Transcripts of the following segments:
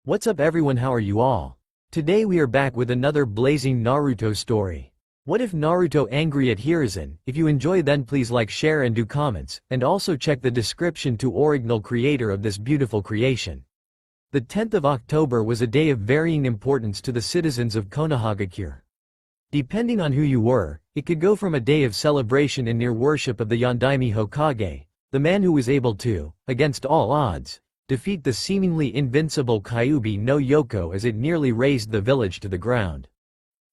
What's up everyone, how are you all? Today we are back with another blazing Naruto story. What if Naruto angry at Hiruzen? If you enjoy then please like, share and do comments, and also check the description to original creator of this beautiful creation. The 10th of October was a day of varying importance to the citizens of Konohagakure. Depending on who you were, it could go from a day of celebration and near worship of the Yondaime Hokage, the man who was able to, against all odds, defeat the seemingly invincible Kyuubi no Yoko as it nearly razed the village to the ground.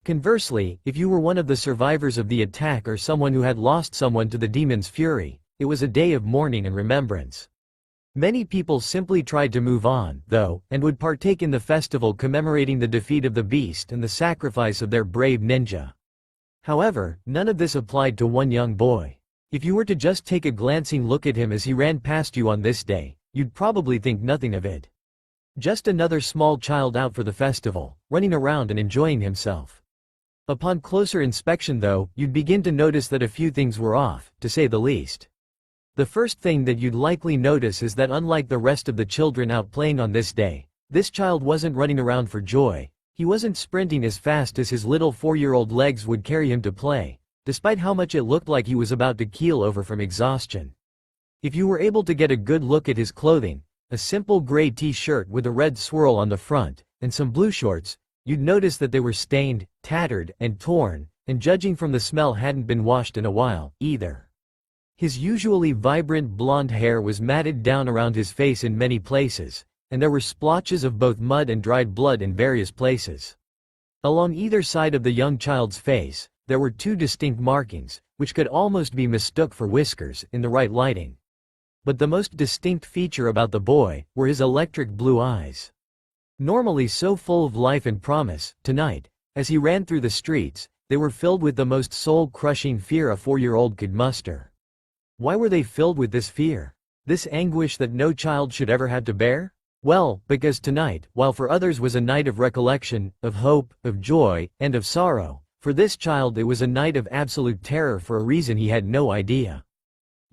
Conversely, if you were one of the survivors of the attack or someone who had lost someone to the demon's fury, it was a day of mourning and remembrance. Many people simply tried to move on, though, and would partake in the festival commemorating the defeat of the beast and the sacrifice of their brave ninja. However, none of this applied to one young boy. If you were to just take a glancing look at him as he ran past you on this day, you'd probably think nothing of it. Just another small child out for the festival, running around and enjoying himself. Upon closer inspection though, you'd begin to notice that a few things were off, to say the least. The first thing that you'd likely notice is that unlike the rest of the children out playing on this day, this child wasn't running around for joy, he wasn't sprinting as fast as his little 4-year-old legs would carry him to play, despite how much it looked like he was about to keel over from exhaustion. If you were able to get a good look at his clothing, a simple gray t-shirt with a red swirl on the front, and some blue shorts, you'd notice that they were stained, tattered, and torn, and judging from the smell hadn't been washed in a while, either. His usually vibrant blonde hair was matted down around his face in many places, and there were splotches of both mud and dried blood in various places. Along either side of the young child's face, there were two distinct markings, which could almost be mistook for whiskers in the right lighting. But the most distinct feature about the boy were his electric blue eyes. Normally so full of life and promise, tonight, as he ran through the streets, they were filled with the most soul-crushing fear a 4-year-old could muster. Why were they filled with this fear? This anguish that no child should ever have to bear? Well, because tonight, while for others was a night of recollection, of hope, of joy, and of sorrow, for this child it was a night of absolute terror for a reason he had no idea.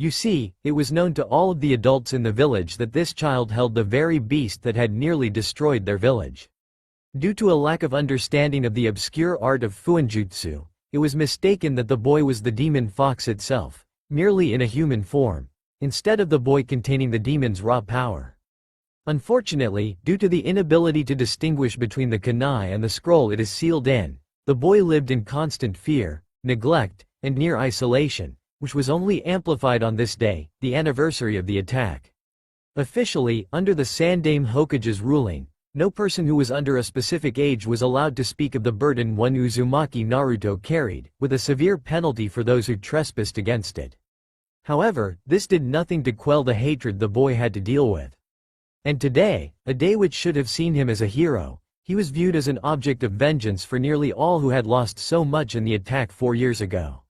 You see, it was known to all of the adults in the village that this child held the very beast that had nearly destroyed their village. Due to a lack of understanding of the obscure art of fuinjutsu, it was mistaken that the boy was the demon fox itself, merely in a human form, instead of the boy containing the demon's raw power. Unfortunately, due to the inability to distinguish between the kunai and the scroll it is sealed in, the boy lived in constant fear, neglect, and near isolation, which was only amplified on this day, the anniversary of the attack. Officially, under the Sandaime Hokage's ruling, no person who was under a specific age was allowed to speak of the burden one Uzumaki Naruto carried, with a severe penalty for those who trespassed against it. However, this did nothing to quell the hatred the boy had to deal with. And today, a day which should have seen him as a hero, he was viewed as an object of vengeance for nearly all who had lost so much in the attack 4 years ago.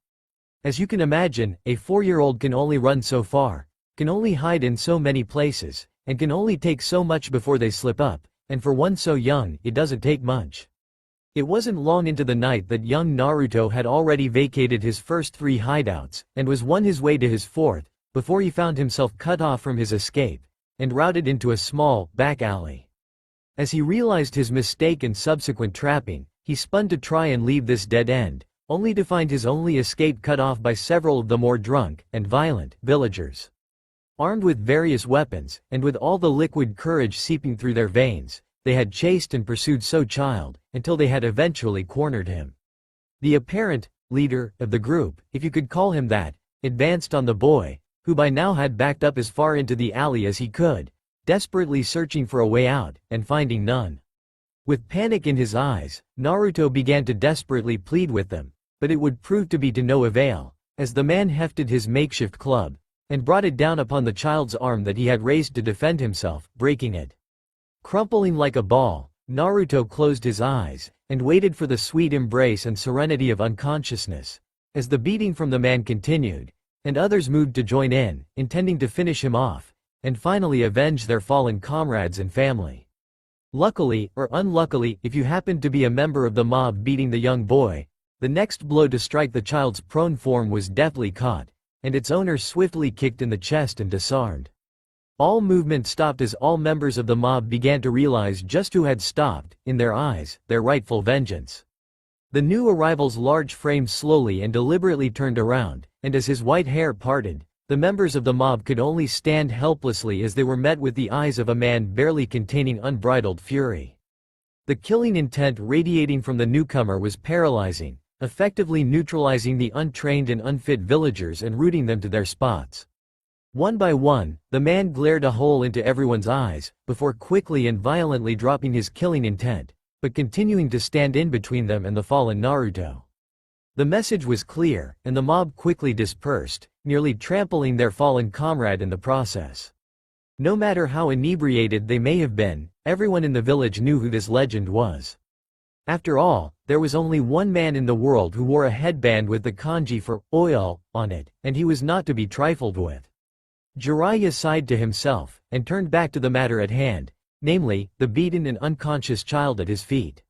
As you can imagine, a 4-year-old can only run so far, can only hide in so many places, and can only take so much before they slip up, and for one so young, it doesn't take much. It wasn't long into the night that young Naruto had already vacated his first 3 hideouts, and was on his way to his 4th, before he found himself cut off from his escape, and routed into a small, back alley. As he realized his mistake and subsequent trapping, he spun to try and leave this dead end, only to find his only escape cut off by several of the more drunk and violent villagers. Armed with various weapons, and with all the liquid courage seeping through their veins, they had chased and pursued so child, until they had eventually cornered him. The apparent leader of the group, if you could call him that, advanced on the boy, who by now had backed up as far into the alley as he could, desperately searching for a way out, and finding none. With panic in his eyes, Naruto began to desperately plead with them, but it would prove to be to no avail, as the man hefted his makeshift club, and brought it down upon the child's arm that he had raised to defend himself, breaking it. Crumpling like a ball, Naruto closed his eyes, and waited for the sweet embrace and serenity of unconsciousness, as the beating from the man continued, and others moved to join in, intending to finish him off, and finally avenge their fallen comrades and family. Luckily, or unluckily, if you happened to be a member of the mob beating the young boy, the next blow to strike the child's prone form was deftly caught, and its owner swiftly kicked in the chest and disarmed. All movement stopped as all members of the mob began to realize just who had stopped, in their eyes, their rightful vengeance. The new arrival's large frame slowly and deliberately turned around, and as his white hair parted, the members of the mob could only stand helplessly as they were met with the eyes of a man barely containing unbridled fury. The killing intent radiating from the newcomer was paralyzing, effectively neutralizing the untrained and unfit villagers and rooting them to their spots. One by one, the man glared a hole into everyone's eyes, before quickly and violently dropping his killing intent, but continuing to stand in between them and the fallen Naruto. The message was clear, and the mob quickly dispersed, nearly trampling their fallen comrade in the process. No matter how inebriated they may have been, everyone in the village knew who this legend was. After all, there was only one man in the world who wore a headband with the kanji for oil on it, and he was not to be trifled with. Jiraiya sighed to himself, and turned back to the matter at hand, namely, the beaten and unconscious child at his feet.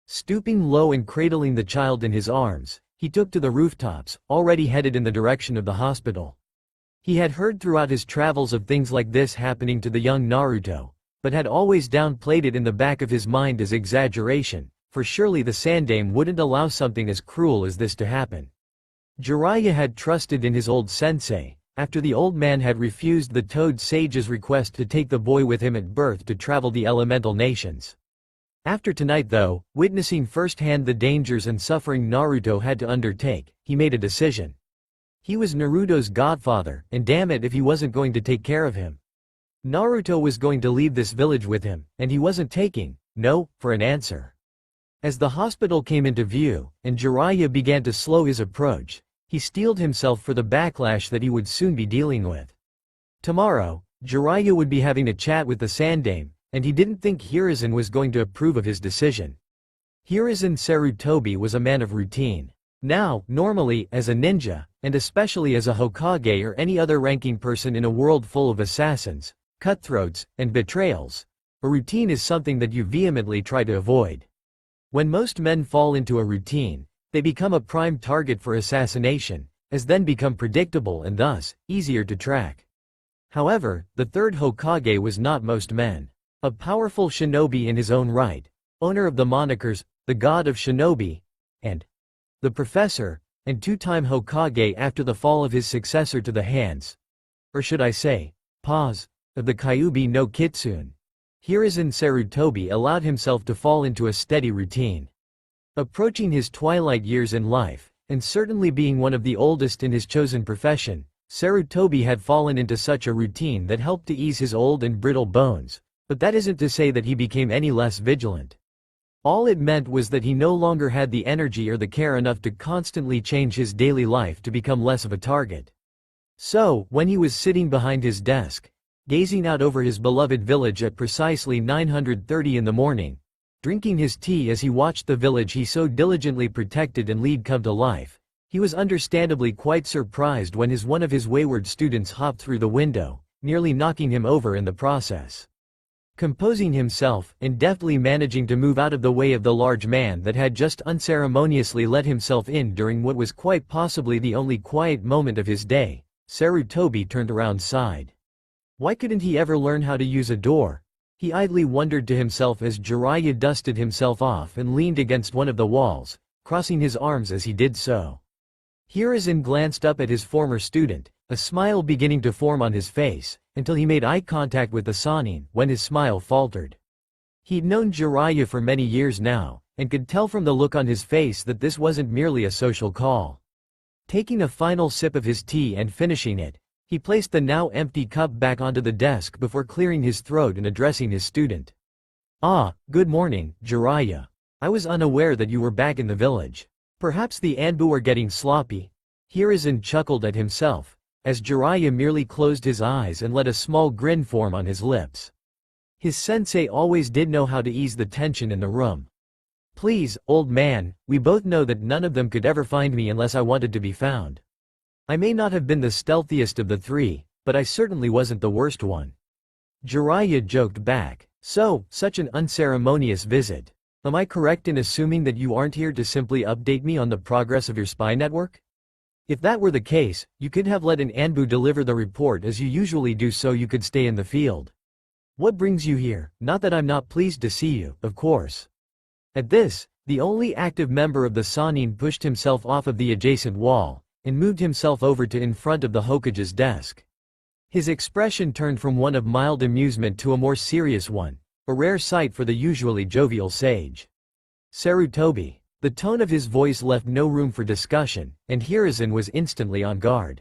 Stooping low and cradling the child in his arms, he took to the rooftops, already headed in the direction of the hospital. He had heard throughout his travels of things like this happening to the young Naruto, but had always downplayed it in the back of his mind as exaggeration, for surely the Sandaime wouldn't allow something as cruel as this to happen. Jiraiya had trusted in his old sensei, after the old man had refused the Toad Sage's request to take the boy with him at birth to travel the elemental nations. After tonight though, witnessing firsthand the dangers and suffering Naruto had to undertake, he made a decision. He was Naruto's godfather, and damn it if he wasn't going to take care of him. Naruto was going to leave this village with him, and he wasn't taking no for an answer. As the hospital came into view, and Jiraiya began to slow his approach, he steeled himself for the backlash that he would soon be dealing with. Tomorrow, Jiraiya would be having a chat with the Sandaime, and he didn't think Hiruzen was going to approve of his decision. Hiruzen Sarutobi was a man of routine. Now, normally, as a ninja, and especially as a Hokage or any other ranking person in a world full of assassins, cutthroats, and betrayals, a routine is something that you vehemently try to avoid. When most men fall into a routine, they become a prime target for assassination, as then become predictable and thus, easier to track. However, the third Hokage was not most men. A powerful shinobi in his own right, owner of the monikers, the God of Shinobi, and the Professor, and two-time Hokage after the fall of his successor to the hands, or should I say, paws, of the Kyuubi no Kitsune. Hiruzen Sarutobi allowed himself to fall into a steady routine. Approaching his twilight years in life, and certainly being one of the oldest in his chosen profession, Sarutobi had fallen into such a routine that helped to ease his old and brittle bones, but that isn't to say that he became any less vigilant. All it meant was that he no longer had the energy or the care enough to constantly change his daily life to become less of a target. So, when he was sitting behind his desk, gazing out over his beloved village at precisely 9:30 in the morning, drinking his tea as he watched the village he so diligently protected and lead come to life, he was understandably quite surprised when one of his wayward students hopped through the window, nearly knocking him over in the process. Composing himself, and deftly managing to move out of the way of the large man that had just unceremoniously let himself in during what was quite possibly the only quiet moment of his day, Sarutobi turned around sighed. Why couldn't he ever learn how to use a door? He idly wondered to himself as Jiraiya dusted himself off and leaned against one of the walls, crossing his arms as he did so. Hiruzen glanced up at his former student, a smile beginning to form on his face, until he made eye contact with the Sannin, when his smile faltered. He'd known Jiraiya for many years now, and could tell from the look on his face that this wasn't merely a social call. Taking a final sip of his tea and finishing it, he placed the now empty cup back onto the desk before clearing his throat and addressing his student. "Ah, good morning, Jiraiya. I was unaware that you were back in the village. Perhaps the Anbu are getting sloppy." Hiruzen chuckled at himself, as Jiraiya merely closed his eyes and let a small grin form on his lips. His sensei always did know how to ease the tension in the room. "Please, old man, we both know that none of them could ever find me unless I wanted to be found. I may not have been the stealthiest of the three, but I certainly wasn't the worst one." Jiraiya joked back, "So, such an unceremonious visit. Am I correct in assuming that you aren't here to simply update me on the progress of your spy network?" If that were the case, you could have let an Anbu deliver the report as you usually do so you could stay in the field. What brings you here? Not that I'm not pleased to see you, of course. At this, the only active member of the Sanin pushed himself off of the adjacent wall, and moved himself over to in front of the Hokage's desk. His expression turned from one of mild amusement to a more serious one, a rare sight for the usually jovial sage. Sarutobi. The tone of his voice left no room for discussion, and Hiruzen was instantly on guard.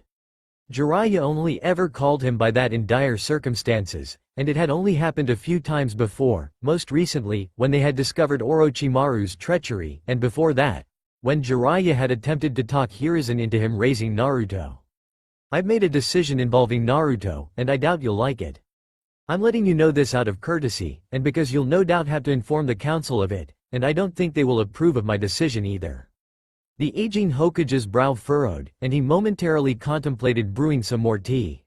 Jiraiya only ever called him by that in dire circumstances, and it had only happened a few times before, most recently, when they had discovered Orochimaru's treachery, and before that, when Jiraiya had attempted to talk Hiruzen into him raising Naruto. I've made a decision involving Naruto, and I doubt you'll like it. I'm letting you know this out of courtesy, and because you'll no doubt have to inform the council of it, and I don't think they will approve of my decision either. The aging Hokage's brow furrowed, and he momentarily contemplated brewing some more tea.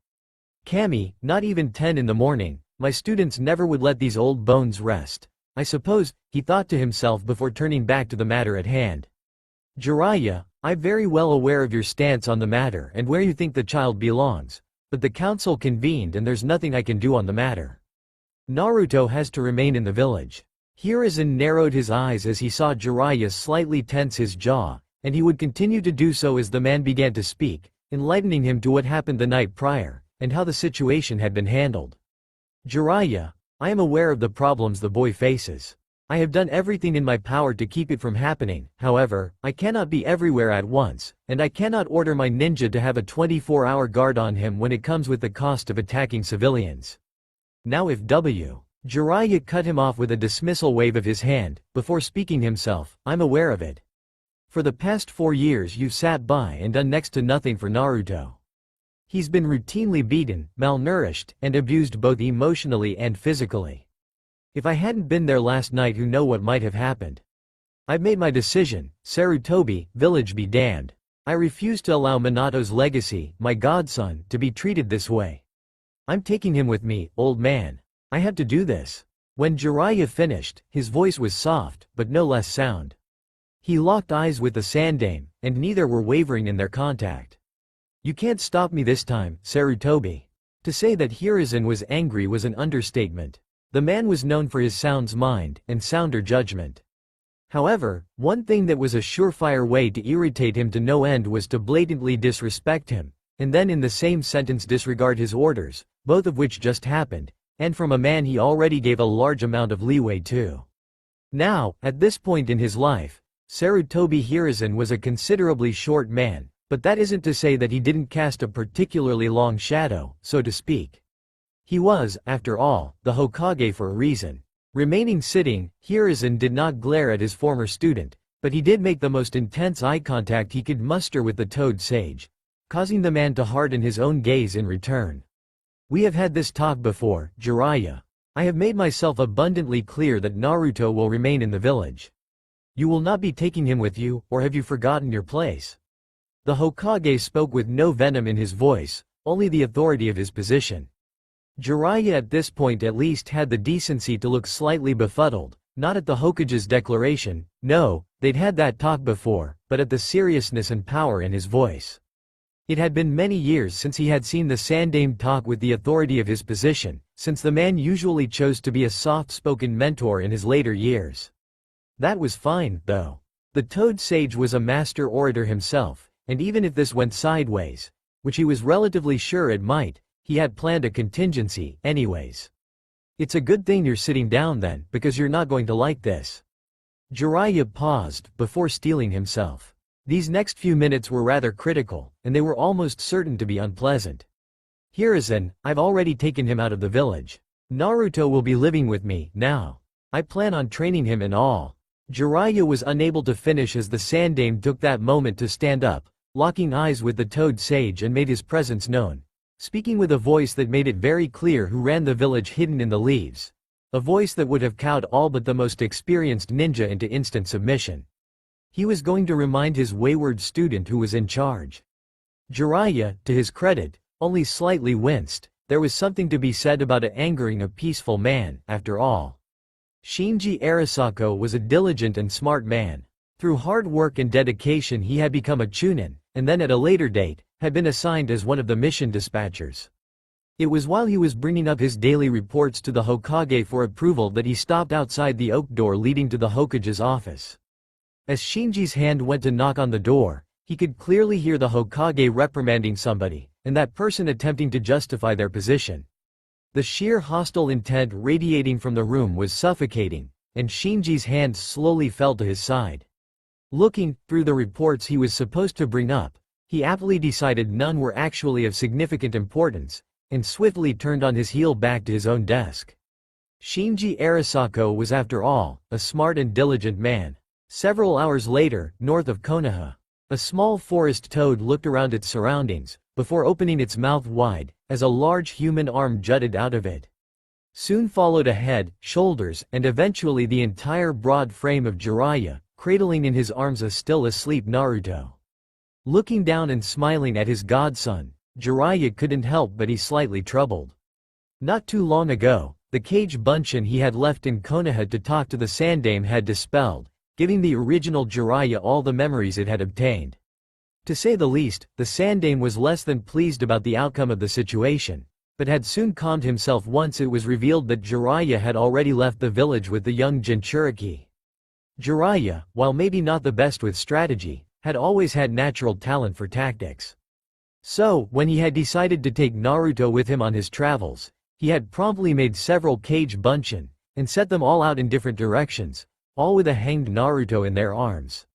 Kami, not even 10 in the morning, my students never would let these old bones rest. I suppose, he thought to himself before turning back to the matter at hand. Jiraiya, I'm very well aware of your stance on the matter and where you think the child belongs, but the council convened and there's nothing I can do on the matter. Naruto has to remain in the village. Hiruzen narrowed his eyes as he saw Jiraiya slightly tense his jaw, and he would continue to do so as the man began to speak, enlightening him to what happened the night prior, and how the situation had been handled. Jiraiya, I am aware of the problems the boy faces. I have done everything in my power to keep it from happening, however, I cannot be everywhere at once, and I cannot order my ninja to have a 24-hour guard on him when it comes with the cost of attacking civilians. Now if W. Jiraiya cut him off with a dismissal wave of his hand, before speaking himself, I'm aware of it. For the past 4 years you've sat by and done next to nothing for Naruto. He's been routinely beaten, malnourished, and abused both emotionally and physically. If I hadn't been there last night who know what might have happened. I've made my decision, Sarutobi, village be damned. I refuse to allow Minato's legacy, my godson, to be treated this way. I'm taking him with me, old man. I have to do this. When Jiraiya finished, his voice was soft, but no less sound. He locked eyes with the Sandame, and neither were wavering in their contact. You can't stop me this time, Sarutobi. To say that Hiruzen was angry was an understatement. The man was known for his sound mind, and sounder judgment. However, one thing that was a surefire way to irritate him to no end was to blatantly disrespect him, and then in the same sentence disregard his orders, both of which just happened, and from a man he already gave a large amount of leeway to. Now, at this point in his life, Sarutobi Hiruzen was a considerably short man, but that isn't to say that he didn't cast a particularly long shadow, so to speak. He was, after all, the Hokage for a reason. Remaining sitting, Hiruzen did not glare at his former student, but he did make the most intense eye contact he could muster with the Toad Sage, causing the man to harden his own gaze in return. We have had this talk before, Jiraiya. I have made myself abundantly clear that Naruto will remain in the village. You will not be taking him with you, or have you forgotten your place? The Hokage spoke with no venom in his voice, only the authority of his position. Jiraiya at this point at least had the decency to look slightly befuddled, not at the Hokage's declaration, no, they'd had that talk before, but at the seriousness and power in his voice. It had been many years since he had seen the Sandame talk with the authority of his position, since the man usually chose to be a soft-spoken mentor in his later years. That was fine, though. The Toad Sage was a master orator himself, and even if this went sideways, which he was relatively sure it might, he had planned a contingency, anyways. It's a good thing you're sitting down then, because you're not going to like this. Jiraiya paused, before steeling himself. These next few minutes were rather critical, and they were almost certain to be unpleasant. Hiruzen, I've already taken him out of the village. Naruto will be living with me, now. I plan on training him and all. Jiraiya was unable to finish as the Sandame took that moment to stand up, locking eyes with the Toad Sage and made his presence known, speaking with a voice that made it very clear who ran the village hidden in the leaves. A voice that would have cowed all but the most experienced ninja into instant submission. He was going to remind his wayward student who was in charge. Jiraiya, to his credit, only slightly winced. There was something to be said about angering a peaceful man, after all. Shinji Arasaka was a diligent and smart man. Through hard work and dedication he had become a chunin, and then at a later date, had been assigned as one of the mission dispatchers. It was while he was bringing up his daily reports to the Hokage for approval that he stopped outside the oak door leading to the Hokage's office. As Shinji's hand went to knock on the door, he could clearly hear the Hokage reprimanding somebody, and that person attempting to justify their position. The sheer hostile intent radiating from the room was suffocating, and Shinji's hand slowly fell to his side. Looking through the reports he was supposed to bring up, he aptly decided none were actually of significant importance, and swiftly turned on his heel back to his own desk. Shinji Arasaka was, after all, a smart and diligent man. Several hours later, north of Konoha, a small forest toad looked around its surroundings, before opening its mouth wide, as a large human arm jutted out of it. Soon followed a head, shoulders, and eventually the entire broad frame of Jiraiya, cradling in his arms a still asleep Naruto. Looking down and smiling at his godson, Jiraiya couldn't help but be slightly troubled. Not too long ago, the cage bunchen he had left in Konoha to talk to the Sandaime had dispelled, giving the original Jiraiya all the memories it had obtained. To say the least, the Sandaime was less than pleased about the outcome of the situation, but had soon calmed himself once it was revealed that Jiraiya had already left the village with the young Jinchuriki. Jiraiya, while maybe not the best with strategy, had always had natural talent for tactics. So, when he had decided to take Naruto with him on his travels, he had promptly made several cage bunchen, and set them all out in different directions, all with a hanged Naruto in their arms.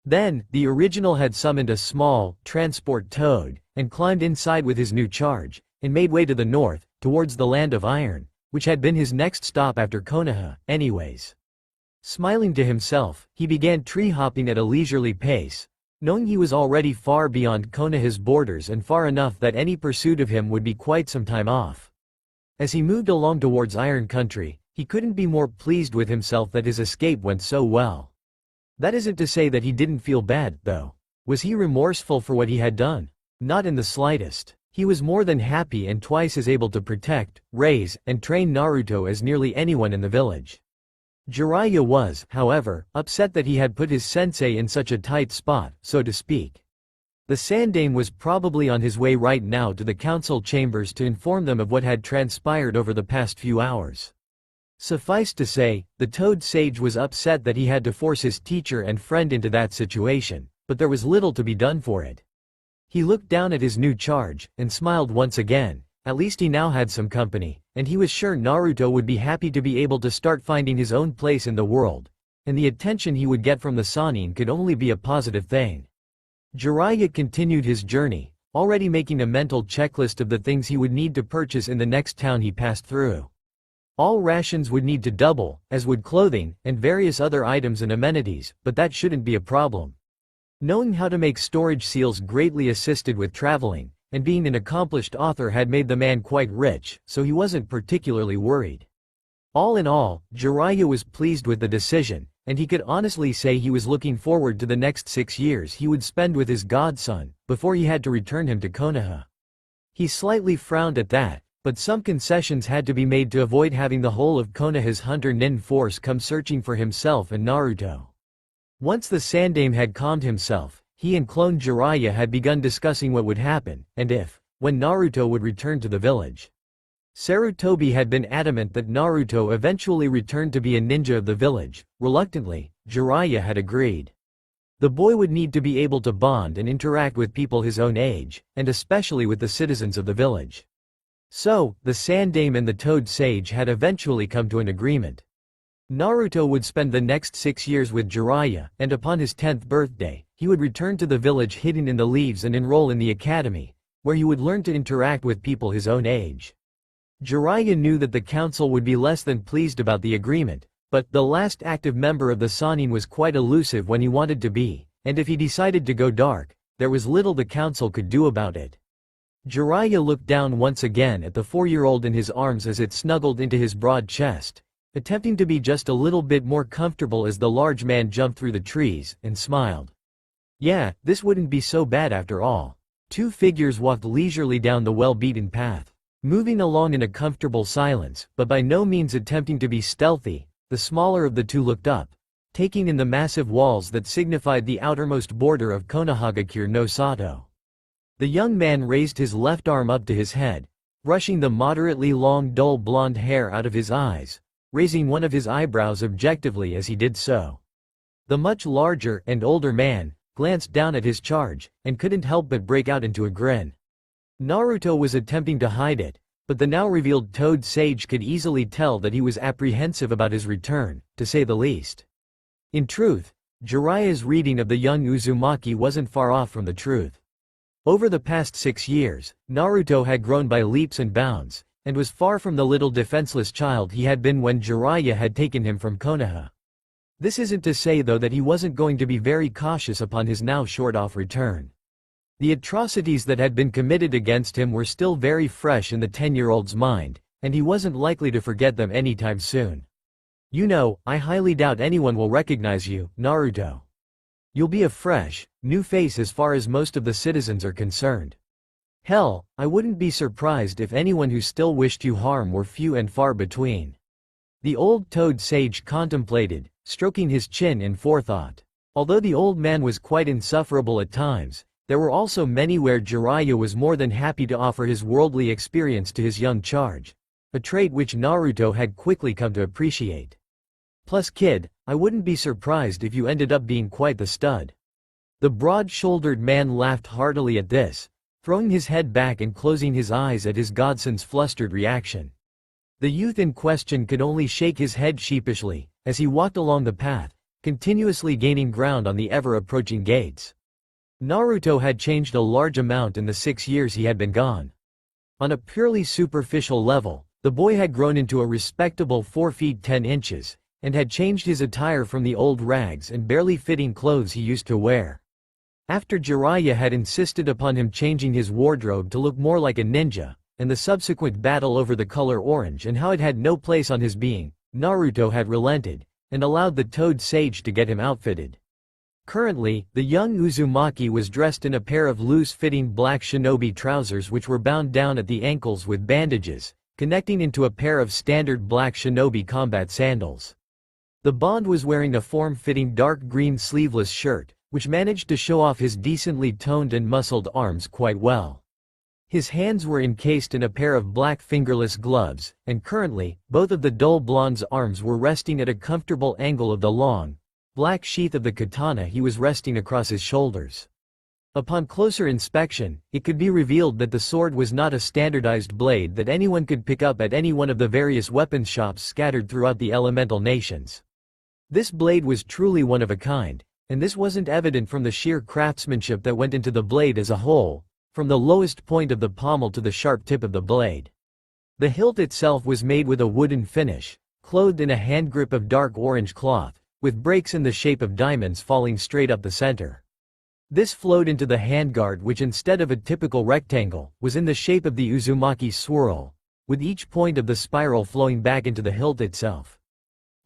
Then, the original had summoned a small, transport toad, and climbed inside with his new charge, and made way to the north, towards the Land of Iron, which had been his next stop after Konoha, anyways. Smiling to himself, he began tree-hopping at a leisurely pace, knowing he was already far beyond Konoha's borders and far enough that any pursuit of him would be quite some time off. As he moved along towards Iron Country, he couldn't be more pleased with himself that his escape went so well. That isn't to say that he didn't feel bad, though. Was he remorseful for what he had done? Not in the slightest. He was more than happy and twice as able to protect, raise, and train Naruto as nearly anyone in the village. Jiraiya was, however, upset that he had put his sensei in such a tight spot, so to speak. The Sandaime was probably on his way right now to the council chambers to inform them of what had transpired over the past few hours. Suffice to say, the Toad Sage was upset that he had to force his teacher and friend into that situation, but there was little to be done for it. He looked down at his new charge, and smiled once again. At least he now had some company, and he was sure Naruto would be happy to be able to start finding his own place in the world, and the attention he would get from the Sannin could only be a positive thing. Jiraiya continued his journey, already making a mental checklist of the things he would need to purchase in the next town he passed through. All rations would need to double, as would clothing, and various other items and amenities, but that shouldn't be a problem. Knowing how to make storage seals greatly assisted with traveling, and being an accomplished author had made the man quite rich, so he wasn't particularly worried. All in all, Jiraiya was pleased with the decision, and he could honestly say he was looking forward to the next 6 years he would spend with his godson, before he had to return him to Konoha. He slightly frowned at that, but some concessions had to be made to avoid having the whole of Konoha's hunter nin force come searching for himself and Naruto. Once the Sandaime had calmed himself, he and clone Jiraiya had begun discussing what would happen, and if, when Naruto would return to the village. Sarutobi had been adamant that Naruto eventually returned to be a ninja of the village. Reluctantly, Jiraiya had agreed. The boy would need to be able to bond and interact with people his own age, and especially with the citizens of the village. So, the Sandaime and the Toad Sage had eventually come to an agreement. Naruto would spend the next 6 years with Jiraiya, and upon his 10th birthday, he would return to the village hidden in the leaves and enroll in the academy, where he would learn to interact with people his own age. Jiraiya knew that the council would be less than pleased about the agreement, but the last active member of the Sannin was quite elusive when he wanted to be, and if he decided to go dark, there was little the council could do about it. Jiraiya looked down once again at the 4-year-old in his arms as it snuggled into his broad chest, attempting to be just a little bit more comfortable as the large man jumped through the trees, and smiled. Yeah, this wouldn't be so bad after all. 2 figures walked leisurely down the well-beaten path, moving along in a comfortable silence, but by no means attempting to be stealthy. The smaller of the 2 looked up, taking in the massive walls that signified the outermost border of Konohagakure no Sato. The young man raised his left arm up to his head, brushing the moderately long dull blonde hair out of his eyes, raising one of his eyebrows objectively as he did so. The much larger and older man glanced down at his charge, and couldn't help but break out into a grin. Naruto was attempting to hide it, but the now revealed Toad Sage could easily tell that he was apprehensive about his return, to say the least. In truth, Jiraiya's reading of the young Uzumaki wasn't far off from the truth. Over the past 6 years, Naruto had grown by leaps and bounds, and was far from the little defenseless child he had been when Jiraiya had taken him from Konoha. This isn't to say though that he wasn't going to be very cautious upon his now short-off return. The atrocities that had been committed against him were still very fresh in the 10-year-old's mind, and he wasn't likely to forget them anytime soon. You know, I highly doubt anyone will recognize you, Naruto. You'll be a fresh, new face as far as most of the citizens are concerned. Hell, I wouldn't be surprised if anyone who still wished you harm were few and far between. The old Toad Sage contemplated, stroking his chin in forethought. Although the old man was quite insufferable at times, there were also many where Jiraiya was more than happy to offer his worldly experience to his young charge, a trait which Naruto had quickly come to appreciate. Plus kid, I wouldn't be surprised if you ended up being quite the stud. The broad-shouldered man laughed heartily at this, throwing his head back and closing his eyes at his godson's flustered reaction. The youth in question could only shake his head sheepishly, as he walked along the path, continuously gaining ground on the ever-approaching gates. Naruto had changed a large amount in the 6 years he had been gone. On a purely superficial level, the boy had grown into a respectable 4 feet 10 inches, and had changed his attire from the old rags and barely fitting clothes he used to wear. After Jiraiya had insisted upon him changing his wardrobe to look more like a ninja, and the subsequent battle over the color orange and how it had no place on his being, Naruto had relented, and allowed the Toad Sage to get him outfitted. Currently, the young Uzumaki was dressed in a pair of loose-fitting black shinobi trousers which were bound down at the ankles with bandages, connecting into a pair of standard black shinobi combat sandals. The Bond was wearing a form-fitting dark green sleeveless shirt, which managed to show off his decently toned and muscled arms quite well. His hands were encased in a pair of black fingerless gloves, and currently, both of the dull blonde's arms were resting at a comfortable angle of the long, black sheath of the katana he was resting across his shoulders. Upon closer inspection, it could be revealed that the sword was not a standardized blade that anyone could pick up at any one of the various weapons shops scattered throughout the elemental nations. This blade was truly one of a kind, and this wasn't evident from the sheer craftsmanship that went into the blade as a whole, from the lowest point of the pommel to the sharp tip of the blade. The hilt itself was made with a wooden finish, clothed in a handgrip of dark orange cloth, with breaks in the shape of diamonds falling straight up the center. This flowed into the handguard which instead of a typical rectangle, was in the shape of the Uzumaki swirl, with each point of the spiral flowing back into the hilt itself.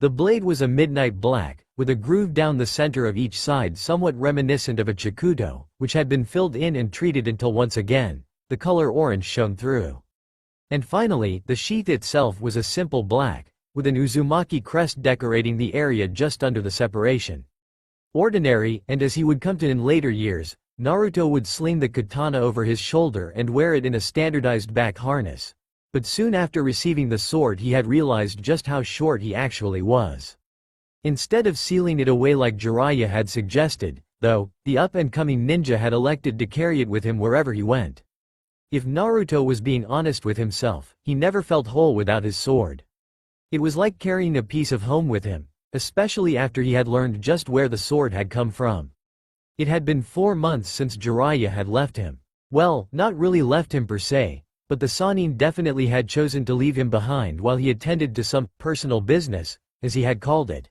The blade was a midnight black, with a groove down the center of each side somewhat reminiscent of a chikuto, which had been filled in and treated until once again, the color orange shone through. And finally, the sheath itself was a simple black, with an Uzumaki crest decorating the area just under the separation. Ordinary, and as he would come to in later years, Naruto would sling the katana over his shoulder and wear it in a standardized back harness. But soon after receiving the sword he had realized just how short he actually was. Instead of sealing it away like Jiraiya had suggested, though, the up-and-coming ninja had elected to carry it with him wherever he went. If Naruto was being honest with himself, he never felt whole without his sword. It was like carrying a piece of home with him, especially after he had learned just where the sword had come from. It had been 4 months since Jiraiya had left him. Well, not really left him per se, but the Sannin definitely had chosen to leave him behind while he attended to some personal business, as he had called it.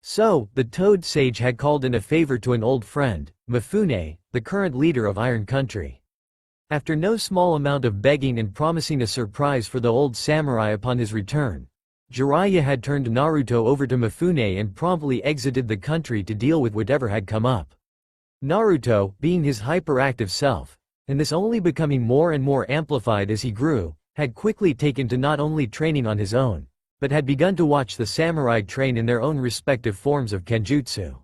So, the Toad Sage had called in a favor to an old friend, Mifune, the current leader of Iron Country. After no small amount of begging and promising a surprise for the old samurai upon his return, Jiraiya had turned Naruto over to Mifune and promptly exited the country to deal with whatever had come up. Naruto, being his hyperactive self, and this only becoming more and more amplified as he grew, had quickly taken to not only training on his own, but had begun to watch the samurai train in their own respective forms of kenjutsu.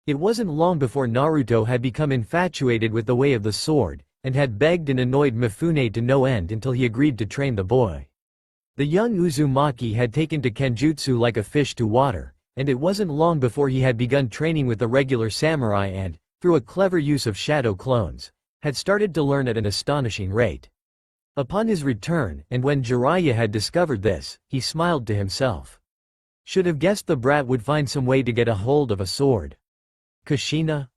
It wasn't long before Naruto had become infatuated with the way of the sword, and had begged and annoyed Mifune to no end until he agreed to train the boy. The young Uzumaki had taken to kenjutsu like a fish to water, and it wasn't long before he had begun training with the regular samurai and, through a clever use of shadow clones, had started to learn at an astonishing rate. Upon his return, and when Jiraiya had discovered this, he smiled to himself. Should have guessed the brat would find some way to get a hold of a sword. Kushina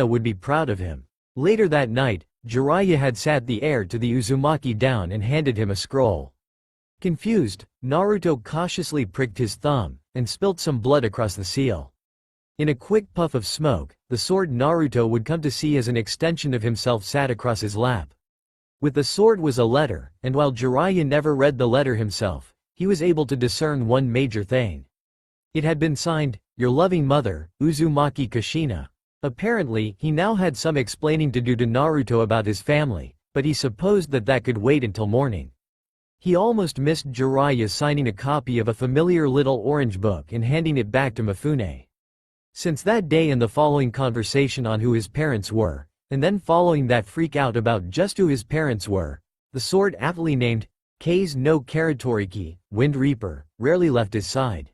would be proud of him. Later that night, Jiraiya had sat the heir to the Uzumaki down and handed him a scroll. Confused, Naruto cautiously pricked his thumb, and spilt some blood across the seal. In a quick puff of smoke, the sword Naruto would come to see as an extension of himself sat across his lap. With the sword was a letter, and while Jiraiya never read the letter himself, he was able to discern one major thing. It had been signed, "Your loving mother, Uzumaki Kushina." Apparently, he now had some explaining to do to Naruto about his family, but he supposed that could wait until morning. He almost missed Jiraiya signing a copy of a familiar little orange book and handing it back to Mifune. Since that day and the following conversation on who his parents were, and then following that freak out about just who his parents were, the sword aptly named, Kase no Karatoriki, Wind Reaper, rarely left his side.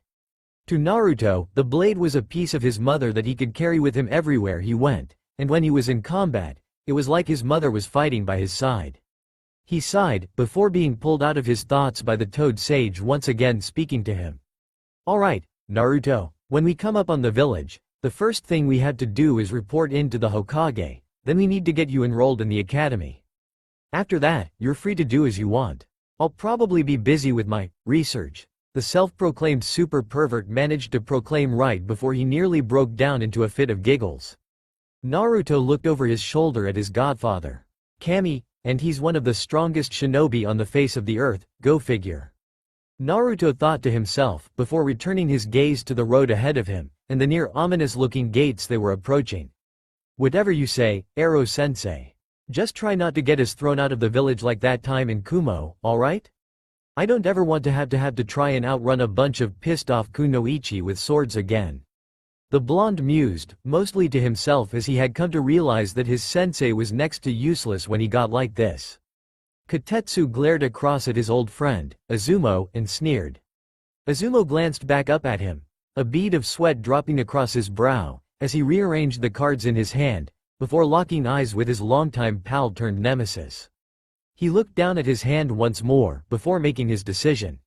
To Naruto, the blade was a piece of his mother that he could carry with him everywhere he went, and when he was in combat, it was like his mother was fighting by his side. He sighed, before being pulled out of his thoughts by the Toad Sage once again speaking to him. "Alright, Naruto, when we come up on the village, the first thing we have to do is report in to the Hokage, then we need to get you enrolled in the academy. After that, you're free to do as you want. I'll probably be busy with my research." The self-proclaimed super pervert managed to proclaim right before he nearly broke down into a fit of giggles. Naruto looked over his shoulder at his godfather. Kami, and he's one of the strongest shinobi on the face of the earth, go figure. Naruto thought to himself, before returning his gaze to the road ahead of him, and the near ominous-looking gates they were approaching. Whatever you say, Ero-sensei. Just try not to get us thrown out of the village like that time in Kumo, alright? I don't ever want to have to try and outrun a bunch of pissed-off kunoichi with swords again. The blonde mused, mostly to himself as he had come to realize that his sensei was next to useless when he got like this. Kotetsu glared across at his old friend, Azumo, and sneered. Azumo glanced back up at him, a bead of sweat dropping across his brow, as he rearranged the cards in his hand, before locking eyes with his longtime pal turned nemesis. He looked down at his hand once more, before making his decision.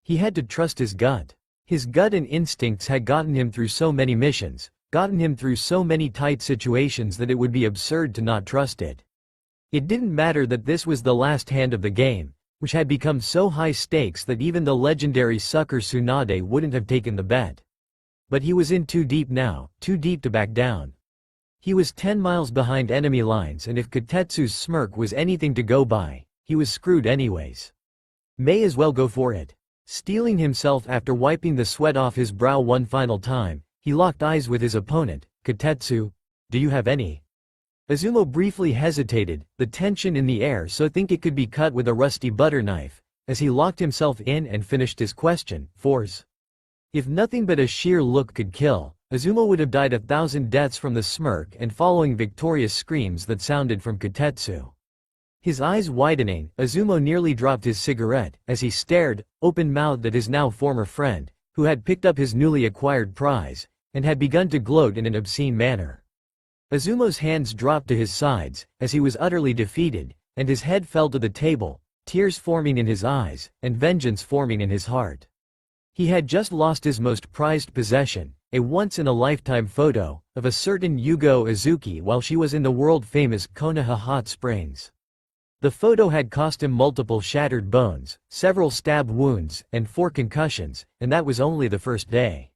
He had to trust his gut. His gut and instincts had gotten him through so many missions, gotten him through so many tight situations that it would be absurd to not trust it. It didn't matter that this was the last hand of the game, which had become so high stakes that even the legendary sucker Tsunade wouldn't have taken the bet. But he was in too deep now, too deep to back down. He was 10 miles behind enemy lines, and if Kotetsu's smirk was anything to go by, he was screwed anyways. May as well go for it. Steeling himself after wiping the sweat off his brow one final time, he locked eyes with his opponent. Kotetsu, do you have any? Azumo briefly hesitated, the tension in the air so think it could be cut with a rusty butter knife, as he locked himself in and finished his question, Force. If nothing but a sheer look could kill, Azumo would have died 1,000 deaths from the smirk and following victorious screams that sounded from Kotetsu. His eyes widening, Azumo nearly dropped his cigarette, as he stared, open-mouthed at his now former friend, who had picked up his newly acquired prize, and had begun to gloat in an obscene manner. Azumo's hands dropped to his sides, as he was utterly defeated, and his head fell to the table, tears forming in his eyes, and vengeance forming in his heart. He had just lost his most prized possession, a once-in-a-lifetime photo, of a certain Yugo Azuki while she was in the world-famous Konoha Hot Springs. The photo had cost him multiple shattered bones, several stab wounds, and 4 concussions, and that was only the first day.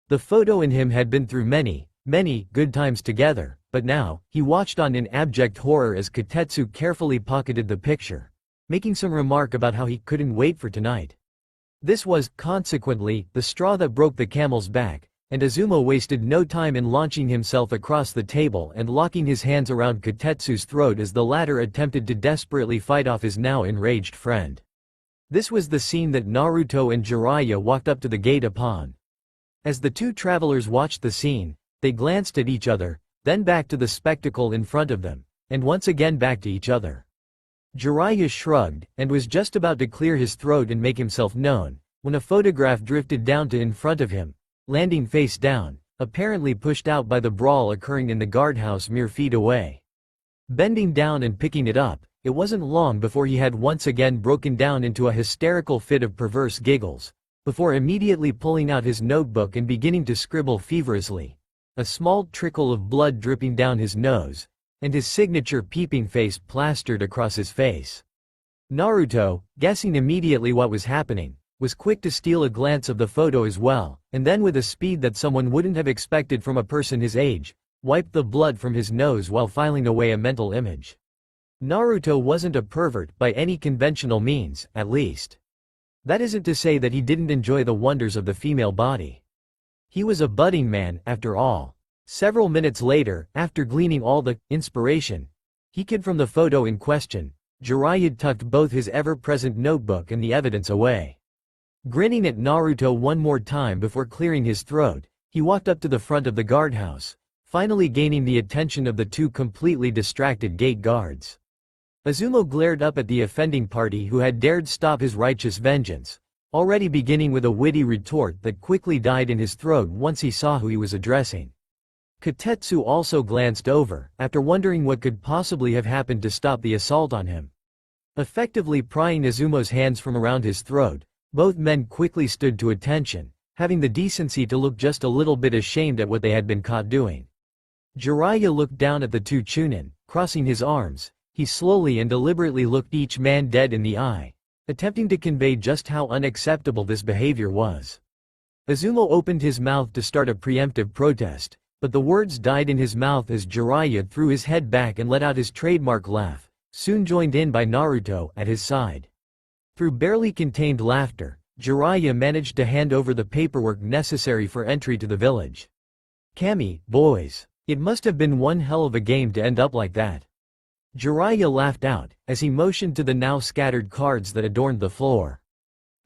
The photo and him had been through many good times together, but now, he watched on in abject horror as Kotetsu carefully pocketed the picture, making some remark about how he couldn't wait for tonight. This was, consequently, the straw that broke the camel's back, and Azumo wasted no time in launching himself across the table and locking his hands around Kotetsu's throat as the latter attempted to desperately fight off his now enraged friend. This was the scene that Naruto and Jiraiya walked up to the gate upon. As the two travelers watched the scene, they glanced at each other, then back to the spectacle in front of them, and once again back to each other. Jiraiya shrugged, and was just about to clear his throat and make himself known, when a photograph drifted down to in front of him, landing face down, apparently pushed out by the brawl occurring in the guardhouse mere feet away. Bending down and picking it up, it wasn't long before he had once again broken down into a hysterical fit of perverse giggles, before immediately pulling out his notebook and beginning to scribble feverishly, a small trickle of blood dripping down his nose, and his signature peeping face plastered across his face. Naruto, guessing immediately what was happening, was quick to steal a glance of the photo as well, and then with a speed that someone wouldn't have expected from a person his age, wiped the blood from his nose while filing away a mental image. Naruto wasn't a pervert by any conventional means, at least. That isn't to say that he didn't enjoy the wonders of the female body. He was a budding man, after all. Several minutes later, after gleaning all the inspiration he could from the photo in question, Jiraiya tucked both his ever-present notebook and the evidence away. Grinning at Naruto one more time before clearing his throat, he walked up to the front of the guardhouse, finally gaining the attention of the two completely distracted gate guards. Izumo glared up at the offending party who had dared stop his righteous vengeance, already beginning with a witty retort that quickly died in his throat once he saw who he was addressing. Kotetsu also glanced over, after wondering what could possibly have happened to stop the assault on him. Effectively prying Izumo's hands from around his throat, both men quickly stood to attention, having the decency to look just a little bit ashamed at what they had been caught doing. Jiraiya looked down at the two Chunin, crossing his arms. He slowly and deliberately looked each man dead in the eye, attempting to convey just how unacceptable this behavior was. Izumo opened his mouth to start a preemptive protest, but the words died in his mouth as Jiraiya threw his head back and let out his trademark laugh, soon joined in by Naruto at his side. Through barely contained laughter, Jiraiya managed to hand over the paperwork necessary for entry to the village. Kami, boys, it must have been one hell of a game to end up like that. Jiraiya laughed out, as he motioned to the now scattered cards that adorned the floor.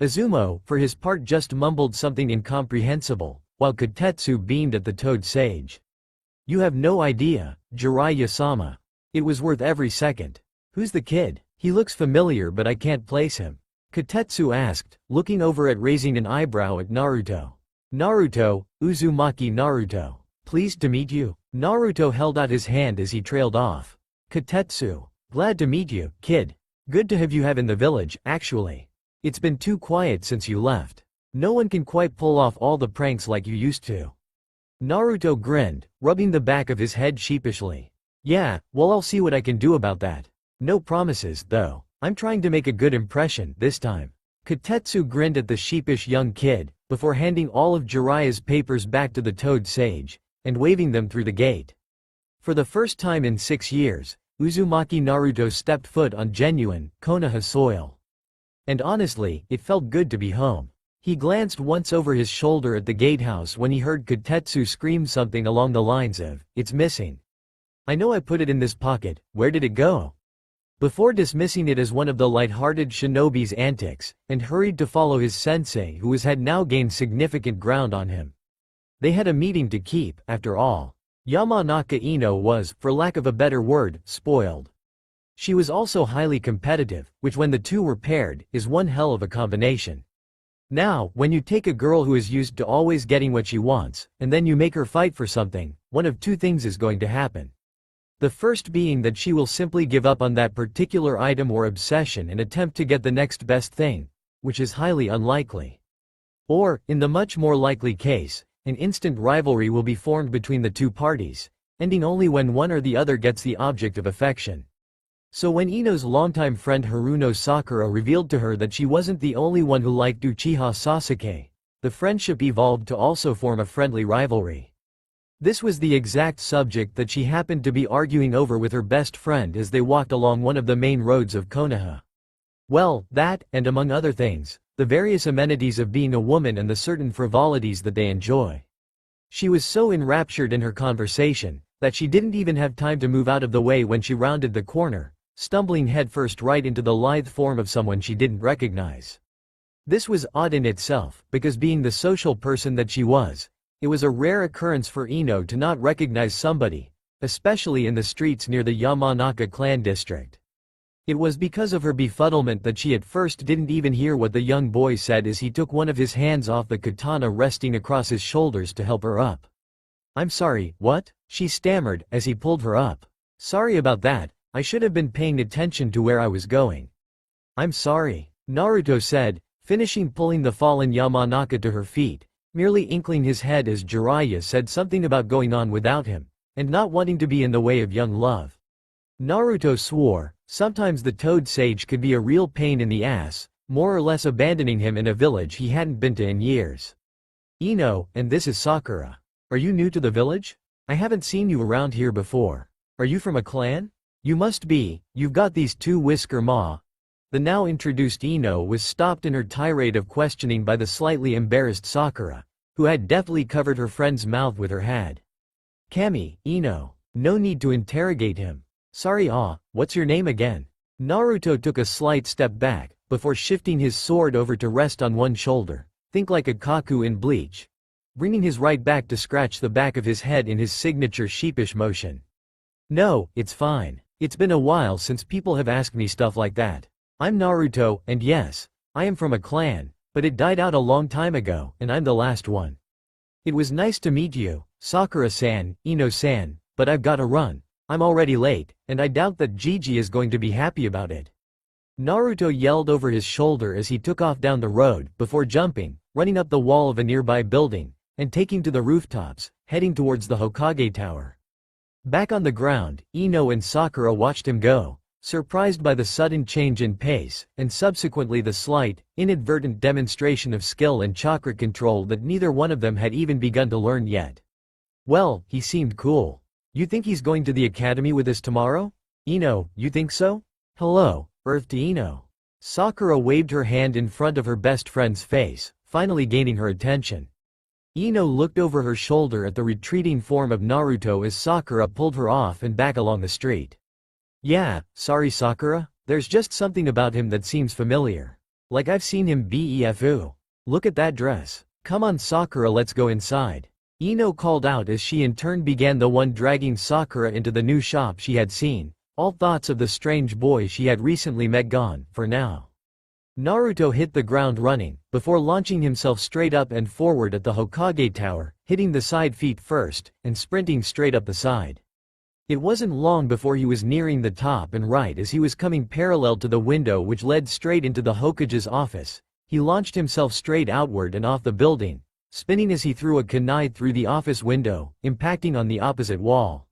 Izumo, for his part, just mumbled something incomprehensible, while Kotetsu beamed at the toad sage. You have no idea, Jiraiya-sama. It was worth every second. Who's the kid? He looks familiar but I can't place him. Kotetsu asked, looking over at raising an eyebrow at Naruto. Naruto, Uzumaki Naruto. Pleased to meet you. Naruto held out his hand as he trailed off. Kotetsu, glad to meet you, kid. Good to have you in the village, actually. It's been too quiet since you left. No one can quite pull off all the pranks like you used to. Naruto grinned, rubbing the back of his head sheepishly. Yeah, well, I'll see what I can do about that. No promises, though. I'm trying to make a good impression this time. Kotetsu grinned at the sheepish young kid, before handing all of Jiraiya's papers back to the toad sage, and waving them through the gate. For the first time in 6 years, Uzumaki Naruto stepped foot on genuine, Konoha soil. And honestly, it felt good to be home. He glanced once over his shoulder at the gatehouse when he heard Kotetsu scream something along the lines of, "It's missing. I know I put it in this pocket, where did it go?" Before dismissing it as one of the light-hearted shinobi's antics, and hurried to follow his sensei who had now gained significant ground on him. They had a meeting to keep, after all. Yamanaka Ino was, for lack of a better word, spoiled. She was also highly competitive, which when the two were paired, is one hell of a combination. Now, when you take a girl who is used to always getting what she wants, and then you make her fight for something, one of two things is going to happen. The first being that she will simply give up on that particular item or obsession and attempt to get the next best thing, which is highly unlikely. Or, in the much more likely case, an instant rivalry will be formed between the two parties, ending only when one or the other gets the object of affection. So when Ino's longtime friend Haruno Sakura revealed to her that she wasn't the only one who liked Uchiha Sasuke, the friendship evolved to also form a friendly rivalry. This was the exact subject that she happened to be arguing over with her best friend as they walked along one of the main roads of Konoha. Well, that, and among other things, the various amenities of being a woman and the certain frivolities that they enjoy. She was so enraptured in her conversation, that she didn't even have time to move out of the way when she rounded the corner, stumbling headfirst right into the lithe form of someone she didn't recognize. This was odd in itself, because being the social person that she was, it was a rare occurrence for Ino to not recognize somebody, especially in the streets near the Yamanaka clan district. It was because of her befuddlement that she at first didn't even hear what the young boy said as he took one of his hands off the katana resting across his shoulders to help her up. "I'm sorry, what?" she stammered as he pulled her up. "Sorry about that, I should have been paying attention to where I was going." "I'm sorry," Naruto said, finishing pulling the fallen Yamanaka to her feet, merely inkling his head as Jiraiya said something about going on without him, and not wanting to be in the way of young love. Naruto swore, sometimes the Toad Sage could be a real pain in the ass, more or less abandoning him in a village he hadn't been to in years. "Ino, and this is Sakura. Are you new to the village? I haven't seen you around here before. Are you from a clan? You must be, you've got these two whisker ma." The now introduced Ino was stopped in her tirade of questioning by the slightly embarrassed Sakura, who had deftly covered her friend's mouth with her hand. "Kami, Ino. No need to interrogate him. Sorry what's your name again?" Naruto took a slight step back, before shifting his sword over to rest on one shoulder, think like a Kaku in Bleach, bringing his right back to scratch the back of his head in his signature sheepish motion. "No, it's fine. It's been a while since people have asked me stuff like that. I'm Naruto, and yes, I am from a clan, but it died out a long time ago, and I'm the last one. It was nice to meet you, Sakura-san, Ino-san, but I've gotta run. I'm already late, and I doubt that Gigi is going to be happy about it." Naruto yelled over his shoulder as he took off down the road, before jumping, running up the wall of a nearby building, and taking to the rooftops, heading towards the Hokage Tower. Back on the ground, Ino and Sakura watched him go, surprised by the sudden change in pace, and subsequently the slight, inadvertent demonstration of skill and chakra control that neither one of them had even begun to learn yet. "Well, he seemed cool. You think he's going to the academy with us tomorrow? Ino, you think so? Hello, Earth to Ino." Sakura waved her hand in front of her best friend's face, finally gaining her attention. Ino looked over her shoulder at the retreating form of Naruto as Sakura pulled her off and back along the street. "Yeah, sorry Sakura, there's just something about him that seems familiar. Like I've seen him befu. Look at that dress. Come on Sakura, let's go inside." Ino called out as she in turn began the one dragging Sakura into the new shop she had seen, all thoughts of the strange boy she had recently met gone, for now. Naruto hit the ground running, before launching himself straight up and forward at the Hokage Tower, hitting the side feet first, and sprinting straight up the side. It wasn't long before he was nearing the top, and right as he was coming parallel to the window which led straight into the Hokage's office, he launched himself straight outward and off the building, spinning as he threw a kunai through the office window, impacting on the opposite wall.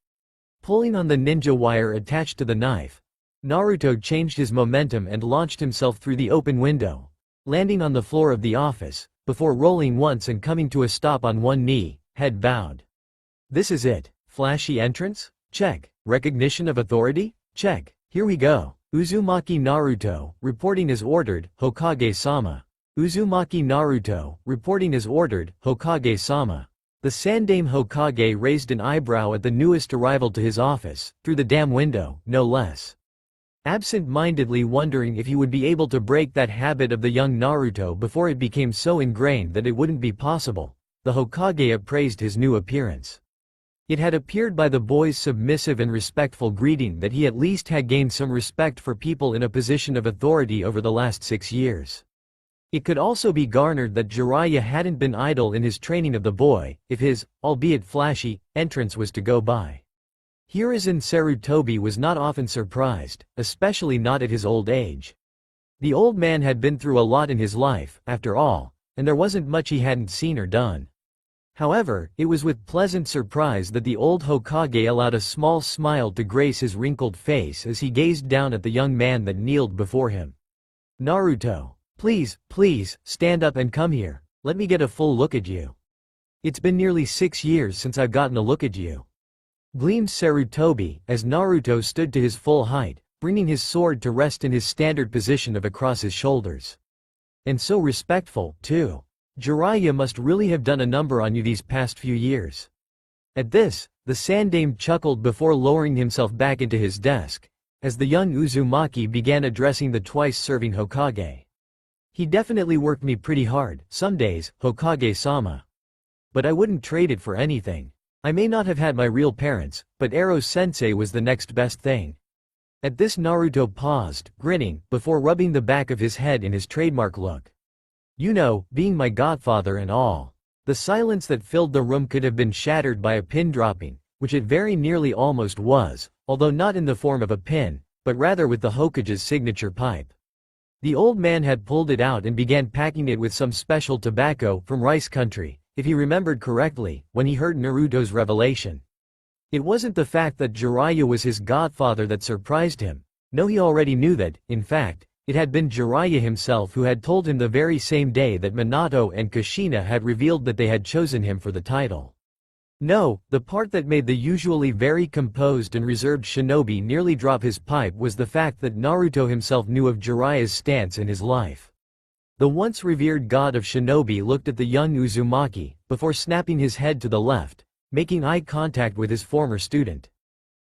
Pulling on the ninja wire attached to the knife, Naruto changed his momentum and launched himself through the open window, landing on the floor of the office, before rolling once and coming to a stop on one knee, head bowed. "This is it. Flashy entrance? Check. Recognition of authority? Check. Here we go. Uzumaki Naruto, reporting as ordered, Hokage-sama. Uzumaki Naruto, reporting as ordered, Hokage-sama." The Sandaime Hokage raised an eyebrow at the newest arrival to his office, through the damn window, no less. Absent-mindedly wondering if he would be able to break that habit of the young Naruto before it became so ingrained that it wouldn't be possible, the Hokage appraised his new appearance. It had appeared by the boy's submissive and respectful greeting that he at least had gained some respect for people in a position of authority over the last 6 years. It could also be garnered that Jiraiya hadn't been idle in his training of the boy, if his, albeit flashy, entrance was to go by. Hiruzen Sarutobi was not often surprised, especially not at his old age. The old man had been through a lot in his life, after all, and there wasn't much he hadn't seen or done. However, it was with pleasant surprise that the old Hokage allowed a small smile to grace his wrinkled face as he gazed down at the young man that kneeled before him. "Naruto. Please, stand up and come here, let me get a full look at you. It's been nearly 6 years since I've gotten a look at you," gleamed Sarutobi, as Naruto stood to his full height, bringing his sword to rest in his standard position of across his shoulders. "And so respectful, too. Jiraiya must really have done a number on you these past few years." At this, the Sandaime chuckled before lowering himself back into his desk, as the young Uzumaki began addressing the twice-serving Hokage. He definitely worked me pretty hard, some days, Hokage-sama. But I wouldn't trade it for anything. I may not have had my real parents, but Ero-sensei was the next best thing. At this Naruto paused, grinning, before rubbing the back of his head in his trademark look. You know, being my godfather and all. The silence that filled the room could have been shattered by a pin dropping, which it very nearly almost was, although not in the form of a pin, but rather with the Hokage's signature pipe. The old man had pulled it out and began packing it with some special tobacco from Rice Country, if he remembered correctly, when he heard Naruto's revelation. It wasn't the fact that Jiraiya was his godfather that surprised him. No, he already knew that. In fact, it had been Jiraiya himself who had told him the very same day that Minato and Kushina had revealed that they had chosen him for the title. No, the part that made the usually very composed and reserved shinobi nearly drop his pipe was the fact that Naruto himself knew of Jiraiya's stance in his life. The once revered god of shinobi looked at the young Uzumaki, before snapping his head to the left, making eye contact with his former student.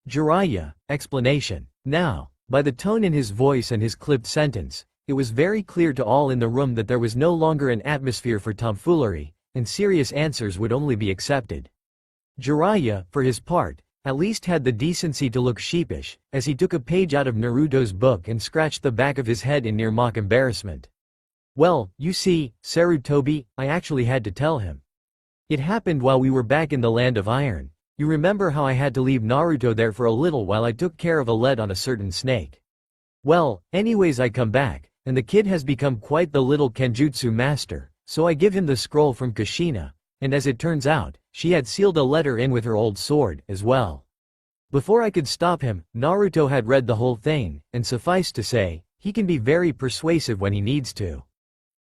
Jiraiya, explanation. Now, by the tone in his voice and his clipped sentence, it was very clear to all in the room that there was no longer an atmosphere for tomfoolery, and serious answers would only be accepted. Jiraiya, for his part, at least had the decency to look sheepish, as he took a page out of Naruto's book and scratched the back of his head in near mock embarrassment. Well, you see, Sarutobi, I actually had to tell him. It happened while we were back in the Land of Iron. You remember how I had to leave Naruto there for a little while I took care of a lead on a certain snake. Well, anyways I come back, and the kid has become quite the little Kenjutsu master, so I give him the scroll from Kushina, and as it turns out, she had sealed a letter in with her old sword, as well. Before I could stop him, Naruto had read the whole thing, and suffice to say, he can be very persuasive when he needs to.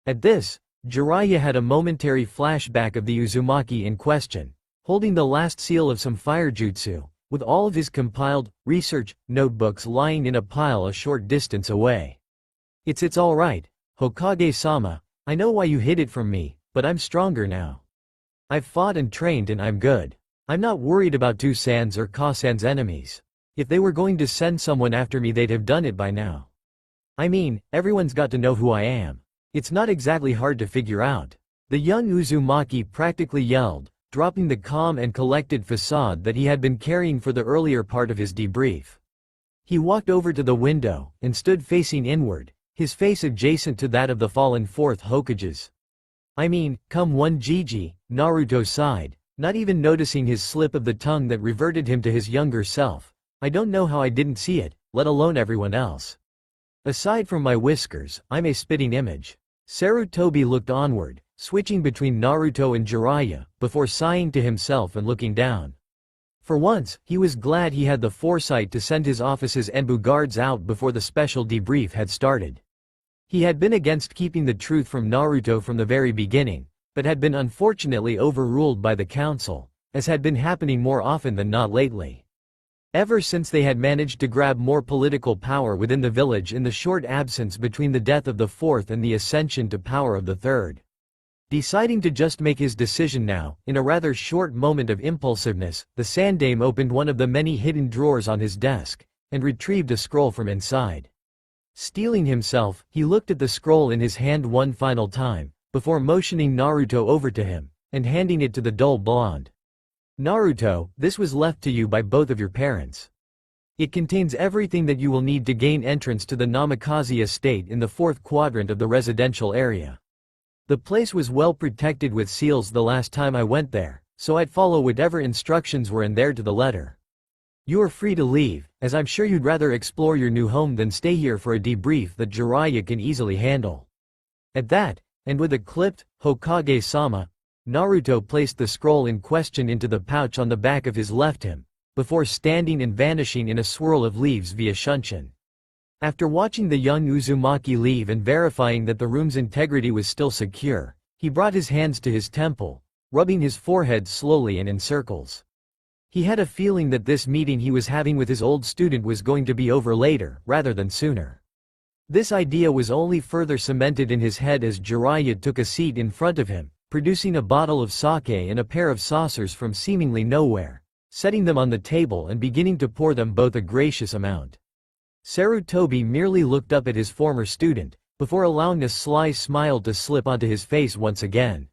At this, Jiraiya had a momentary flashback of the Uzumaki in question, holding the last seal of some fire jutsu, with all of his compiled, research, notebooks lying in a pile a short distance away. It's alright, Hokage-sama, I know why you hid it from me, but I'm stronger now. I've fought and trained and I'm good. I'm not worried about Two-san's or Ka-san's enemies. If they were going to send someone after me they'd have done it by now. I mean, everyone's got to know who I am. It's not exactly hard to figure out. The young Uzumaki practically yelled, dropping the calm and collected facade that he had been carrying for the earlier part of his debrief. He walked over to the window, and stood facing inward, his face adjacent to that of the fallen fourth Hokage's. I mean, come one Gigi, Naruto sighed, not even noticing his slip of the tongue that reverted him to his younger self. I don't know how I didn't see it, let alone everyone else. Aside from my whiskers, I'm a spitting image. Sarutobi looked onward, switching between Naruto and Jiraiya, before sighing to himself and looking down. For once, he was glad he had the foresight to send his office's Enbu guards out before the special debrief had started. He had been against keeping the truth from Naruto from the very beginning, but had been unfortunately overruled by the council, as had been happening more often than not lately. Ever since they had managed to grab more political power within the village in the short absence between the death of the fourth and the ascension to power of the third. Deciding to just make his decision now, in a rather short moment of impulsiveness, the Sandame opened one of the many hidden drawers on his desk, and retrieved a scroll from inside. Steeling himself, he looked at the scroll in his hand one final time, before motioning Naruto over to him, and handing it to the dull blonde. Naruto, this was left to you by both of your parents. It contains everything that you will need to gain entrance to the Namikaze estate in the fourth quadrant of the residential area. The place was well protected with seals the last time I went there, so I'd follow whatever instructions were in there to the letter. You are free to leave, as I'm sure you'd rather explore your new home than stay here for a debrief that Jiraiya can easily handle. At that, and with a clipped, Hokage-sama, Naruto placed the scroll in question into the pouch on the back of his left him, before standing and vanishing in a swirl of leaves via shunshin. After watching the young Uzumaki leave and verifying that the room's integrity was still secure, he brought his hands to his temple, rubbing his forehead slowly and in circles. He had a feeling that this meeting he was having with his old student was going to be over later, rather than sooner. This idea was only further cemented in his head as Jiraiya took a seat in front of him, producing a bottle of sake and a pair of saucers from seemingly nowhere, setting them on the table and beginning to pour them both a gracious amount. Sarutobi merely looked up at his former student, before allowing a sly smile to slip onto his face once again.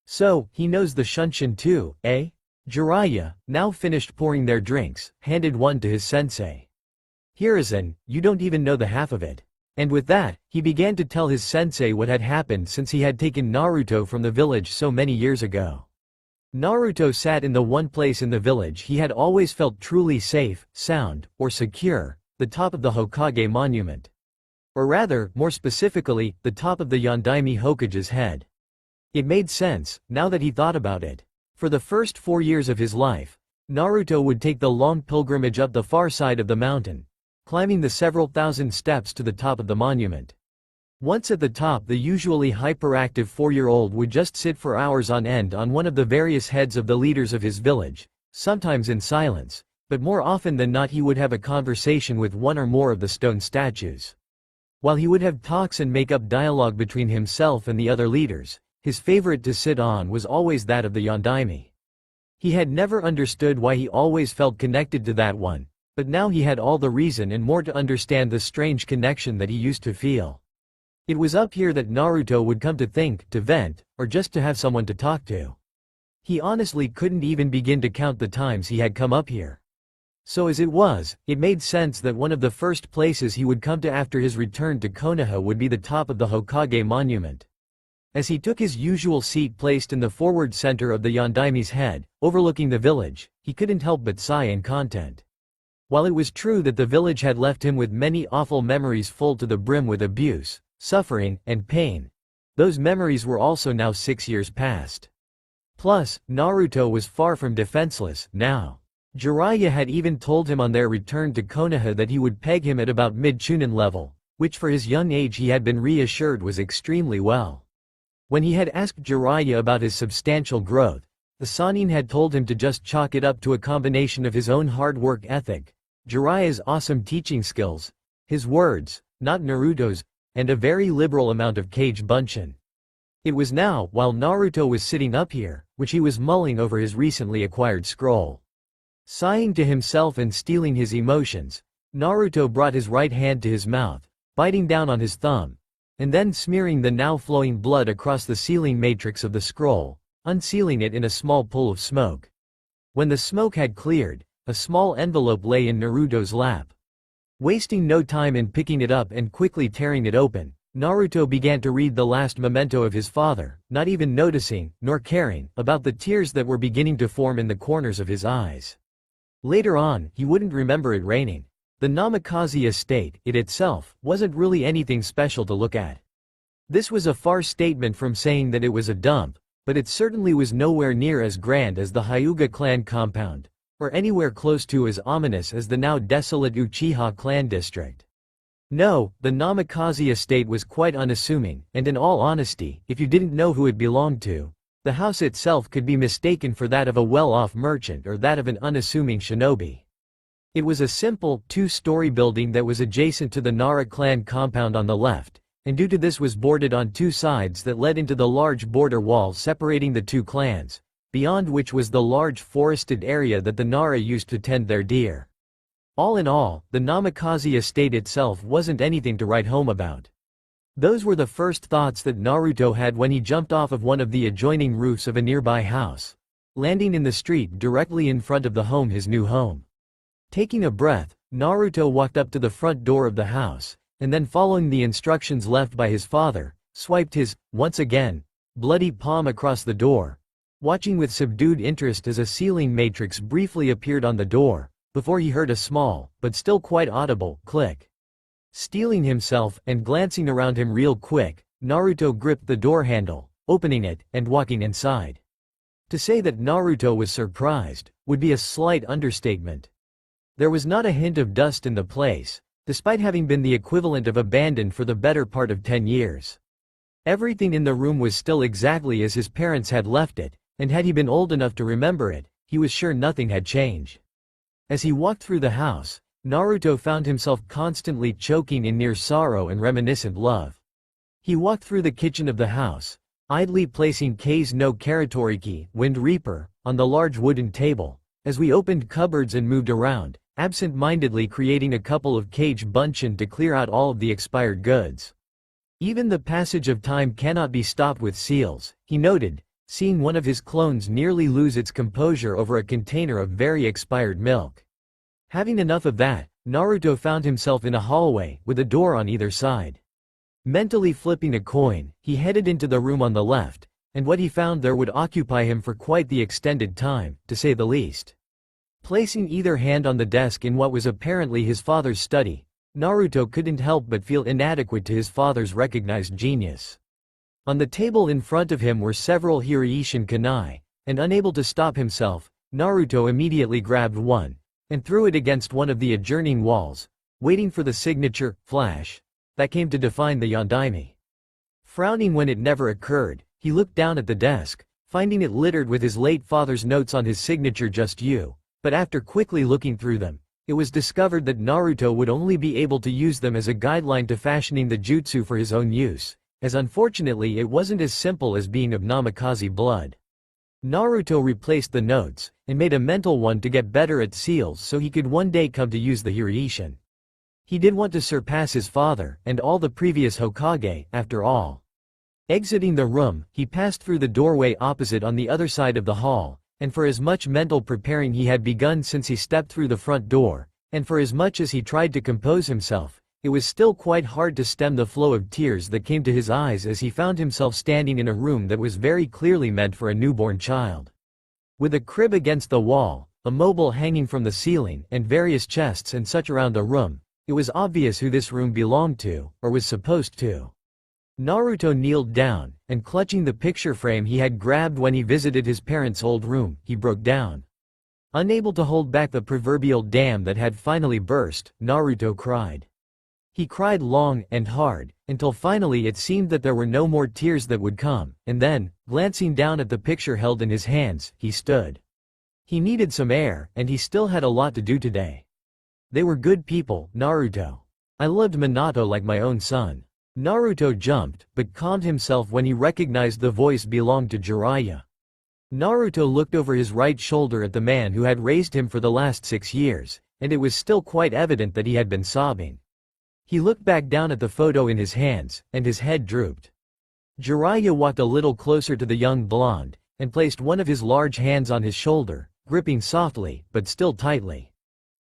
So, he knows the Shunshin too, eh? Jiraiya, now finished pouring their drinks, handed one to his sensei. Hiruzen, you don't even know the half of it. And with that, he began to tell his sensei what had happened since he had taken Naruto from the village so many years ago. Naruto sat in the one place in the village he had always felt truly safe, sound, or secure, the top of the Hokage monument. Or rather, more specifically, the top of the Yondaime Hokage's head. It made sense, now that he thought about it. For the first 4 years of his life, Naruto would take the long pilgrimage up the far side of the mountain, climbing the several thousand steps to the top of the monument. Once at the top, the usually hyperactive 4-year-old would just sit for hours on end on one of the various heads of the leaders of his village, sometimes in silence, but more often than not he would have a conversation with one or more of the stone statues. While he would have talks and make up dialogue between himself and the other leaders, his favorite to sit on was always that of the Yondaime. He had never understood why he always felt connected to that one, but now he had all the reason and more to understand the strange connection that he used to feel. It was up here that Naruto would come to think, to vent, or just to have someone to talk to. He honestly couldn't even begin to count the times he had come up here. So as it was, it made sense that one of the first places he would come to after his return to Konoha would be the top of the Hokage monument. As he took his usual seat placed in the forward center of the Yondaime's head, overlooking the village, he couldn't help but sigh in content. While it was true that the village had left him with many awful memories full to the brim with abuse, suffering, and pain, those memories were also now 6 years past. Plus, Naruto was far from defenseless, now. Jiraiya had even told him on their return to Konoha that he would peg him at about mid-Chunin level, which for his young age he had been reassured was extremely well. When he had asked Jiraiya about his substantial growth, the Sannin had told him to just chalk it up to a combination of his own hard work ethic, Jiraiya's awesome teaching skills, his words, not Naruto's, and a very liberal amount of Kage Bunshin. It was now, while Naruto was sitting up here, which he was mulling over his recently acquired scroll. Sighing to himself and stealing his emotions, Naruto brought his right hand to his mouth, biting down on his thumb, and then smearing the now flowing blood across the sealing matrix of the scroll, unsealing it in a small pool of smoke. When the smoke had cleared, a small envelope lay in Naruto's lap. Wasting no time in picking it up and quickly tearing it open, Naruto began to read the last memento of his father, not even noticing, nor caring, about the tears that were beginning to form in the corners of his eyes. Later on, he wouldn't remember it raining. The Namikaze estate, it itself, wasn't really anything special to look at. This was a far statement from saying that it was a dump, but it certainly was nowhere near as grand as the Hyuga clan compound, or anywhere close to as ominous as the now desolate Uchiha clan district. No, the Namikaze estate was quite unassuming, and in all honesty, if you didn't know who it belonged to, the house itself could be mistaken for that of a well-off merchant or that of an unassuming shinobi. It was a simple, 2-story building that was adjacent to the Nara clan compound on the left, and due to this was boarded on 2 sides that led into the large border wall separating the 2 clans, beyond which was the large forested area that the Nara used to tend their deer. All in all, the Namikaze estate itself wasn't anything to write home about. Those were the first thoughts that Naruto had when he jumped off of one of the adjoining roofs of a nearby house, landing in the street directly in front of the home, his new home. Taking a breath, Naruto walked up to the front door of the house, and then following the instructions left by his father, swiped his, once again, bloody palm across the door, watching with subdued interest as a sealing matrix briefly appeared on the door, before he heard a small, but still quite audible, click. Steeling himself and glancing around him real quick, Naruto gripped the door handle, opening it, and walking inside. To say that Naruto was surprised would be a slight understatement. There was not a hint of dust in the place, despite having been the equivalent of abandoned for the better part of 10 years. Everything in the room was still exactly as his parents had left it, and had he been old enough to remember it, he was sure nothing had changed. As he walked through the house, Naruto found himself constantly choking in near sorrow and reminiscent love. He walked through the kitchen of the house, idly placing Kei's no Karatoriki, Wind Reaper, on the large wooden table, as we opened cupboards and moved around, absent-mindedly creating a couple of Kage Bunshin to clear out all of the expired goods. Even the passage of time cannot be stopped with seals, he noted, seeing one of his clones nearly lose its composure over a container of very expired milk. Having enough of that, Naruto found himself in a hallway, with a door on either side. Mentally flipping a coin, he headed into the room on the left, and what he found there would occupy him for quite the extended time, to say the least. Placing either hand on the desk in what was apparently his father's study, Naruto couldn't help but feel inadequate to his father's recognized genius. On the table in front of him were several Hiruzen kunai, and unable to stop himself, Naruto immediately grabbed one, and threw it against one of the adjoining walls, waiting for the signature, flash, that came to define the Yondaime. Frowning when it never occurred, he looked down at the desk, finding it littered with his late father's notes on his signature just you, but after quickly looking through them, it was discovered that Naruto would only be able to use them as a guideline to fashioning the jutsu for his own use, as unfortunately it wasn't as simple as being of Namikaze blood. Naruto replaced the notes, and made a mental one to get better at seals so he could one day come to use the Hiruzen. He did want to surpass his father, and all the previous Hokage, after all. Exiting the room, he passed through the doorway opposite on the other side of the hall, and for as much mental preparing he had begun since he stepped through the front door, and for as much as he tried to compose himself, it was still quite hard to stem the flow of tears that came to his eyes as he found himself standing in a room that was very clearly meant for a newborn child. With a crib against the wall, a mobile hanging from the ceiling, and various chests and such around the room, it was obvious who this room belonged to, or was supposed to. Naruto kneeled down, and clutching the picture frame he had grabbed when he visited his parents' old room, he broke down. Unable to hold back the proverbial dam that had finally burst, Naruto cried. He cried long and hard, until finally it seemed that there were no more tears that would come, and then, glancing down at the picture held in his hands, he stood. He needed some air, and he still had a lot to do today. They were good people, Naruto. I loved Minato like my own son. Naruto jumped, but calmed himself when he recognized the voice belonged to Jiraiya. Naruto looked over his right shoulder at the man who had raised him for the last 6 years, and it was still quite evident that he had been sobbing. He looked back down at the photo in his hands, and his head drooped. Jiraiya walked a little closer to the young blonde, and placed one of his large hands on his shoulder, gripping softly, but still tightly.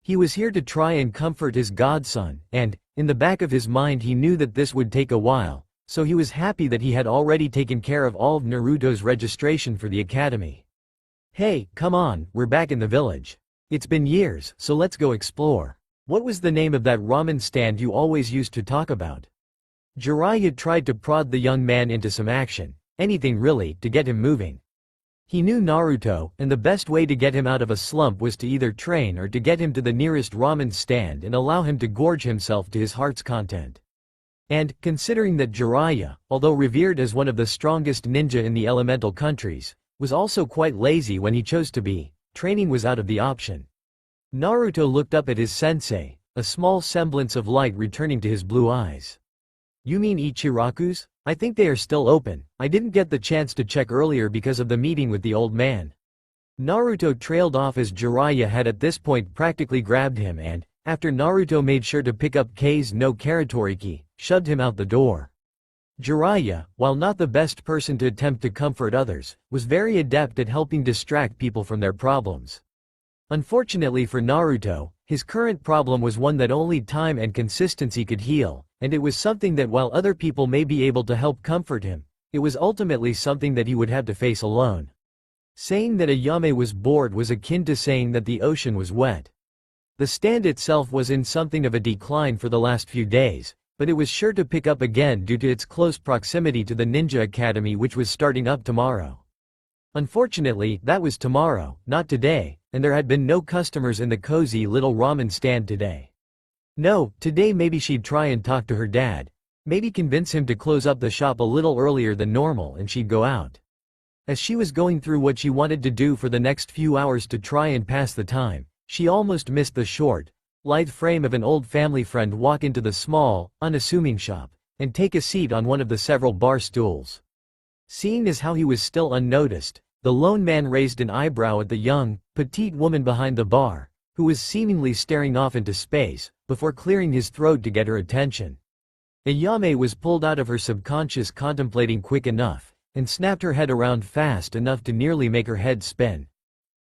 He was here to try and comfort his godson, and, in the back of his mind he knew that this would take a while, so he was happy that he had already taken care of all of Naruto's registration for the academy. Hey, come on, we're back in the village. It's been years, so let's go explore. What was the name of that ramen stand you always used to talk about? Jiraiya tried to prod the young man into some action, anything really, to get him moving. He knew Naruto, and the best way to get him out of a slump was to either train or to get him to the nearest ramen stand and allow him to gorge himself to his heart's content. And, considering that Jiraiya, although revered as one of the strongest ninja in the elemental countries, was also quite lazy when he chose to be, training was out of the option. Naruto looked up at his sensei, a small semblance of light returning to his blue eyes. You mean Ichiraku's? I think they are still open. I didn't get the chance to check earlier because of the meeting with the old man. Naruto trailed off as Jiraiya had at this point practically grabbed him and, after Naruto made sure to pick up Kei's no Karatoriki, shoved him out the door. Jiraiya, while not the best person to attempt to comfort others, was very adept at helping distract people from their problems. Unfortunately for Naruto, his current problem was one that only time and consistency could heal, and it was something that while other people may be able to help comfort him, it was ultimately something that he would have to face alone. Saying that a Yame was bored was akin to saying that the ocean was wet. The stand itself was in something of a decline for the last few days, but it was sure to pick up again due to its close proximity to the Ninja Academy, which was starting up tomorrow. Unfortunately, that was tomorrow, not today, and there had been no customers in the cozy little ramen stand today. No, today maybe she'd try and talk to her dad, maybe convince him to close up the shop a little earlier than normal, and she'd go out. As she was going through what she wanted to do for the next few hours to try and pass the time, she almost missed the short, lithe frame of an old family friend walk into the small, unassuming shop, and take a seat on one of the several bar stools. Seeing as how he was still unnoticed, the lone man raised an eyebrow at the young, petite woman behind the bar, who was seemingly staring off into space, before clearing his throat to get her attention. Ayame was pulled out of her subconscious contemplating quick enough, and snapped her head around fast enough to nearly make her head spin.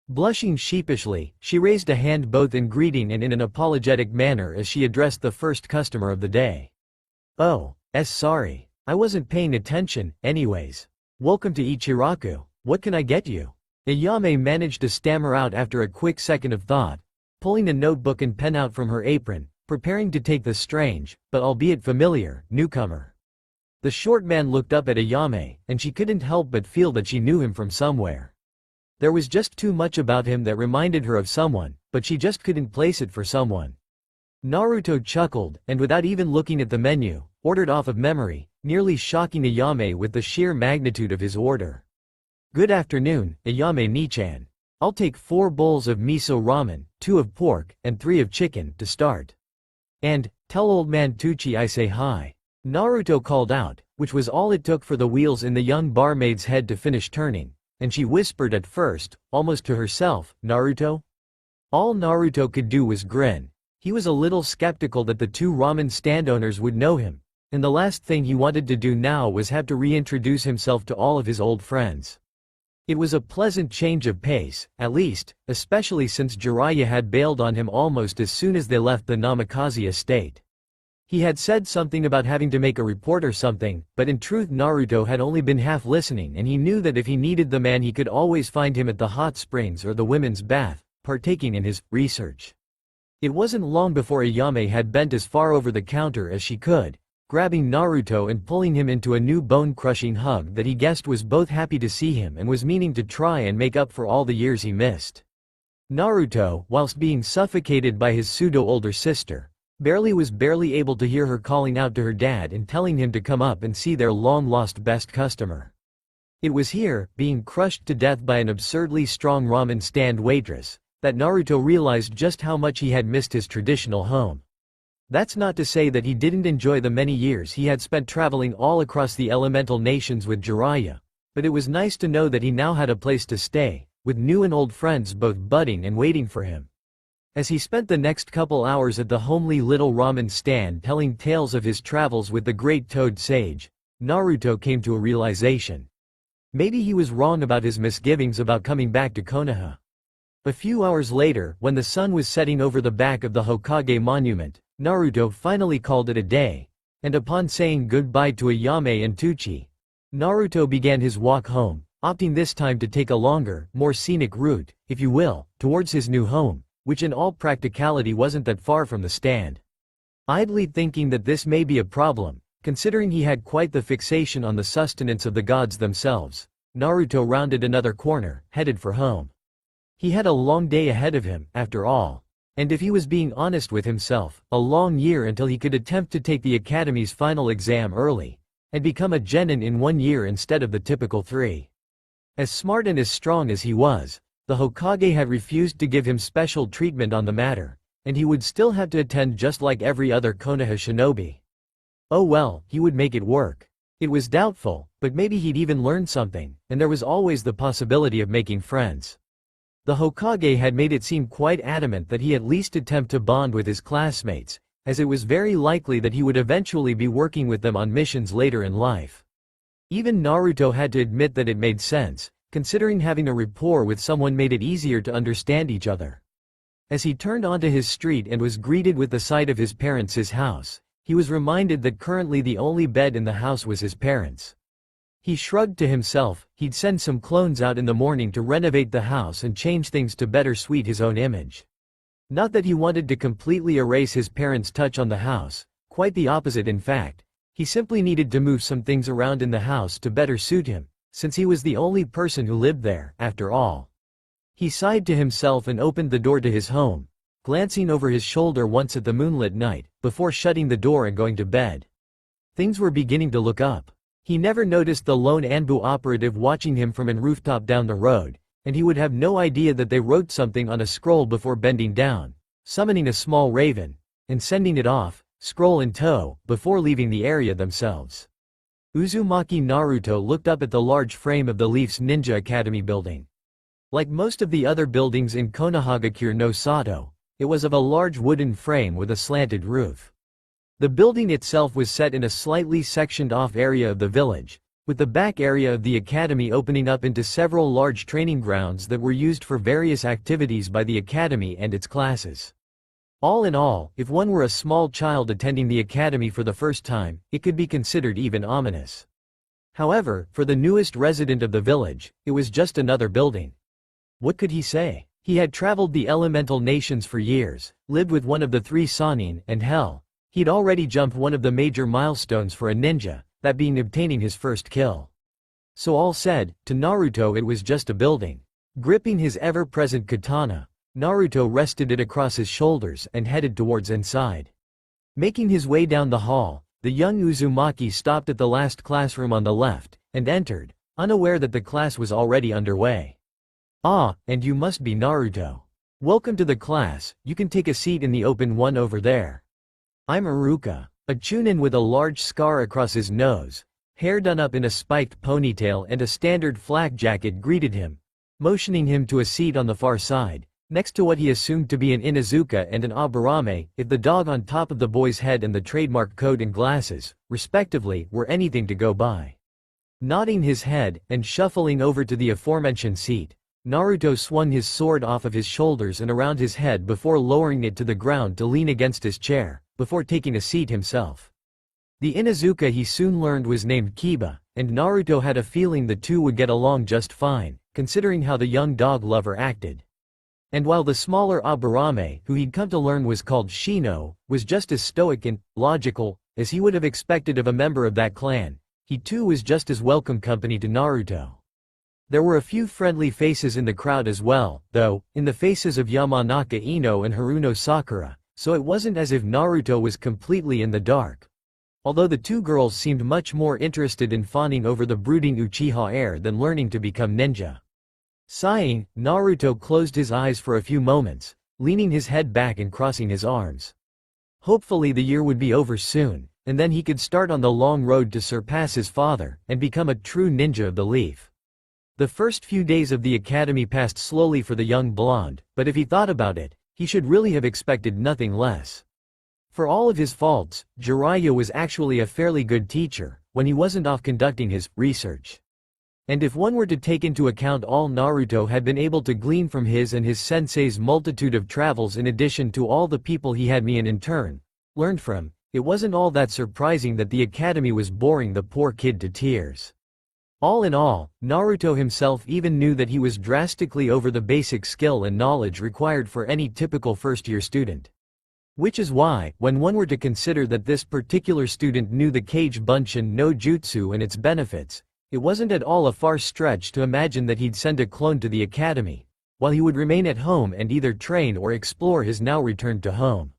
Blushing sheepishly, she raised a hand both in greeting and in an apologetic manner as she addressed the first customer of the day. "Oh, sorry. I wasn't paying attention, anyways. Welcome to Ichiraku. What can I get you?" Ayame managed to stammer out after a quick second of thought, pulling a notebook and pen out from her apron, preparing to take the strange, but albeit familiar, newcomer. The short man looked up at Ayame, and she couldn't help but feel that she knew him from somewhere. There was just too much about him that reminded her of someone, but she just couldn't place it for someone. Naruto chuckled, and without even looking at the menu, ordered off of memory, nearly shocking Ayame with the sheer magnitude of his order. "Good afternoon, Ayame Nichan. I'll take 4 bowls of miso ramen, 2 of pork, and 3 of chicken, to start. And, tell old man Tucci I say hi." Naruto called out, which was all it took for the wheels in the young barmaid's head to finish turning, and she whispered at first, almost to herself, "Naruto?" All Naruto could do was grin. He was a little skeptical that the 2 ramen stand owners would know him, and the last thing he wanted to do now was have to reintroduce himself to all of his old friends. It was a pleasant change of pace, at least, especially since Jiraiya had bailed on him almost as soon as they left the Namikaze estate. He had said something about having to make a report or something, but in truth Naruto had only been half listening, and he knew that if he needed the man he could always find him at the hot springs or the women's bath, partaking in his research. It wasn't long before Ayame had bent as far over the counter as she could, grabbing Naruto and pulling him into a new bone-crushing hug that he guessed was both happy to see him and was meaning to try and make up for all the years he missed. Naruto, whilst being suffocated by his pseudo-older sister, was barely able to hear her calling out to her dad and telling him to come up and see their long-lost best customer. It was here, being crushed to death by an absurdly strong ramen stand waitress, that Naruto realized just how much he had missed his traditional home. That's not to say that he didn't enjoy the many years he had spent traveling all across the elemental nations with Jiraiya, but it was nice to know that he now had a place to stay, with new and old friends both budding and waiting for him. As he spent the next couple hours at the homely little ramen stand telling tales of his travels with the great toad sage, Naruto came to a realization. Maybe he was wrong about his misgivings about coming back to Konoha. A few hours later, when the sun was setting over the back of the Hokage monument, Naruto finally called it a day, and upon saying goodbye to Ayame and Tucci, Naruto began his walk home, opting this time to take a longer, more scenic route, if you will, towards his new home, which in all practicality wasn't that far from the stand. Idly thinking that this may be a problem, considering he had quite the fixation on the sustenance of the gods themselves, Naruto rounded another corner, headed for home. He had a long day ahead of him, after all. And if he was being honest with himself, a long year until he could attempt to take the academy's final exam early, and become a genin in 1 year instead of the typical 3. As smart and as strong as he was, the Hokage had refused to give him special treatment on the matter, and he would still have to attend just like every other Konoha shinobi. Oh well, he would make it work. It was doubtful, but maybe he'd even learn something, and there was always the possibility of making friends. The Hokage had made it seem quite adamant that he at least attempt to bond with his classmates, as it was very likely that he would eventually be working with them on missions later in life. Even Naruto had to admit that it made sense, considering having a rapport with someone made it easier to understand each other. As he turned onto his street and was greeted with the sight of his parents' house, he was reminded that currently the only bed in the house was his parents'. He shrugged to himself. He'd send some clones out in the morning to renovate the house and change things to better suit his own image. Not that he wanted to completely erase his parents' touch on the house, quite the opposite in fact. He simply needed to move some things around in the house to better suit him, since he was the only person who lived there, after all. He sighed to himself and opened the door to his home, glancing over his shoulder once at the moonlit night, before shutting the door and going to bed. Things were beginning to look up. He never noticed the lone Anbu operative watching him from an rooftop down the road, and he would have no idea that they wrote something on a scroll before bending down, summoning a small raven, and sending it off, scroll in tow, before leaving the area themselves. Uzumaki Naruto looked up at the large frame of the Leaf's Ninja Academy building. Like most of the other buildings in Konohagakure no Sato, it was of a large wooden frame with a slanted roof. The building itself was set in a slightly sectioned off area of the village, with the back area of the academy opening up into several large training grounds that were used for various activities by the academy and its classes. All in all, if one were a small child attending the academy for the first time, it could be considered even ominous. However, for the newest resident of the village, it was just another building. What could he say? He had traveled the elemental nations for years, lived with one of the three Sannin, and hell, he'd already jumped one of the major milestones for a ninja, that being obtaining his first kill. So all said, to Naruto it was just a building. Gripping his ever-present katana, Naruto rested it across his shoulders and headed towards inside. Making his way down the hall, the young Uzumaki stopped at the last classroom on the left, and entered, unaware that the class was already underway. Ah, and you must be Naruto. Welcome to the class, you can take a seat in the open one over there. I'm Iruka, a chunin with a large scar across his nose, hair done up in a spiked ponytail and a standard flak jacket greeted him, motioning him to a seat on the far side, next to what he assumed to be an Inuzuka and an Aburame, if the dog on top of the boy's head and the trademark coat and glasses, respectively, were anything to go by. Nodding his head, and shuffling over to the aforementioned seat, Naruto swung his sword off of his shoulders and around his head before lowering it to the ground to lean against his chair, before taking a seat himself. The Inuzuka he soon learned was named Kiba, and Naruto had a feeling the two would get along just fine, considering how the young dog lover acted. And while the smaller Aburame, who he'd come to learn was called Shino, was just as stoic and logical as he would have expected of a member of that clan, he too was just as welcome company to Naruto. There were a few friendly faces in the crowd as well, though, in the faces of Yamanaka Ino and Haruno Sakura, so it wasn't as if Naruto was completely in the dark. Although the two girls seemed much more interested in fawning over the brooding Uchiha heir than learning to become ninja. Sighing, Naruto closed his eyes for a few moments, leaning his head back and crossing his arms. Hopefully the year would be over soon, and then he could start on the long road to surpass his father and become a true ninja of the leaf. The first few days of the academy passed slowly for the young blonde, but if he thought about it, he should really have expected nothing less. For all of his faults, Jiraiya was actually a fairly good teacher, when he wasn't off conducting his research. And if one were to take into account all Naruto had been able to glean from his and his sensei's multitude of travels in addition to all the people he had met in turn, learned from, it wasn't all that surprising that the academy was boring the poor kid to tears. All in all, Naruto himself even knew that he was drastically over the basic skill and knowledge required for any typical first-year student. Which is why, when one were to consider that this particular student knew the Kage Bunshin no Jutsu and its benefits, it wasn't at all a far stretch to imagine that he'd send a clone to the academy, while he would remain at home and either train or explore his now returned to home.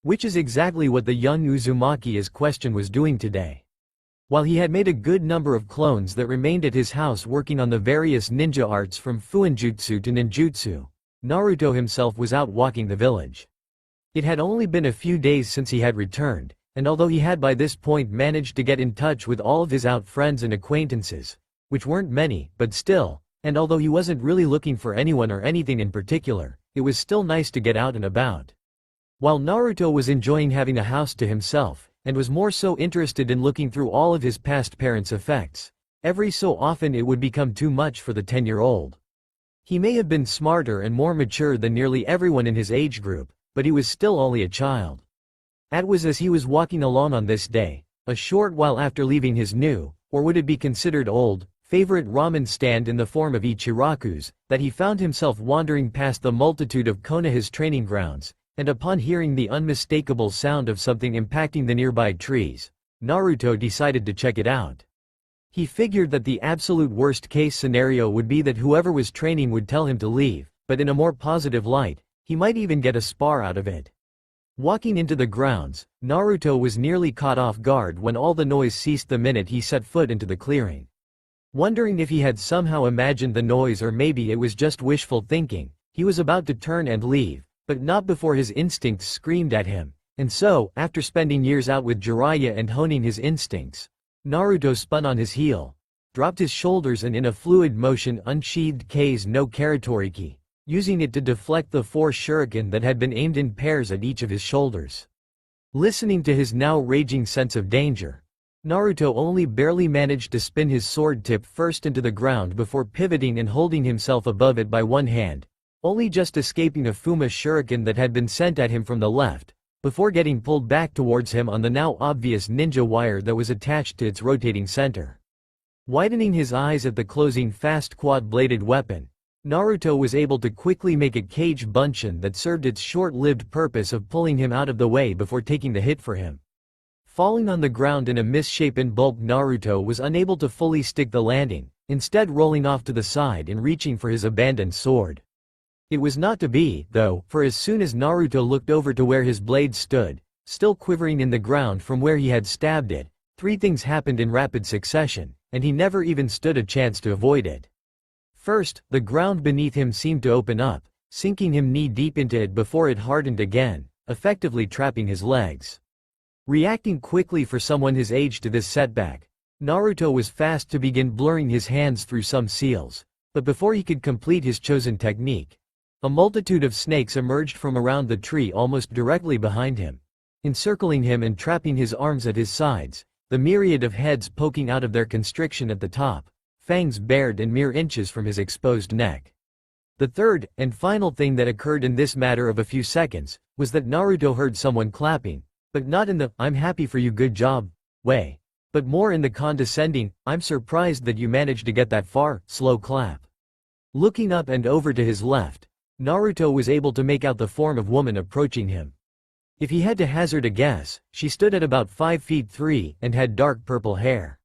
Which is exactly what the young Uzumaki-'s question was doing today. While he had made a good number of clones that remained at his house working on the various ninja arts from Fuinjutsu to ninjutsu, Naruto himself was out walking the village. It had only been a few days since he had returned, and although he had by this point managed to get in touch with all of his out friends and acquaintances, which weren't many, but still, and although he wasn't really looking for anyone or anything in particular, it was still nice to get out and about. While Naruto was enjoying having a house to himself, and was more so interested in looking through all of his past parents' effects, every so often it would become too much for the 10-year-old. He may have been smarter and more mature than nearly everyone in his age group, but he was still only a child. That was as he was walking along on this day, a short while after leaving his new, or would it be considered old, favorite ramen stand in the form of Ichiraku's, that he found himself wandering past the multitude of Konoha's training grounds, and upon hearing the unmistakable sound of something impacting the nearby trees, Naruto decided to check it out. He figured that the absolute worst-case scenario would be that whoever was training would tell him to leave, but in a more positive light, he might even get a spar out of it. Walking into the grounds, Naruto was nearly caught off guard when all the noise ceased the minute he set foot into the clearing. Wondering if he had somehow imagined the noise or maybe it was just wishful thinking, he was about to turn and leave, but not before his instincts screamed at him, and so, after spending years out with Jiraiya and honing his instincts, Naruto spun on his heel, dropped his shoulders and in a fluid motion unsheathed K's no Karatoriki, using it to deflect the 4 shuriken that had been aimed in pairs at each of his shoulders. Listening to his now raging sense of danger, Naruto only barely managed to spin his sword tip first into the ground before pivoting and holding himself above it by one hand, only just escaping a Fuma shuriken that had been sent at him from the left, before getting pulled back towards him on the now obvious ninja wire that was attached to its rotating center. Widening his eyes at the closing fast quad-bladed weapon, Naruto was able to quickly make a cage bunshin that served its short-lived purpose of pulling him out of the way before taking the hit for him. Falling on the ground in a misshapen bulk, Naruto was unable to fully stick the landing, instead rolling off to the side and reaching for his abandoned sword. It was not to be, though, for as soon as Naruto looked over to where his blade stood, still quivering in the ground from where he had stabbed it, three things happened in rapid succession, and he never even stood a chance to avoid it. First, the ground beneath him seemed to open up, sinking him knee-deep into it before it hardened again, effectively trapping his legs. Reacting quickly for someone his age to this setback, Naruto was fast to begin blurring his hands through some seals, but before he could complete his chosen technique, a multitude of snakes emerged from around the tree almost directly behind him, encircling him and trapping his arms at his sides, the myriad of heads poking out of their constriction at the top, fangs bared and mere inches from his exposed neck. The third, and final thing that occurred in this matter of a few seconds, was that Naruto heard someone clapping, but not in the "I'm happy for you, good job" way, but more in the condescending "I'm surprised that you managed to get that far" slow clap. Looking up and over to his left, Naruto was able to make out the form of woman approaching him. If he had to hazard a guess, she stood at about 5 feet 3 and had dark purple hair.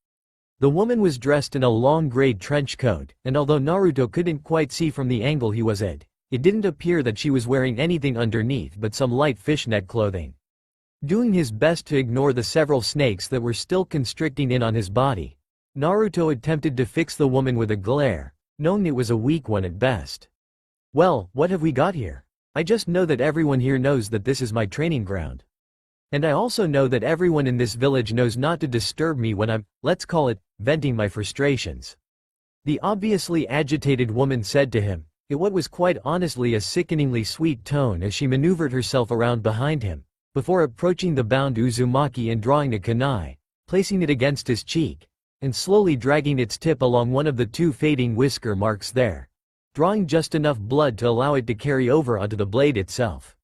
The woman was dressed in a long gray trench coat, and although Naruto couldn't quite see from the angle he was at, it didn't appear that she was wearing anything underneath but some light fishnet clothing. Doing his best to ignore the several snakes that were still constricting in on his body, Naruto attempted to fix the woman with a glare, knowing it was a weak one at best. "Well, what have we got here? I just know that everyone here knows that this is my training ground. And I also know that everyone in this village knows not to disturb me when I'm, let's call it, venting my frustrations." The obviously agitated woman said to him, in what was quite honestly a sickeningly sweet tone as she maneuvered herself around behind him, before approaching the bound Uzumaki and drawing a kunai, placing it against his cheek, and slowly dragging its tip along one of the two fading whisker marks there, drawing just enough blood to allow it to carry over onto the blade itself.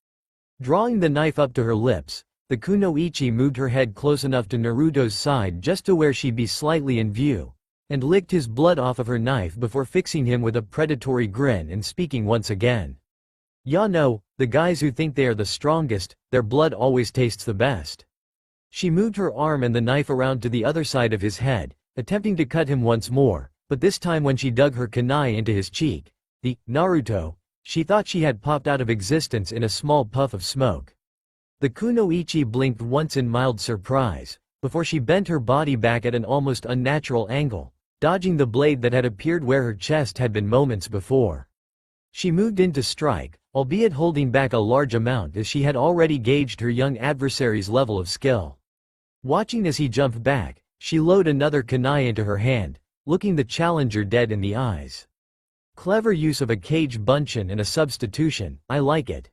Drawing the knife up to her lips, the kunoichi moved her head close enough to Naruto's side just to where she'd be slightly in view, and licked his blood off of her knife before fixing him with a predatory grin and speaking once again. "Ya know, the guys who think they are the strongest, their blood always tastes the best." She moved her arm and the knife around to the other side of his head, attempting to cut him once more, but this time when she dug her kunai into his cheek, the Naruto she thought she had popped out of existence in a small puff of smoke. The kunoichi blinked once in mild surprise, before she bent her body back at an almost unnatural angle, dodging the blade that had appeared where her chest had been moments before. She moved in to strike, albeit holding back a large amount as she had already gauged her young adversary's level of skill. Watching as he jumped back, she loaded another kunai into her hand, looking the challenger dead in the eyes. "Clever use of a cage bunshin and a substitution, I like it.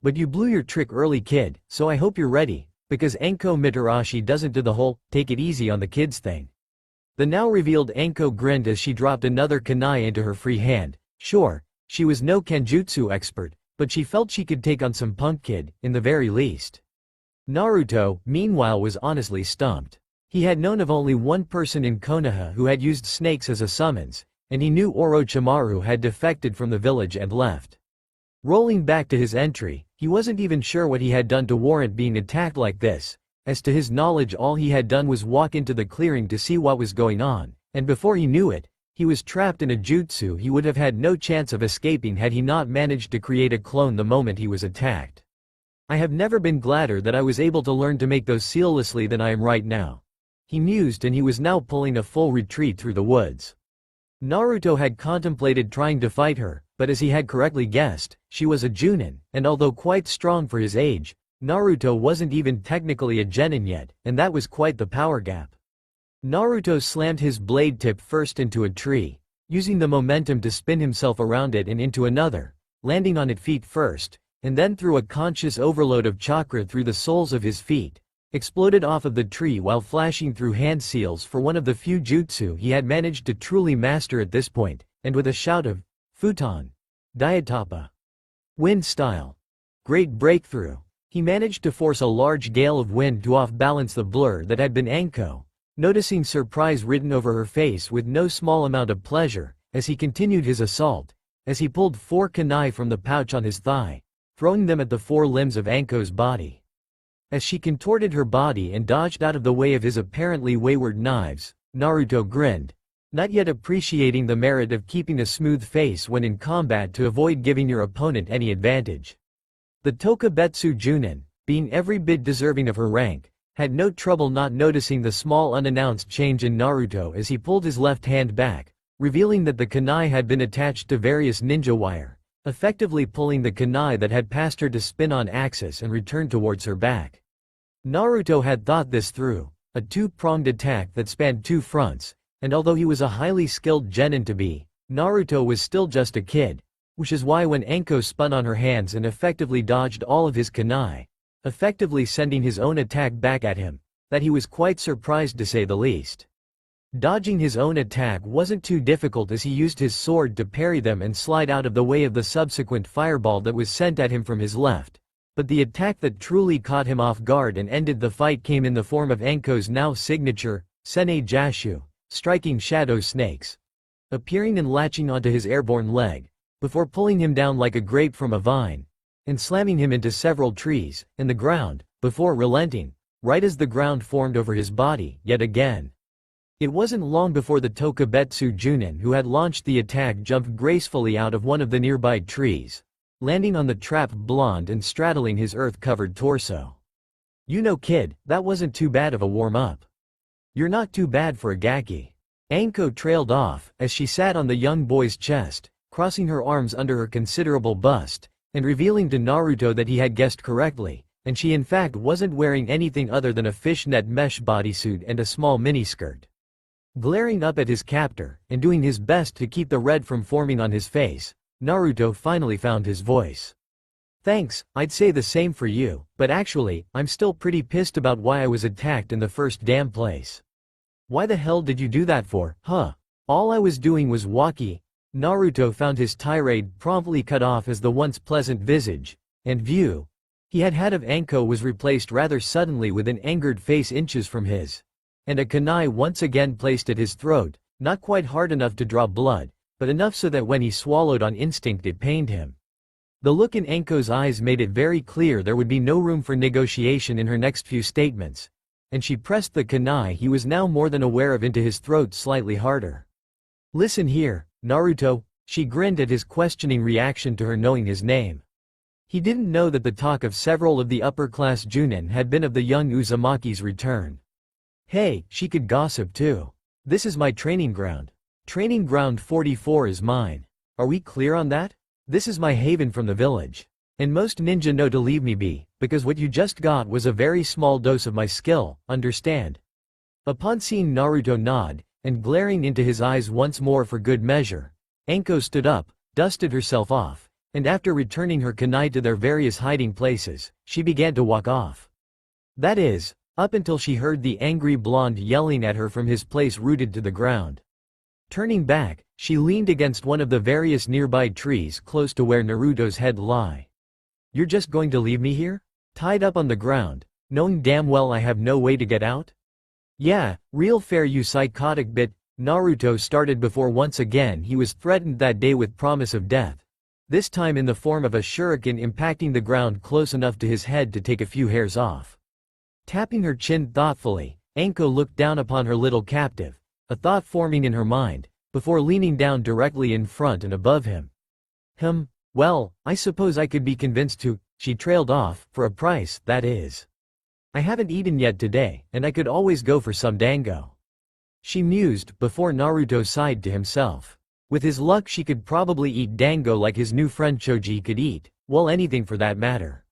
But you blew your trick early, kid, so I hope you're ready, because Anko Mitarashi doesn't do the whole, take it easy on the kids thing." The now revealed Anko grinned as she dropped another kunai into her free hand. Sure, she was no kenjutsu expert, but she felt she could take on some punk kid, in the very least. Naruto, meanwhile, was honestly stumped. He had known of only one person in Konoha who had used snakes as a summons, and he knew Orochimaru had defected from the village and left. Rolling back to his entry, he wasn't even sure what he had done to warrant being attacked like this, as to his knowledge all he had done was walk into the clearing to see what was going on, and before he knew it, he was trapped in a jutsu he would have had no chance of escaping had he not managed to create a clone the moment he was attacked. "I have never been gladder that I was able to learn to make those seamlessly than I am right now," he mused, and he was now pulling a full retreat through the woods. Naruto had contemplated trying to fight her, but as he had correctly guessed, she was a Junin, and although quite strong for his age, Naruto wasn't even technically a genin yet, and that was quite the power gap. Naruto slammed his blade tip first into a tree, using the momentum to spin himself around it and into another, landing on it feet first, and then threw a conscious overload of chakra through the soles of his feet, exploded off of the tree while flashing through hand seals for one of the few jutsu he had managed to truly master at this point, and with a shout of Futon Diatapa wind style. Great breakthrough. He managed to force a large gale of wind to off-balance the blur that had been Anko, noticing surprise written over her face with no small amount of pleasure, as he continued his assault, as he pulled 4 kunai from the pouch on his thigh, throwing them at the 4 limbs of Anko's body. As she contorted her body and dodged out of the way of his apparently wayward knives, Naruto grinned, not yet appreciating the merit of keeping a smooth face when in combat to avoid giving your opponent any advantage. The Tokubetsu Junin, being every bit deserving of her rank, had no trouble not noticing the small unannounced change in Naruto as he pulled his left hand back, revealing that the kunai had been attached to various ninja wire, effectively pulling the kunai that had passed her to spin on axis and return towards her back. Naruto had thought this through, a 2-pronged attack that spanned 2 fronts, and although he was a highly skilled genin to be, Naruto was still just a kid, which is why when Anko spun on her hands and effectively dodged all of his kunai, effectively sending his own attack back at him, that he was quite surprised to say the least. Dodging his own attack wasn't too difficult as he used his sword to parry them and slide out of the way of the subsequent fireball that was sent at him from his left. But the attack that truly caught him off guard and ended the fight came in the form of Anko's now signature, Sene Jashu, striking shadow snakes, appearing and latching onto his airborne leg, before pulling him down like a grape from a vine, and slamming him into several trees, and the ground, before relenting, right as the ground formed over his body, yet again. It wasn't long before the Tokubetsu Junin who had launched the attack jumped gracefully out of one of the nearby trees, landing on the trapped blonde and straddling his earth-covered torso. "You know kid, that wasn't too bad of a warm-up. You're not too bad for a gaki." Anko trailed off, as she sat on the young boy's chest, crossing her arms under her considerable bust, and revealing to Naruto that he had guessed correctly, and she in fact wasn't wearing anything other than a fishnet mesh bodysuit and a small miniskirt. Glaring up at his captor, and doing his best to keep the red from forming on his face, Naruto finally found his voice. "Thanks, I'd say the same for you, but actually, I'm still pretty pissed about why I was attacked in the first damn place." "Why the hell did you do that for, huh?" "All I was doing was walkie." Naruto found his tirade promptly cut off as the once pleasant visage and view he had had of Anko was replaced rather suddenly with an angered face inches from his, and a kunai once again placed at his throat, not quite hard enough to draw blood, but enough so that when he swallowed on instinct it pained him. The look in Anko's eyes made it very clear there would be no room for negotiation in her next few statements, and she pressed the kunai he was now more than aware of into his throat slightly harder. "Listen here, Naruto," she grinned at his questioning reaction to her knowing his name. He didn't know that the talk of several of the upper-class Junin had been of the young Uzumaki's return. Hey, she could gossip too. "This is my training ground. Training ground 44 is mine. Are we clear on that? This is my haven from the village. And most ninja know to leave me be, because what you just got was a very small dose of my skill, understand?" Upon seeing Naruto nod, and glaring into his eyes once more for good measure, Anko stood up, dusted herself off, and after returning her kunai to their various hiding places, she began to walk off. That is, up until she heard the angry blonde yelling at her from his place rooted to the ground. Turning back, she leaned against one of the various nearby trees close to where Naruto's head lay. "You're just going to leave me here? Tied up on the ground, knowing damn well I have no way to get out?" "Yeah, real fair you psychotic bit," Naruto started before once again he was threatened that day with promise of death, this time in the form of a shuriken impacting the ground close enough to his head to take a few hairs off. Tapping her chin thoughtfully, Anko looked down upon her little captive, a thought forming in her mind, before leaning down directly in front and above him. Well, I suppose I could be convinced to," she trailed off, "for a price, that is. I haven't eaten yet today, and I could always go for some dango." She mused, before Naruto sighed to himself. With his luck she could probably eat dango like his new friend Choji could eat, well anything for that matter.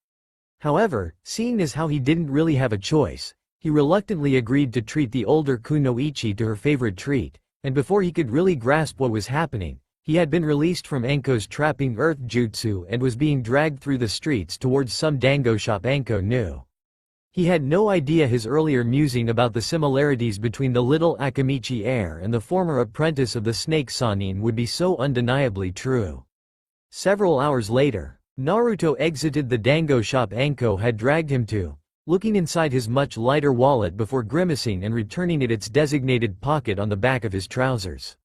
However, seeing as how he didn't really have a choice, he reluctantly agreed to treat the older kunoichi to her favorite treat, and before he could really grasp what was happening, He had been released from Anko's trapping earth jutsu and was being dragged through the streets towards some dango shop Anko knew. He had no idea his earlier musing about the similarities between the little Akamichi heir and the former apprentice of the snake Sanin would be so undeniably true. Several hours later, Naruto exited the dango shop Anko had dragged him to, looking inside his much lighter wallet before grimacing and returning it its designated pocket on the back of his trousers.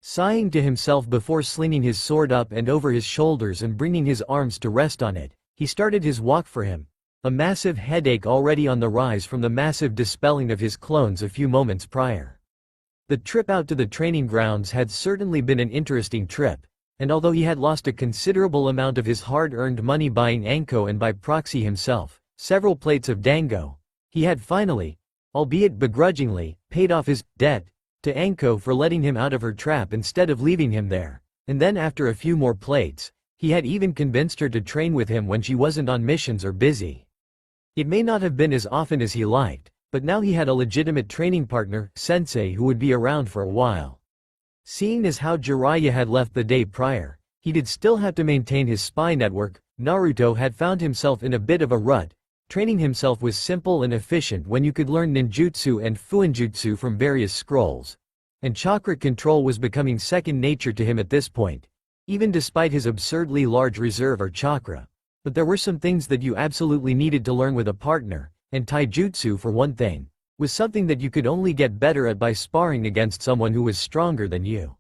Sighing to himself before slinging his sword up and over his shoulders and bringing his arms to rest on it, he started his walk for him, a massive headache already on the rise from the massive dispelling of his clones a few moments prior. The trip out to the training grounds had certainly been an interesting trip, and although he had lost a considerable amount of his hard-earned money buying Anko and by proxy himself several plates of dango, he had finally, albeit begrudgingly, paid off his debt to Anko for letting him out of her trap instead of leaving him there, and then after a few more plates, he had even convinced her to train with him when she wasn't on missions or busy. It may not have been as often as he liked, but now he had a legitimate training partner, sensei, who would be around for a while. Seeing as how Jiraiya had left the day prior, he did still have to maintain his spy network. Naruto had found himself in a bit of a rut. Training himself was simple and efficient when you could learn ninjutsu and fuinjutsu from various scrolls, and chakra control was becoming second nature to him at this point, even despite his absurdly large reserve or chakra. But there were some things that you absolutely needed to learn with a partner, and taijutsu, for one thing, was something that you could only get better at by sparring against someone who was stronger than you.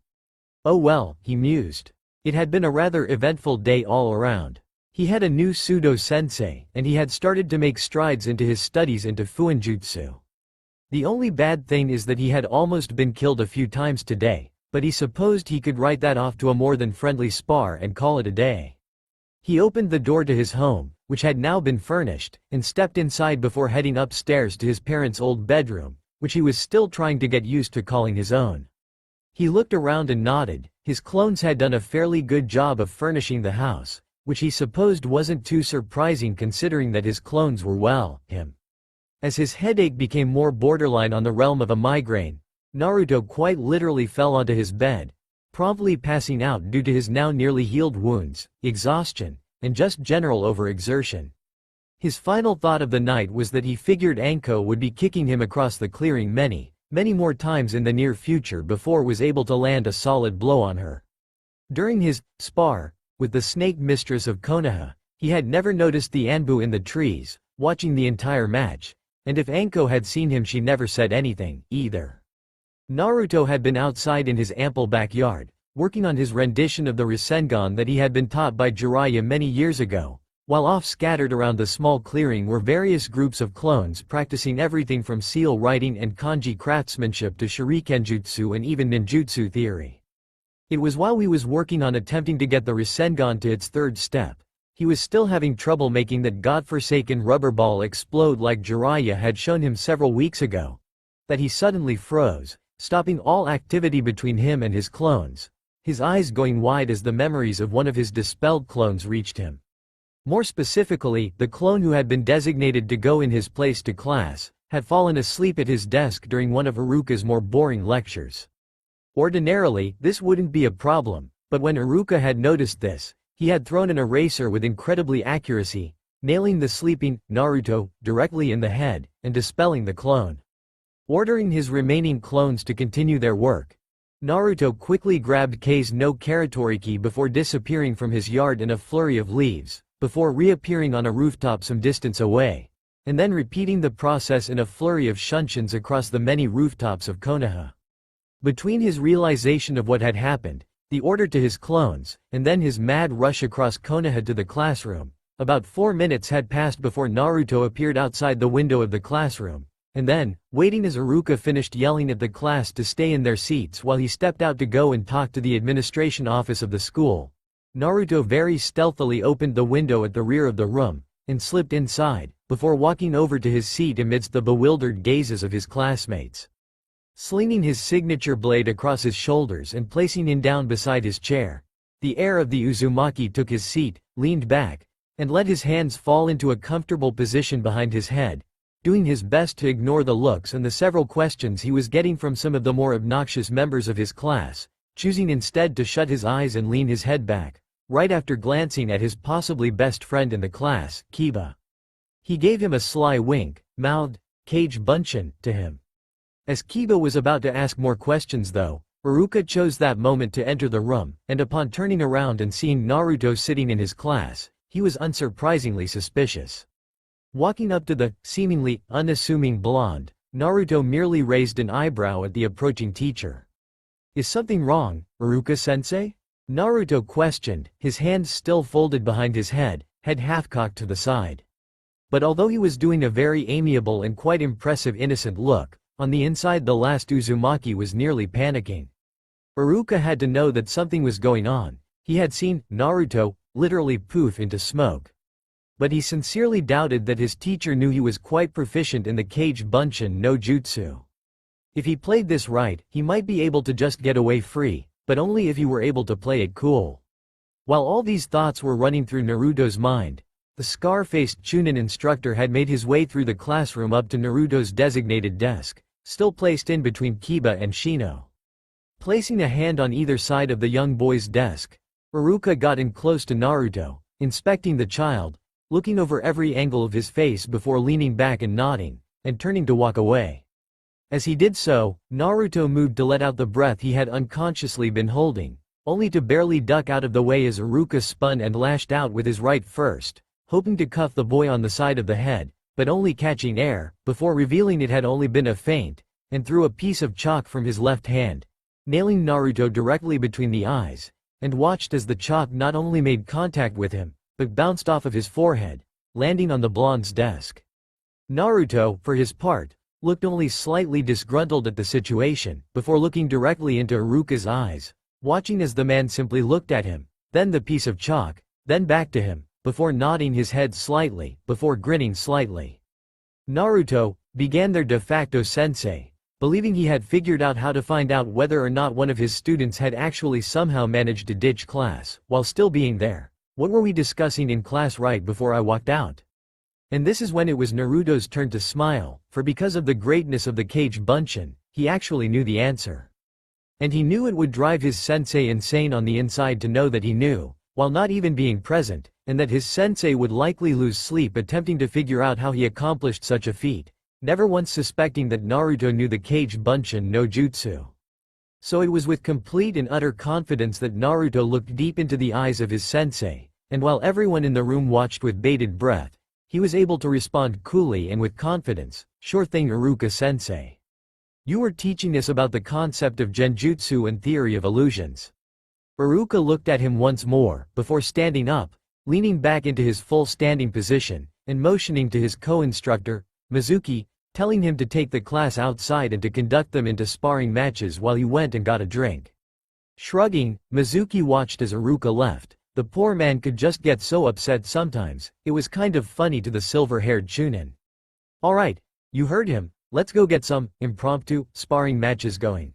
Oh well, he mused. It had been a rather eventful day all around. He had a new pseudo-sensei, and he had started to make strides into his studies into fuinjutsu. The only bad thing is that he had almost been killed a few times today, but he supposed he could write that off to a more than friendly spar and call it a day. He opened the door to his home, which had now been furnished, and stepped inside before heading upstairs to his parents' old bedroom, which he was still trying to get used to calling his own. He looked around and nodded. His clones had done a fairly good job of furnishing the house, which he supposed wasn't too surprising considering that his clones were him. As his headache became more borderline on the realm of a migraine, Naruto quite literally fell onto his bed, promptly passing out due to his now nearly healed wounds, exhaustion, and just general overexertion. His final thought of the night was that he figured Anko would be kicking him across the clearing many more times in the near future before was able to land a solid blow on her. During his spar with the snake mistress of Konoha, he had never noticed the Anbu in the trees, watching the entire match, and if Anko had seen him she never said anything, either. Naruto had been outside in his ample backyard, working on his rendition of the Rasengan that he had been taught by Jiraiya many years ago, while off scattered around the small clearing were various groups of clones practicing everything from seal writing and kanji craftsmanship to shurikenjutsu and even ninjutsu theory. It was while he was working on attempting to get the Rasengan to its third step, he was still having trouble making that godforsaken rubber ball explode like Jiraiya had shown him several weeks ago, that he suddenly froze, stopping all activity between him and his clones, his eyes going wide as the memories of one of his dispelled clones reached him. More specifically, the clone who had been designated to go in his place to class, had fallen asleep at his desk during one of Iruka's more boring lectures. Ordinarily, this wouldn't be a problem, but when Iruka had noticed this, he had thrown an eraser with incredibly accuracy, nailing the sleeping Naruto directly in the head, and dispelling the clone. Ordering his remaining clones to continue their work, Naruto quickly grabbed Kei's no Karatoriki before disappearing from his yard in a flurry of leaves, before reappearing on a rooftop some distance away, and then repeating the process in a flurry of shunshuns across the many rooftops of Konoha. Between his realization of what had happened, the order to his clones, and then his mad rush across Konoha to the classroom, about 4 minutes had passed before Naruto appeared outside the window of the classroom, and then, waiting as Iruka finished yelling at the class to stay in their seats while he stepped out to go and talk to the administration office of the school, Naruto very stealthily opened the window at the rear of the room, and slipped inside, before walking over to his seat amidst the bewildered gazes of his classmates. Slinging his signature blade across his shoulders and placing him down beside his chair, the heir of the Uzumaki took his seat, leaned back, and let his hands fall into a comfortable position behind his head, doing his best to ignore the looks and the several questions he was getting from some of the more obnoxious members of his class, choosing instead to shut his eyes and lean his head back, right after glancing at his possibly best friend in the class, Kiba. He gave him a sly wink, mouthed, "Kage Bunshin," to him. As Kiba was about to ask more questions though, Iruka chose that moment to enter the room, and upon turning around and seeing Naruto sitting in his class, he was unsurprisingly suspicious. Walking up to the, seemingly, unassuming blonde, Naruto merely raised an eyebrow at the approaching teacher. "Is something wrong, Iruka-sensei?" Naruto questioned, his hands still folded behind his head half-cocked to the side. But although he was doing a very amiable and quite impressive innocent look, on the inside the last Uzumaki was nearly panicking. Iruka had to know that something was going on. He had seen Naruto literally poof into smoke. But he sincerely doubted that his teacher knew he was quite proficient in the Kage Bunshin no Jutsu. If he played this right, he might be able to just get away free, but only if he were able to play it cool. While all these thoughts were running through Naruto's mind, the scar-faced Chunin instructor had made his way through the classroom up to Naruto's designated desk, still placed in between Kiba and Shino. Placing a hand on either side of the young boy's desk, Iruka got in close to Naruto, inspecting the child, looking over every angle of his face before leaning back and nodding, and turning to walk away. As he did so, Naruto moved to let out the breath he had unconsciously been holding, only to barely duck out of the way as Iruka spun and lashed out with his right first, hoping to cuff the boy on the side of the head, but only catching air, before revealing it had only been a feint, and threw a piece of chalk from his left hand, nailing Naruto directly between the eyes, and watched as the chalk not only made contact with him, but bounced off of his forehead, landing on the blonde's desk. Naruto, for his part, looked only slightly disgruntled at the situation, before looking directly into Iruka's eyes, watching as the man simply looked at him, then the piece of chalk, then back to him, before nodding his head slightly, before grinning slightly. Naruto, began their de facto sensei, believing he had figured out how to find out whether or not one of his students had actually somehow managed to ditch class, while still being there. "What were we discussing in class right before I walked out?" And this is when it was Naruto's turn to smile, for because of the greatness of the Kage Bunshin, he actually knew the answer. And he knew it would drive his sensei insane on the inside to know that he knew, while not even being present, and that his sensei would likely lose sleep attempting to figure out how he accomplished such a feat, never once suspecting that Naruto knew the Kage Bunshin no Jutsu. So it was with complete and utter confidence that Naruto looked deep into the eyes of his sensei, and while everyone in the room watched with bated breath, he was able to respond coolly and with confidence, "Sure thing, Iruka-sensei. You were teaching us about the concept of genjutsu and theory of illusions." Iruka looked at him once more, before standing up, leaning back into his full standing position, and motioning to his co-instructor, Mizuki, telling him to take the class outside and to conduct them into sparring matches while he went and got a drink. Shrugging, Mizuki watched as Iruka left. The poor man could just get so upset sometimes, it was kind of funny to the silver-haired Chunin. "Alright, you heard him, let's go get some impromptu sparring matches going.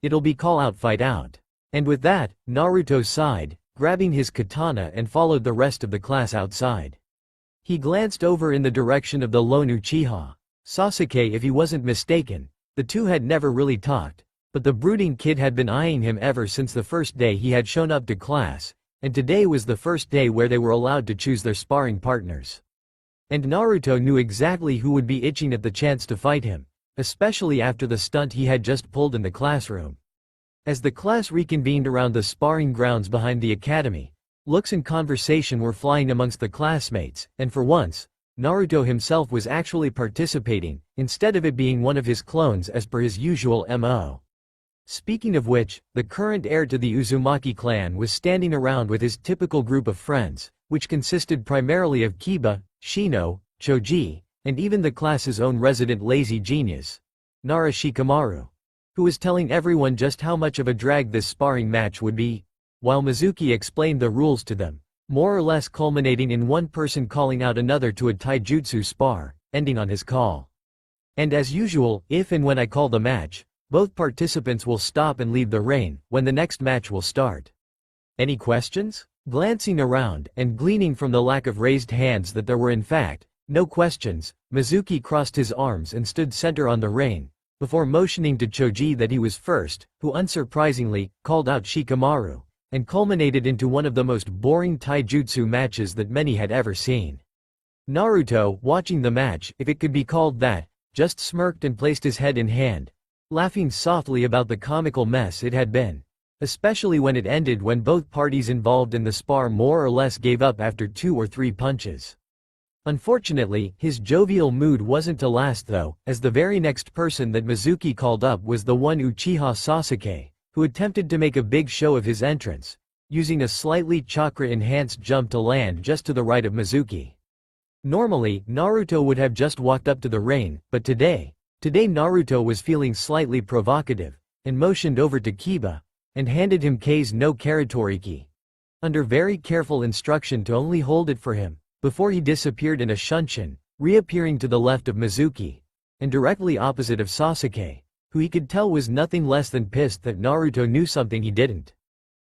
It'll be call out fight out." And with that, Naruto sighed, grabbing his katana and followed the rest of the class outside. He glanced over in the direction of the lone Uchiha, Sasuke if he wasn't mistaken. The two had never really talked, but the brooding kid had been eyeing him ever since the first day he had shown up to class, and today was the first day where they were allowed to choose their sparring partners. And Naruto knew exactly who would be itching at the chance to fight him, especially after the stunt he had just pulled in the classroom. As the class reconvened around the sparring grounds behind the academy, looks and conversation were flying amongst the classmates, and for once, Naruto himself was actually participating, instead of it being one of his clones as per his usual MO. Speaking of which, the current heir to the Uzumaki clan was standing around with his typical group of friends, which consisted primarily of Kiba, Shino, Choji, and even the class's own resident lazy genius, Nara Shikamaru, who was telling everyone just how much of a drag this sparring match would be, while Mizuki explained the rules to them, more or less culminating in one person calling out another to a taijutsu spar, ending on his call. And as usual, if and when I call the match, both participants will stop and leave the ring, when the next match will start. Any questions? Glancing around, and gleaning from the lack of raised hands that there were in fact no questions, Mizuki crossed his arms and stood center on the ring, before motioning to Choji that he was first, who unsurprisingly, called out Shikamaru, and culminated into one of the most boring taijutsu matches that many had ever seen. Naruto, watching the match, if it could be called that, just smirked and placed his head in hand, laughing softly about the comical mess it had been, especially when it ended when both parties involved in the spar more or less gave up after 2 or 3 punches. Unfortunately, his jovial mood wasn't to last though, as the very next person that Mizuki called up was the one Uchiha Sasuke, who attempted to make a big show of his entrance, using a slightly chakra-enhanced jump to land just to the right of Mizuki. Normally, Naruto would have just walked up to the ring, but today Naruto was feeling slightly provocative, and motioned over to Kiba, and handed him K's no Karatoriki, under very careful instruction to only hold it for him, before he disappeared in a shunshin, reappearing to the left of Mizuki, and directly opposite of Sasuke, who he could tell was nothing less than pissed that Naruto knew something he didn't.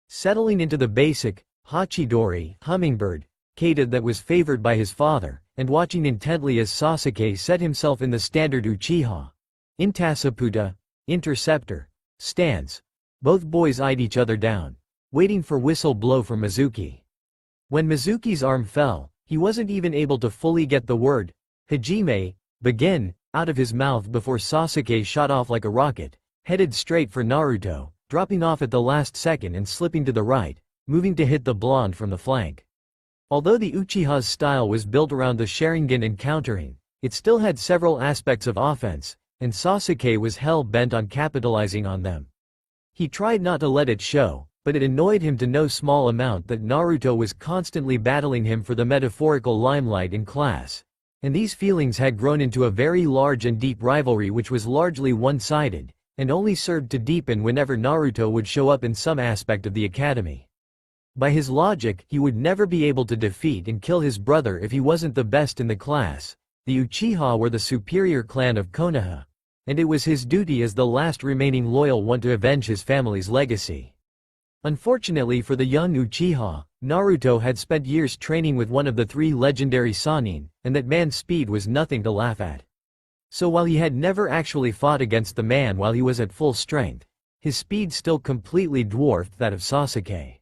Settling into the basic, Hachidori, hummingbird, kata that was favored by his father, and watching intently as Sasuke set himself in the standard Uchiha Intasaputa, interceptor, stance, both boys eyed each other down, waiting for whistle blow from Mizuki. When Mizuki's arm fell, he wasn't even able to fully get the word, Hajime, begin, out of his mouth before Sasuke shot off like a rocket, headed straight for Naruto, dropping off at the last second and slipping to the right, moving to hit the blonde from the flank. Although the Uchiha's style was built around the Sharingan and countering, it still had several aspects of offense, and Sasuke was hell-bent on capitalizing on them. He tried not to let it show, but it annoyed him to no small amount that Naruto was constantly battling him for the metaphorical limelight in class, and these feelings had grown into a very large and deep rivalry which was largely one-sided, and only served to deepen whenever Naruto would show up in some aspect of the academy. By his logic, he would never be able to defeat and kill his brother if he wasn't the best in the class. The Uchiha were the superior clan of Konoha, and it was his duty as the last remaining loyal one to avenge his family's legacy. Unfortunately for the young Uchiha, Naruto had spent years training with one of the 3 legendary Sannin, and that man's speed was nothing to laugh at. So while he had never actually fought against the man while he was at full strength, his speed still completely dwarfed that of Sasuke.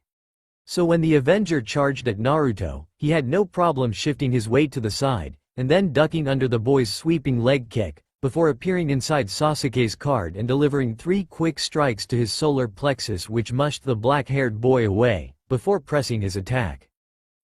So when the Avenger charged at Naruto, he had no problem shifting his weight to the side, and then ducking under the boy's sweeping leg kick, before appearing inside Sasuke's card and delivering 3 quick strikes to his solar plexus which mushed the black-haired boy away, before pressing his attack.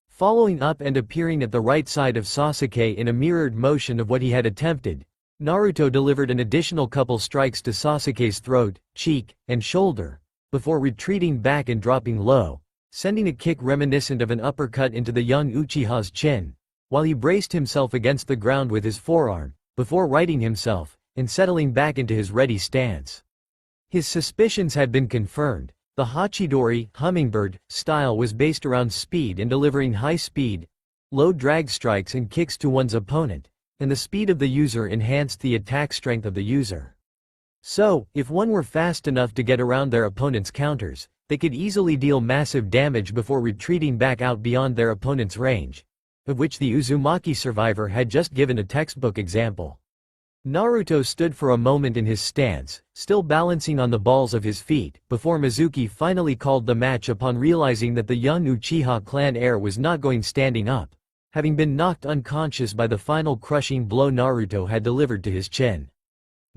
Following up and appearing at the right side of Sasuke in a mirrored motion of what he had attempted, Naruto delivered an additional couple strikes to Sasuke's throat, cheek, and shoulder, before retreating back and dropping low, sending a kick reminiscent of an uppercut into the young Uchiha's chin, while he braced himself against the ground with his forearm, before righting himself, and settling back into his ready stance. His suspicions had been confirmed. The Hachidori, hummingbird, style was based around speed and delivering high-speed, low-drag strikes and kicks to one's opponent, and the speed of the user enhanced the attack strength of the user. So, if one were fast enough to get around their opponent's counters, they could easily deal massive damage before retreating back out beyond their opponent's range, of which the Uzumaki survivor had just given a textbook example. Naruto stood for a moment in his stance, still balancing on the balls of his feet, before Mizuki finally called the match upon realizing that the young Uchiha clan heir was not going standing up, having been knocked unconscious by the final crushing blow Naruto had delivered to his chin.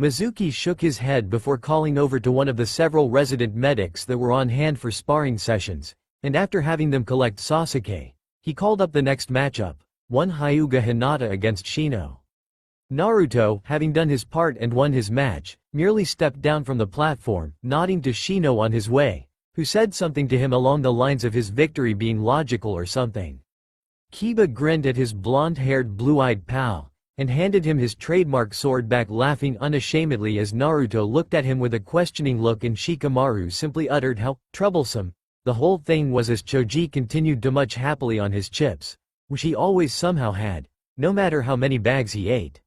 Mizuki shook his head before calling over to one of the several resident medics that were on hand for sparring sessions, and after having them collect Sasuke, he called up the next matchup, one Hyuga Hinata against Shino. Naruto, having done his part and won his match, merely stepped down from the platform, nodding to Shino on his way, who said something to him along the lines of his victory being logical or something. Kiba grinned at his blonde-haired blue-eyed pal, and handed him his trademark sword back, laughing unashamedly as Naruto looked at him with a questioning look, and Shikamaru simply uttered how troublesome the whole thing was as Choji continued to munch happily on his chips, which he always somehow had, no matter how many bags he ate.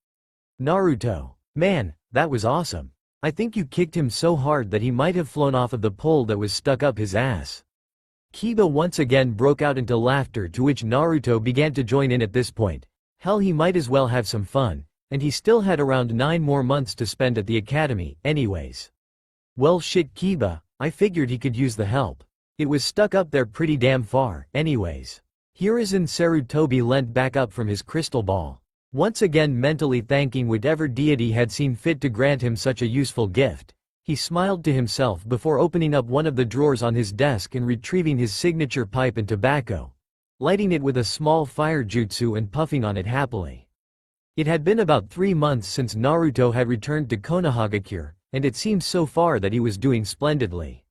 Naruto, man, that was awesome. I think you kicked him so hard that he might have flown off of the pole that was stuck up his ass. Kiba once again broke out into laughter, to which Naruto began to join in at this point. Hell, he might as well have some fun, and he still had around 9 more months to spend at the academy, anyways. Well shit Kiba, I figured he could use the help. It was stuck up there pretty damn far, anyways. Hiruzen Sarutobi leant back up from his crystal ball, once again mentally thanking whatever deity had seen fit to grant him such a useful gift. He smiled to himself before opening up one of the drawers on his desk and retrieving his signature pipe and tobacco, lighting it with a small fire jutsu and puffing on it happily. It had been about 3 months since Naruto had returned to Konohagakure, and it seemed so far that he was doing splendidly.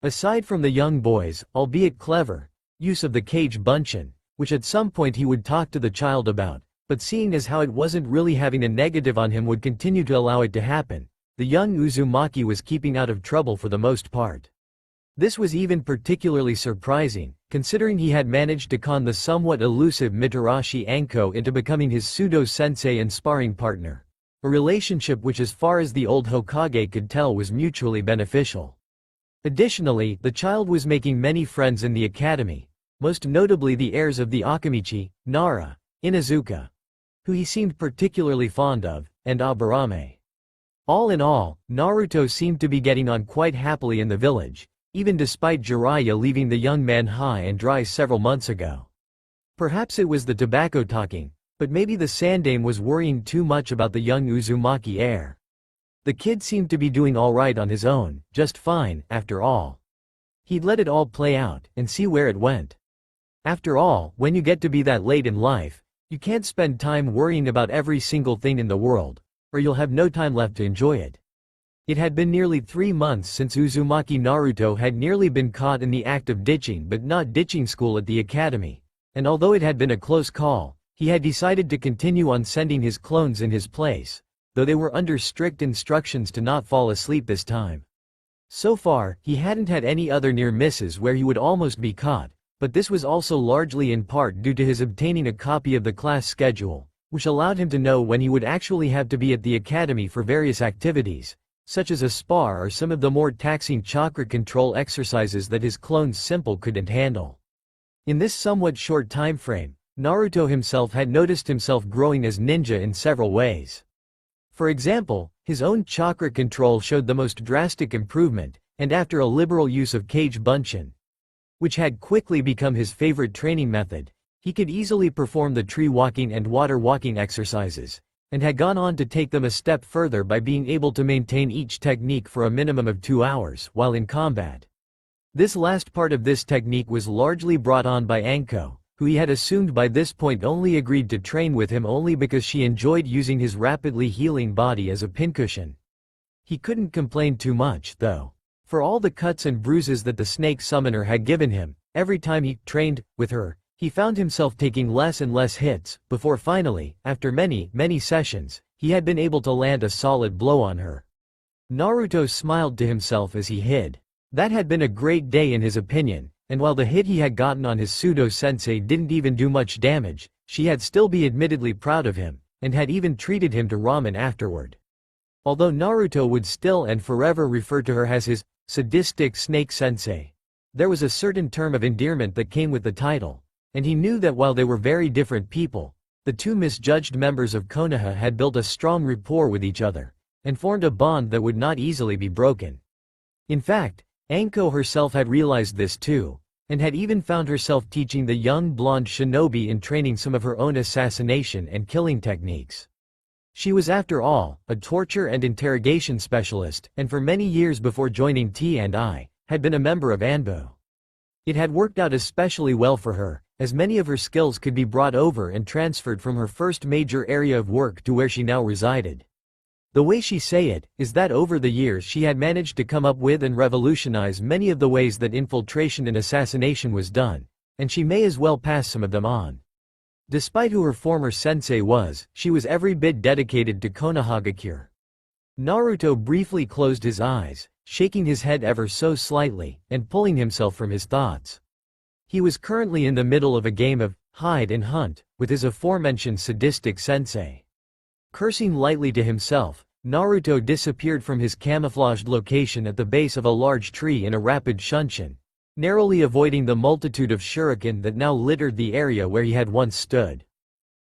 Aside from the young boy's, albeit clever, use of the Kage Bunshin, which at some point he would talk to the child about, but seeing as how it wasn't really having a negative on him would continue to allow it to happen, the young Uzumaki was keeping out of trouble for the most part. This was even particularly surprising, considering he had managed to con the somewhat elusive Mitarashi Anko into becoming his pseudo-sensei and sparring partner, a relationship which as far as the old Hokage could tell was mutually beneficial. Additionally, the child was making many friends in the academy, most notably the heirs of the Akamichi, Nara, Inuzuka, who he seemed particularly fond of, and Aburame. All in all, Naruto seemed to be getting on quite happily in the village, even despite Jiraiya leaving the young man high and dry several months ago. Perhaps it was the tobacco talking, but maybe the Sandame was worrying too much about the young Uzumaki heir. The kid seemed to be doing alright on his own, just fine, after all. He'd let it all play out, and see where it went. After all, when you get to be that late in life, you can't spend time worrying about every single thing in the world, or you'll have no time left to enjoy it. It had been nearly 3 months since Uzumaki Naruto had nearly been caught in the act of ditching but not ditching school at the academy, and although it had been a close call, he had decided to continue on sending his clones in his place, though they were under strict instructions to not fall asleep this time. So far, he hadn't had any other near misses where he would almost be caught, but this was also largely in part due to his obtaining a copy of the class schedule, which allowed him to know when he would actually have to be at the academy for various activities, such as a spar or some of the more taxing chakra control exercises that his clones simple couldn't handle. In this somewhat short time frame, Naruto himself had noticed himself growing as ninja in several ways. For example, his own chakra control showed the most drastic improvement, and after a liberal use of Kage Bunshin, which had quickly become his favorite training method, he could easily perform the tree walking and water walking exercises, and had gone on to take them a step further by being able to maintain each technique for a minimum of 2 hours while in combat. This last part of this technique was largely brought on by Anko, who he had assumed by this point only agreed to train with him only because she enjoyed using his rapidly healing body as a pincushion. He couldn't complain too much, though. For all the cuts and bruises that the snake summoner had given him, every time he trained with her, he found himself taking less and less hits, before finally, after many sessions, he had been able to land a solid blow on her. Naruto smiled to himself as he hid. That had been a great day in his opinion, and while the hit he had gotten on his pseudo-sensei didn't even do much damage, she had still be admittedly proud of him, and had even treated him to ramen afterward. Although Naruto would still and forever refer to her as his sadistic snake sensei, there was a certain term of endearment that came with the title, and he knew that while they were very different people, the two misjudged members of Konoha had built a strong rapport with each other, and formed a bond that would not easily be broken. In fact, Anko herself had realized this too, and had even found herself teaching the young blonde shinobi in training some of her own assassination and killing techniques. She was after all, a torture and interrogation specialist, and for many years before joining T&I, had been a member of Anbu. It had worked out especially well for her, as many of her skills could be brought over and transferred from her first major area of work to where she now resided. The way she say it, is that over the years she had managed to come up with and revolutionize many of the ways that infiltration and assassination was done, and she may as well pass some of them on. Despite who her former sensei was, she was every bit dedicated to Konohagakure. Naruto briefly closed his eyes, shaking his head ever so slightly, and pulling himself from his thoughts. He was currently in the middle of a game of hide and hunt with his aforementioned sadistic sensei. Cursing lightly to himself, Naruto disappeared from his camouflaged location at the base of a large tree in a rapid shunshin, narrowly avoiding the multitude of shuriken that now littered the area where he had once stood.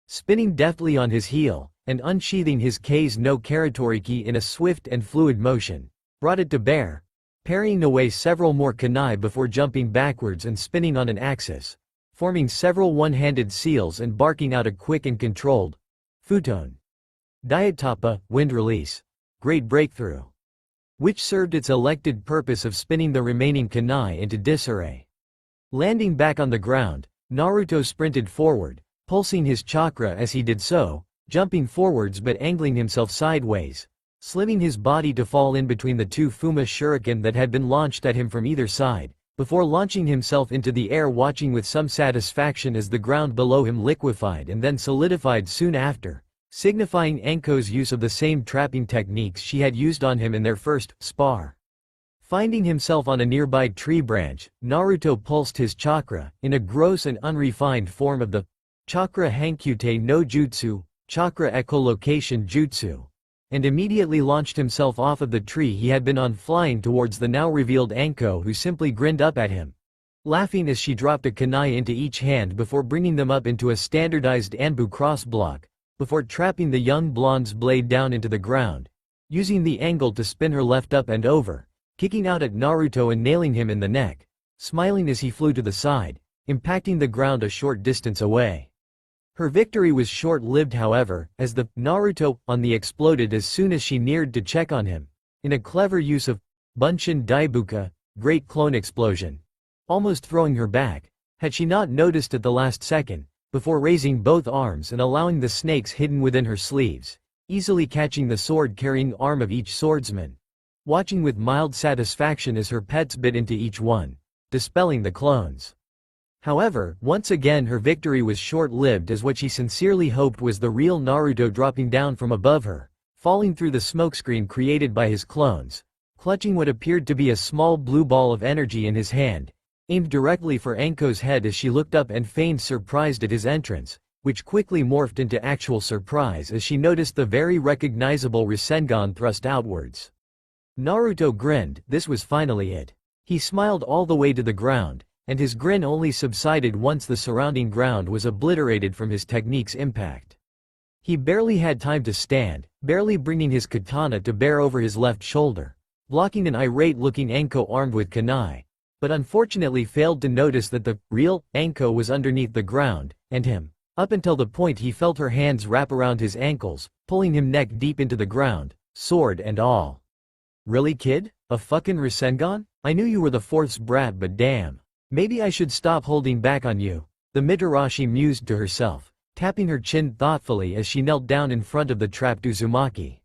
Spinning deftly on his heel, and unsheathing his K's no Karatoriki in a swift and fluid motion, brought it to bear, parrying away several more kunai before jumping backwards and spinning on an axis, forming several one-handed seals and barking out a quick and controlled futon. Diatapa, wind release. Great breakthrough. Which served its elected purpose of spinning the remaining kunai into disarray. Landing back on the ground, Naruto sprinted forward, pulsing his chakra as he did so, jumping forwards but angling himself sideways, slimming his body to fall in between the two Fuma shuriken that had been launched at him from either side, before launching himself into the air, watching with some satisfaction as the ground below him liquefied and then solidified soon after, signifying Anko's use of the same trapping techniques she had used on him in their first spar. Finding himself on a nearby tree branch, Naruto pulsed his chakra, in a gross and unrefined form of the chakra Hankyute no Jutsu, chakra echolocation jutsu, and immediately launched himself off of the tree he had been on, flying towards the now revealed Anko, who simply grinned up at him, laughing as she dropped a kunai into each hand before bringing them up into a standardized Anbu cross block, before trapping the young blonde's blade down into the ground, using the angle to spin her left up and over, kicking out at Naruto and nailing him in the neck, smiling as he flew to the side, impacting the ground a short distance away. Her victory was short-lived, however, as the Naruto on the exploded as soon as she neared to check on him, in a clever use of Bunshin Daibuka, great clone explosion, almost throwing her back, had she not noticed at the last second, before raising both arms and allowing the snakes hidden within her sleeves, easily catching the sword-carrying arm of each swordsman, watching with mild satisfaction as her pets bit into each one, dispelling the clones. However, once again her victory was short-lived, as what she sincerely hoped was the real Naruto dropping down from above her, falling through the smokescreen created by his clones, clutching what appeared to be a small blue ball of energy in his hand, aimed directly for Anko's head as she looked up and feigned surprise at his entrance, which quickly morphed into actual surprise as she noticed the very recognizable Rasengan thrust outwards. Naruto grinned. This was finally it. He smiled all the way to the ground, and his grin only subsided once the surrounding ground was obliterated from his technique's impact. He barely had time to stand, barely bringing his katana to bear over his left shoulder, blocking an irate-looking Anko armed with kunai, but unfortunately failed to notice that the real Anko was underneath the ground, and him, up until the point he felt her hands wrap around his ankles, pulling him neck deep into the ground, sword and all. Really, kid? A fucking Rasengan? I knew you were the fourth's brat, but damn. Maybe I should stop holding back on you, the Mitarashi mused to herself, tapping her chin thoughtfully as she knelt down in front of the trapped Uzumaki.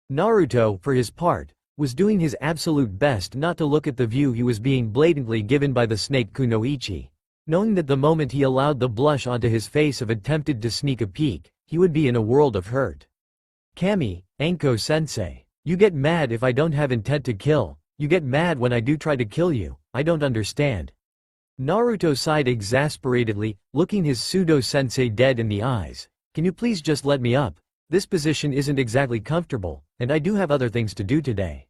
Naruto, for his part, was doing his absolute best not to look at the view he was being blatantly given by the snake Kunoichi, knowing that the moment he allowed the blush onto his face of attempted to sneak a peek, he would be in a world of hurt. Kami, Anko-sensei, you get mad if I don't have intent to kill, you get mad when I do try to kill you, I don't understand. Naruto sighed exasperatedly, looking his pseudo-sensei dead in the eyes. Can you please just let me up? This position isn't exactly comfortable, and I do have other things to do today.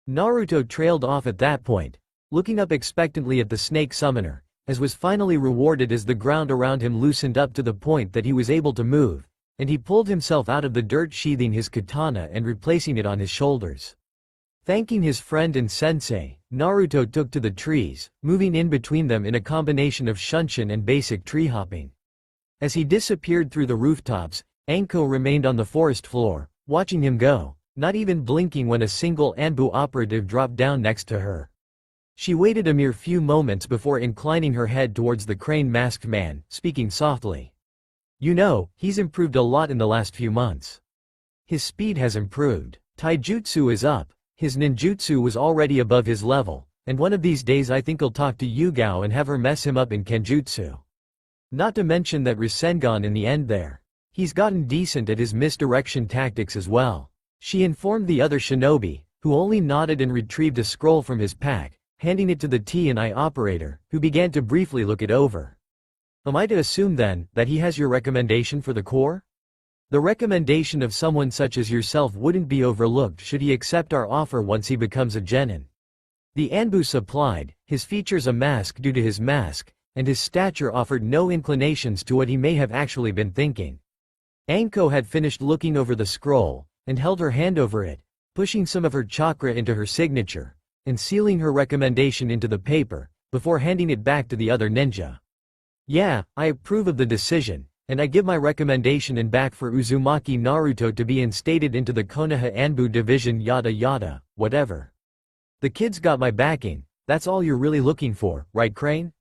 Naruto trailed off at that point, looking up expectantly at the snake summoner, as was finally rewarded as the ground around him loosened up to the point that he was able to move, and he pulled himself out of the dirt, sheathing his katana and replacing it on his shoulders. Thanking his friend and sensei, Naruto took to the trees, moving in between them in a combination of shunshin and basic tree hopping. As he disappeared through the rooftops, Anko remained on the forest floor, watching him go, not even blinking when a single Anbu operative dropped down next to her. She waited a mere few moments before inclining her head towards the crane-masked man, speaking softly. You know, he's improved a lot in the last few months. His speed has improved. Taijutsu is up. His ninjutsu was already above his level, and one of these days I think I'll talk to Yugao and have her mess him up in kenjutsu. Not to mention that Rasengan in the end there. He's gotten decent at his misdirection tactics as well. She informed the other shinobi, who only nodded and retrieved a scroll from his pack, handing it to the T&I operator, who began to briefly look it over. Am I to assume then, that he has your recommendation for the core? The recommendation of someone such as yourself wouldn't be overlooked should he accept our offer once he becomes a genin. The Anbu supplied, his features a mask due to his mask, and his stature offered no inclinations to what he may have actually been thinking. Anko had finished looking over the scroll, and held her hand over it, pushing some of her chakra into her signature, and sealing her recommendation into the paper, before handing it back to the other ninja. Yeah, I approve of the decision, and I give my recommendation and back for Uzumaki Naruto to be instated into the Konoha Anbu division yada yada, whatever. The kid's got my backing, that's all you're really looking for, right Crane?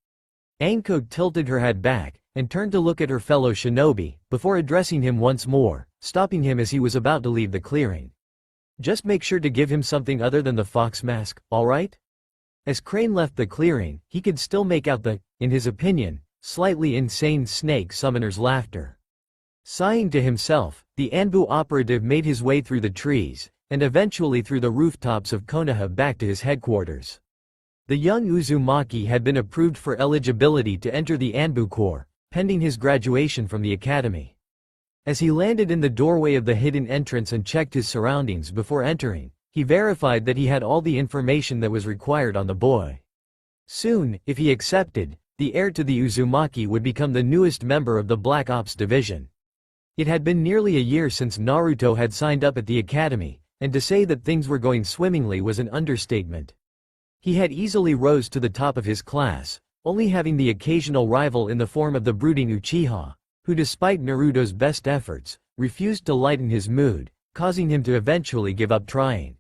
Anko tilted her head back, and turned to look at her fellow shinobi, before addressing him once more, stopping him as he was about to leave the clearing. Just make sure to give him something other than the fox mask, alright? As Crane left the clearing, he could still make out the, in his opinion, slightly insane snake summoner's laughter. Sighing to himself, the Anbu operative made his way through the trees, and eventually through the rooftops of Konoha back to his headquarters. The young Uzumaki had been approved for eligibility to enter the Anbu Corps, pending his graduation from the academy. As he landed in the doorway of the hidden entrance and checked his surroundings before entering, he verified that he had all the information that was required on the boy. Soon, if he accepted, the heir to the Uzumaki would become the newest member of the Black Ops division. It had been nearly a year since Naruto had signed up at the academy, and to say that things were going swimmingly was an understatement. He had easily rose to the top of his class, only having the occasional rival in the form of the brooding Uchiha, who despite Naruto's best efforts, refused to lighten his mood, causing him to eventually give up trying.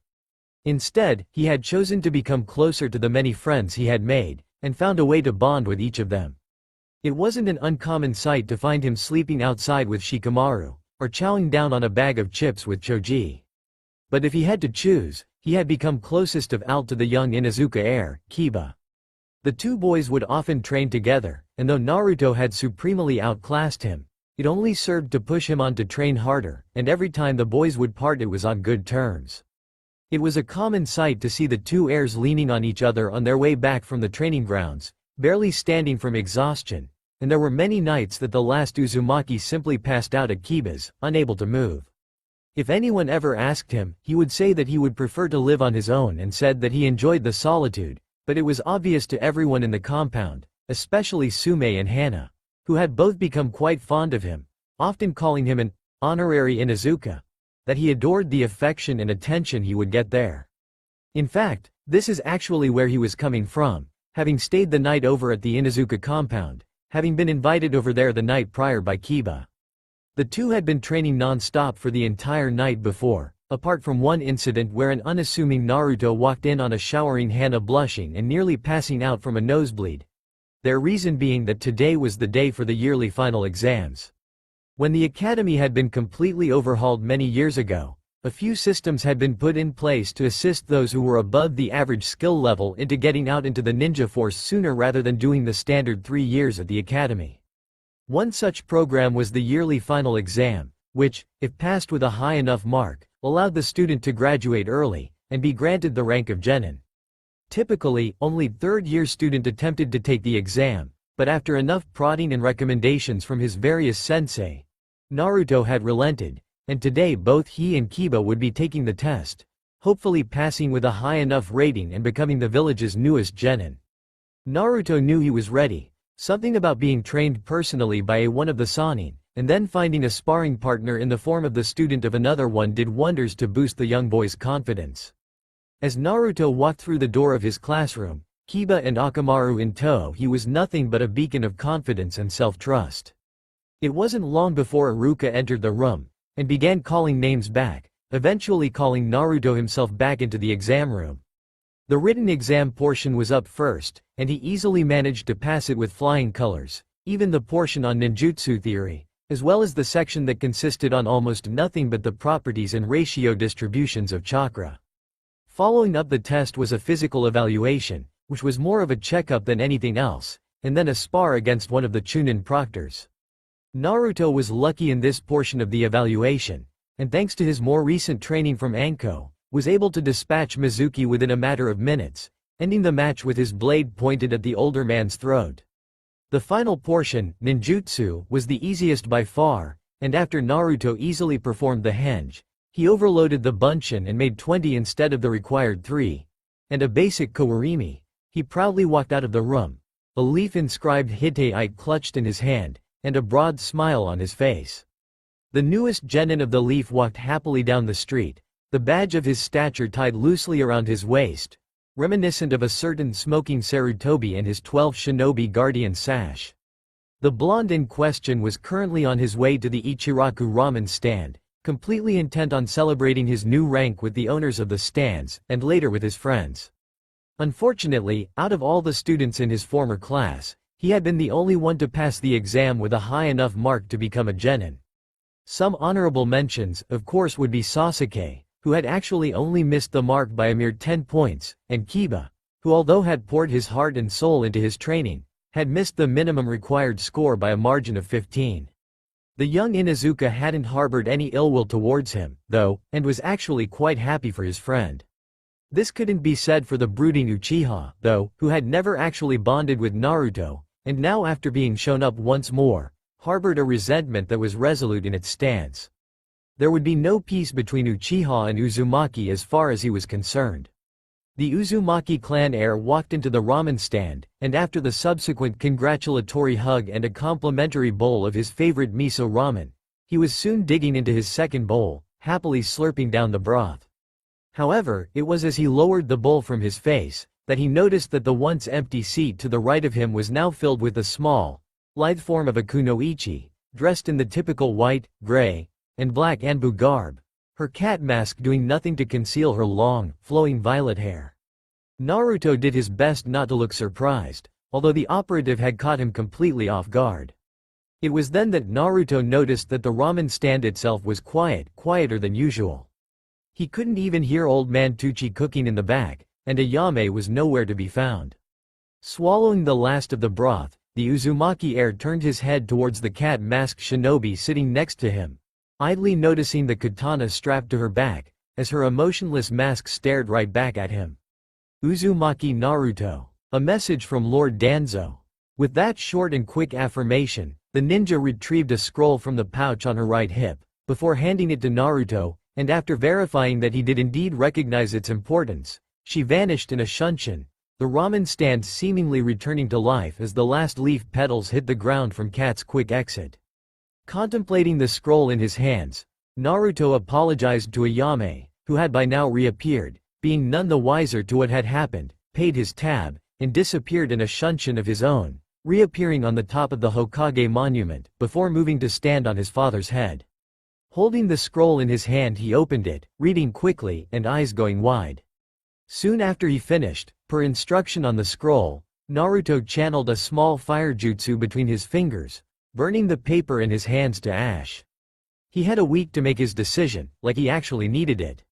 Instead, he had chosen to become closer to the many friends he had made, and found a way to bond with each of them. It wasn't an uncommon sight to find him sleeping outside with Shikamaru, or chowing down on a bag of chips with Choji. But if he had to choose, he had become closest of all to the young Inuzuka heir, Kiba. The two boys would often train together, and though Naruto had supremely outclassed him, it only served to push him on to train harder, and every time the boys would part it was on good terms. It was a common sight to see the two heirs leaning on each other on their way back from the training grounds, barely standing from exhaustion, and there were many nights that the last Uzumaki simply passed out at Kiba's, unable to move. If anyone ever asked him, he would say that he would prefer to live on his own and said that he enjoyed the solitude, but it was obvious to everyone in the compound, especially Sume and Hana, who had both become quite fond of him, often calling him an honorary Inuzuka, that he adored the affection and attention he would get there. In fact, this is actually where he was coming from, having stayed the night over at the Inuzuka compound, having been invited over there the night prior by Kiba. The two had been training non-stop for the entire night before, apart from one incident where an unassuming Naruto walked in on a showering Hana blushing and nearly passing out from a nosebleed. Their reason being that today was the day for the yearly final exams. When the academy had been completely overhauled many years ago, a few systems had been put in place to assist those who were above the average skill level into getting out into the ninja force sooner rather than doing the standard 3 years at the academy. One such program was the yearly final exam, which, if passed with a high enough mark, allowed the student to graduate early, and be granted the rank of genin. Typically, only third-year student attempted to take the exam, but after enough prodding and recommendations from his various sensei, Naruto had relented, and today both he and Kiba would be taking the test, hopefully passing with a high enough rating and becoming the village's newest genin. Naruto knew he was ready, something about being trained personally by one of the Sannin, and then finding a sparring partner in the form of the student of another one did wonders to boost the young boy's confidence. As Naruto walked through the door of his classroom, Kiba and Akamaru in tow, he was nothing but a beacon of confidence and self-trust. It wasn't long before Iruka entered the room, and began calling names back, eventually calling Naruto himself back into the exam room. The written exam portion was up first, and he easily managed to pass it with flying colors, even the portion on ninjutsu theory, as well as the section that consisted on almost nothing but the properties and ratio distributions of chakra. Following up the test was a physical evaluation, which was more of a checkup than anything else, and then a spar against one of the Chunin proctors. Naruto was lucky in this portion of the evaluation, and thanks to his more recent training from Anko, was able to dispatch Mizuki within a matter of minutes, ending the match with his blade pointed at the older man's throat. The final portion, ninjutsu, was the easiest by far, and after Naruto easily performed the henge, he overloaded the bunshin and made 20 instead of the required 3, and a basic kawarimi. He proudly walked out of the room, a leaf inscribed Hittite clutched in his hand, and a broad smile on his face. The newest genin of the leaf walked happily down the street, the badge of his stature tied loosely around his waist, reminiscent of a certain smoking Sarutobi and his 12 shinobi guardian sash. The blonde in question was currently on his way to the Ichiraku ramen stand, completely intent on celebrating his new rank with the owners of the stands, and later with his friends. Unfortunately, out of all the students in his former class, he had been the only one to pass the exam with a high enough mark to become a genin. Some honorable mentions, of course, would be Sasuke, who had actually only missed the mark by a mere 10 points, and Kiba, who although had poured his heart and soul into his training, had missed the minimum required score by a margin of 15. The young Inuzuka hadn't harbored any ill will towards him, though, and was actually quite happy for his friend. This couldn't be said for the brooding Uchiha, though, who had never actually bonded with Naruto, and now after being shown up once more, harbored a resentment that was resolute in its stance. There would be no peace between Uchiha and Uzumaki as far as he was concerned. The Uzumaki clan heir walked into the ramen stand, and after the subsequent congratulatory hug and a complimentary bowl of his favorite miso ramen, he was soon digging into his second bowl, happily slurping down the broth. However, it was as he lowered the bowl from his face, that he noticed that the once empty seat to the right of him was now filled with a small, lithe form of a kunoichi, dressed in the typical white, gray, and black Anbu garb, her cat mask doing nothing to conceal her long, flowing violet hair. Naruto did his best not to look surprised, although the operative had caught him completely off guard. It was then that Naruto noticed that the ramen stand itself was quieter than usual. He couldn't even hear old man Tucci cooking in the back, and Ayame was nowhere to be found. Swallowing the last of the broth, the Uzumaki heir turned his head towards the cat-masked shinobi sitting next to him, idly noticing the katana strapped to her back, as her emotionless mask stared right back at him. Uzumaki Naruto. A message from Lord Danzo. With that short and quick affirmation, the ninja retrieved a scroll from the pouch on her right hip, before handing it to Naruto, and after verifying that he did indeed recognize its importance, she vanished in a shunshin, the ramen stand seemingly returning to life as the last leaf petals hit the ground from Cat's quick exit. Contemplating the scroll in his hands, Naruto apologized to Ayame, who had by now reappeared, being none the wiser to what had happened, paid his tab, and disappeared in a shunshin of his own, reappearing on the top of the Hokage monument, before moving to stand on his father's head. Holding the scroll in his hand, he opened it, reading quickly, and eyes going wide. Soon after he finished, per instruction on the scroll, Naruto channeled a small fire jutsu between his fingers, burning the paper in his hands to ash. He had a week to make his decision, like he actually needed it.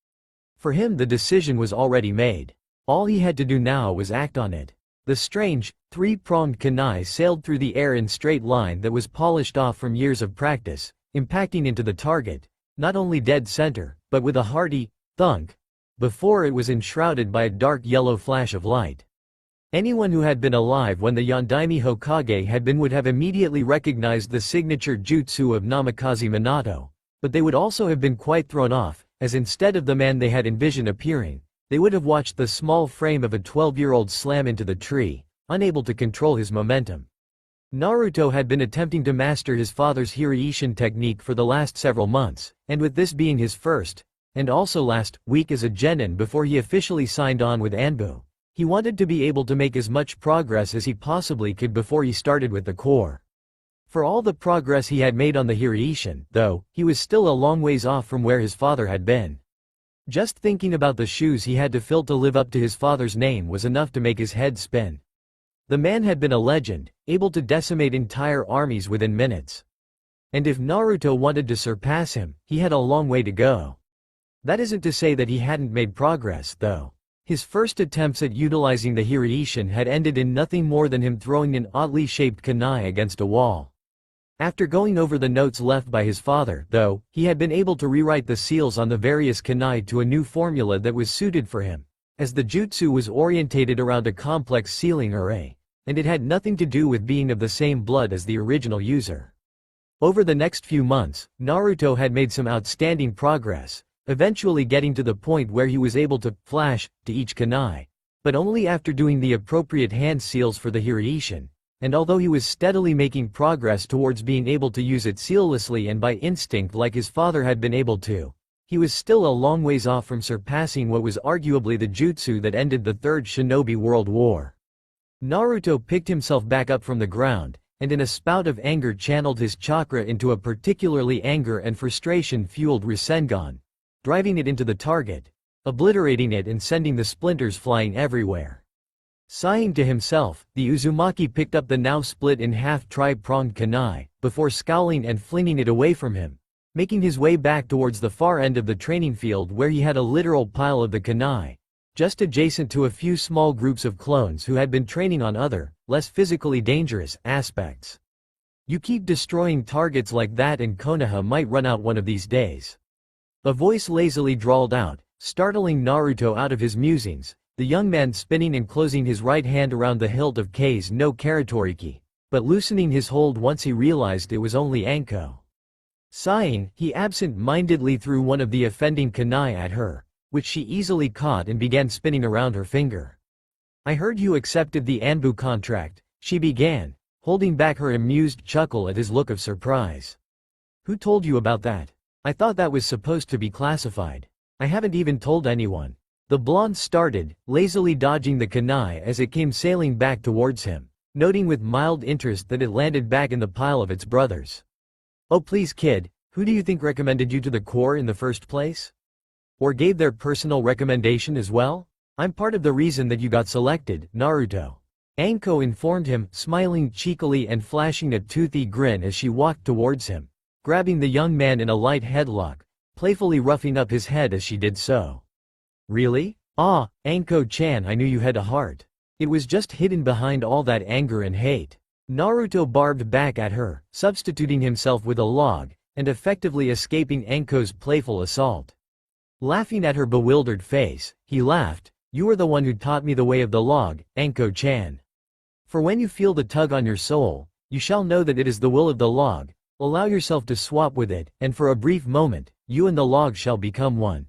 For him, the decision was already made. All he had to do now was act on it. The strange, three-pronged kunai sailed through the air in straight line that was polished off from years of practice, impacting into the target, not only dead center, but with a hearty thunk, before it was enshrouded by a dark yellow flash of light. Anyone who had been alive when the Yondaime Hokage had been would have immediately recognized the signature jutsu of Namikaze Minato, but they would also have been quite thrown off, as instead of the man they had envisioned appearing, they would have watched the small frame of a 12-year-old slam into the tree, unable to control his momentum. Naruto had been attempting to master his father's Hiruzen technique for the last several months, and with this being his first, and also last, week as a genin before he officially signed on with Anbu, he wanted to be able to make as much progress as he possibly could before he started with the core. For all the progress he had made on the Hiruzen, though, he was still a long ways off from where his father had been. Just thinking about the shoes he had to fill to live up to his father's name was enough to make his head spin. The man had been a legend, able to decimate entire armies within minutes. And if Naruto wanted to surpass him, he had a long way to go. That isn't to say that he hadn't made progress, though. His first attempts at utilizing the Hiruzen had ended in nothing more than him throwing an oddly shaped kunai against a wall. After going over the notes left by his father, though, he had been able to rewrite the seals on the various kunai to a new formula that was suited for him, as the jutsu was orientated around a complex sealing array, and it had nothing to do with being of the same blood as the original user. Over the next few months, Naruto had made some outstanding progress, eventually getting to the point where he was able to flash to each kunai, but only after doing the appropriate hand seals for the Hiruzen, and although he was steadily making progress towards being able to use it seamlessly and by instinct like his father had been able to, he was still a long ways off from surpassing what was arguably the jutsu that ended the Third Shinobi World War. Naruto picked himself back up from the ground, and in a spout of anger channeled his chakra into a particularly anger and frustration-fueled Rasengan, driving it into the target, obliterating it and sending the splinters flying everywhere. Sighing to himself, the Uzumaki picked up the now split in half tri-pronged kunai, before scowling and flinging it away from him, making his way back towards the far end of the training field where he had a literal pile of the kunai, just adjacent to a few small groups of clones who had been training on other, less physically dangerous, aspects. You keep destroying targets like that and Konoha might run out one of these days. A voice lazily drawled out, startling Naruto out of his musings, the young man spinning and closing his right hand around the hilt of K's no Karatoriki, but loosening his hold once he realized it was only Anko. Sighing, he absent-mindedly threw one of the offending kunai at her, which she easily caught and began spinning around her finger. "I heard you accepted the Anbu contract," she began, holding back her amused chuckle at his look of surprise. "Who told you about that? I thought that was supposed to be classified. I haven't even told anyone." The blonde started, lazily dodging the kunai as it came sailing back towards him, noting with mild interest that it landed back in the pile of its brothers. "Oh please kid, who do you think recommended you to the Corps in the first place? Or gave their personal recommendation as well? I'm part of the reason that you got selected, Naruto." Anko informed him, smiling cheekily and flashing a toothy grin as she walked towards him, grabbing the young man in a light headlock, playfully roughing up his head as she did so. "Really? Ah, Anko-chan, I knew you had a heart. It was just hidden behind all that anger and hate." Naruto barbed back at her, substituting himself with a log, and effectively escaping Anko's playful assault. Laughing at her bewildered face, he laughed, "You were the one who taught me the way of the log, Anko-chan. For when you feel the tug on your soul, you shall know that it is the will of the log, allow yourself to swap with it, and for a brief moment, you and the log shall become one."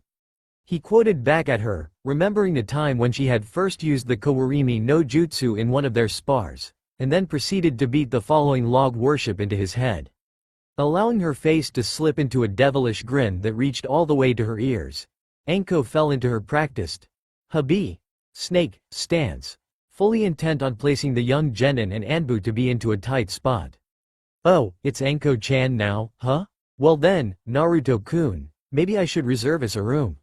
He quoted back at her, remembering a time when she had first used the Kawarimi no Jutsu in one of their spars, and then proceeded to beat the following log worship into his head. Allowing her face to slip into a devilish grin that reached all the way to her ears, Anko fell into her practiced Habi snake stance, fully intent on placing the young genin and Anbu to be into a tight spot. "Oh, it's Anko-chan now, huh? Well then, Naruto-kun, maybe I should reserve us a room."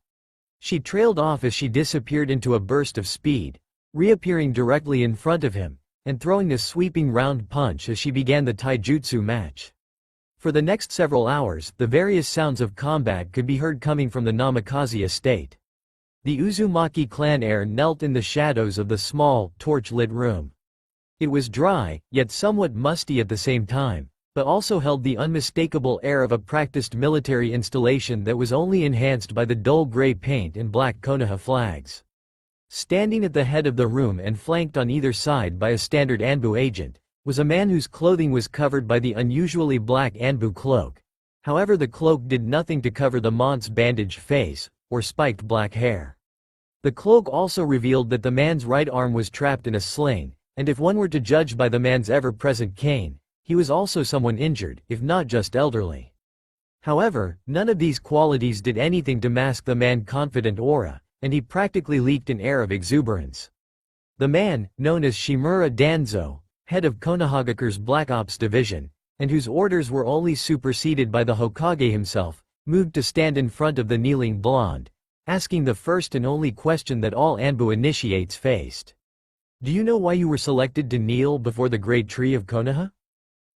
She trailed off as she disappeared into a burst of speed, reappearing directly in front of him, and throwing a sweeping round punch as she began the taijutsu match. For the next several hours, the various sounds of combat could be heard coming from the Namikaze estate. The Uzumaki clan heir knelt in the shadows of the small, torch-lit room. It was dry, yet somewhat musty at the same time, but also held the unmistakable air of a practiced military installation that was only enhanced by the dull gray paint and black Konoha flags. Standing at the head of the room and flanked on either side by a standard Anbu agent, was a man whose clothing was covered by the unusually black Anbu cloak. However, the cloak did nothing to cover the man's bandaged face, or spiked black hair. The cloak also revealed that the man's right arm was trapped in a sling, and if one were to judge by the man's ever-present cane, he was also someone injured, if not just elderly. However, none of these qualities did anything to mask the man's confident aura, and he practically leaked an air of exuberance. The man, known as Shimura Danzo, head of Konohagakure's Black Ops division, and whose orders were only superseded by the Hokage himself, moved to stand in front of the kneeling blonde, asking the first and only question that all Anbu initiates faced. "Do you know why you were selected to kneel before the great tree of Konoha?"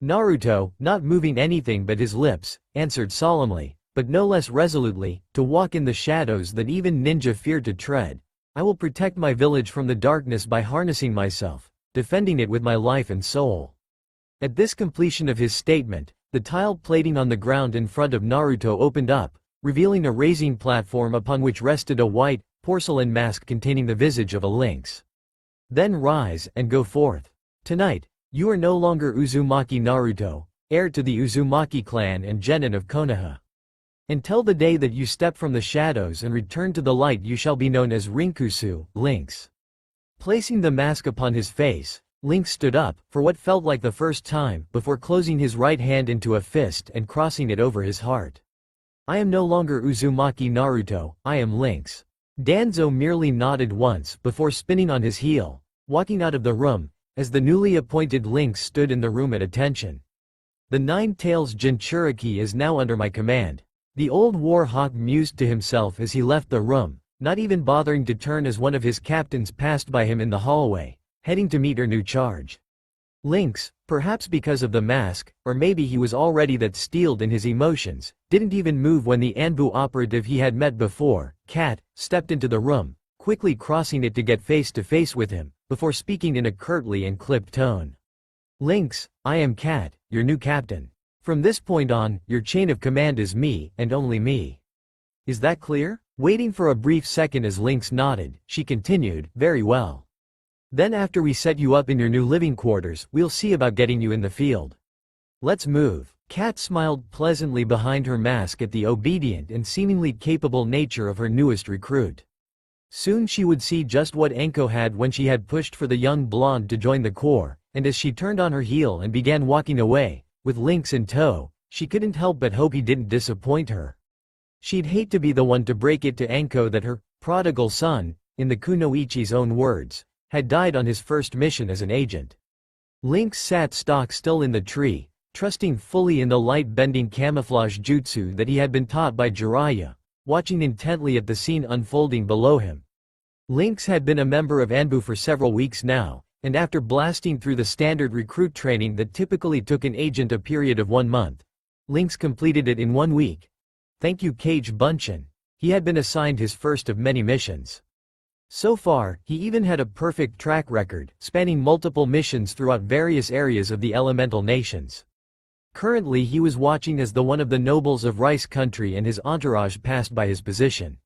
Naruto, not moving anything but his lips, answered solemnly, but no less resolutely, "To walk in the shadows that even ninja fear to tread. I will protect my village from the darkness by harnessing myself, defending it with my life and soul." At this completion of his statement, the tiled plating on the ground in front of Naruto opened up, revealing a raising platform upon which rested a white, porcelain mask containing the visage of a lynx. "Then rise and go forth. Tonight, you are no longer Uzumaki Naruto, heir to the Uzumaki clan and genin of Konoha. Until the day that you step from the shadows and return to the light, you shall be known as Rinkusu, Lynx." Placing the mask upon his face, Lynx stood up, for what felt like the first time, before closing his right hand into a fist and crossing it over his heart. I am no longer Uzumaki Naruto, I am Lynx. Danzo merely nodded once before spinning on his heel, walking out of the room, as the newly appointed Lynx stood in the room at attention. The Nine Tails Jinchuriki is now under my command. The old war hawk mused to himself as he left the room, not even bothering to turn as one of his captains passed by him in the hallway, heading to meet her new charge. Lynx, perhaps because of the mask, or maybe he was already that steeled in his emotions, didn't even move when the Anbu operative he had met before, Cat, stepped into the room, quickly crossing it to get face to face with him, before speaking in a curtly and clipped tone. Lynx, I am Cat, your new captain. From this point on, your chain of command is me, and only me. Is that clear? Waiting for a brief second as Lynx nodded, she continued, very well. Then after we set you up in your new living quarters, we'll see about getting you in the field. Let's move. Kat smiled pleasantly behind her mask at the obedient and seemingly capable nature of her newest recruit. Soon she would see just what Enko had when she had pushed for the young blonde to join the corps, and as she turned on her heel and began walking away, with Lynx in tow, she couldn't help but hope he didn't disappoint her. She'd hate to be the one to break it to Enko that her prodigal son, in the Kunoichi's own words, had died on his first mission as an agent. Lynx sat stock still in the tree, trusting fully in the light-bending camouflage jutsu that he had been taught by Jiraiya, watching intently at the scene unfolding below him. Lynx had been a member of Anbu for several weeks now, and after blasting through the standard recruit training that typically took an agent a period of 1 month, Lynx completed it in 1 week. Thank you Cage Bunshin. He had been assigned his first of many missions. So far, he even had a perfect track record, spanning multiple missions throughout various areas of the elemental nations. Currently he was watching as one of the nobles of Rice Country and his entourage passed by his position.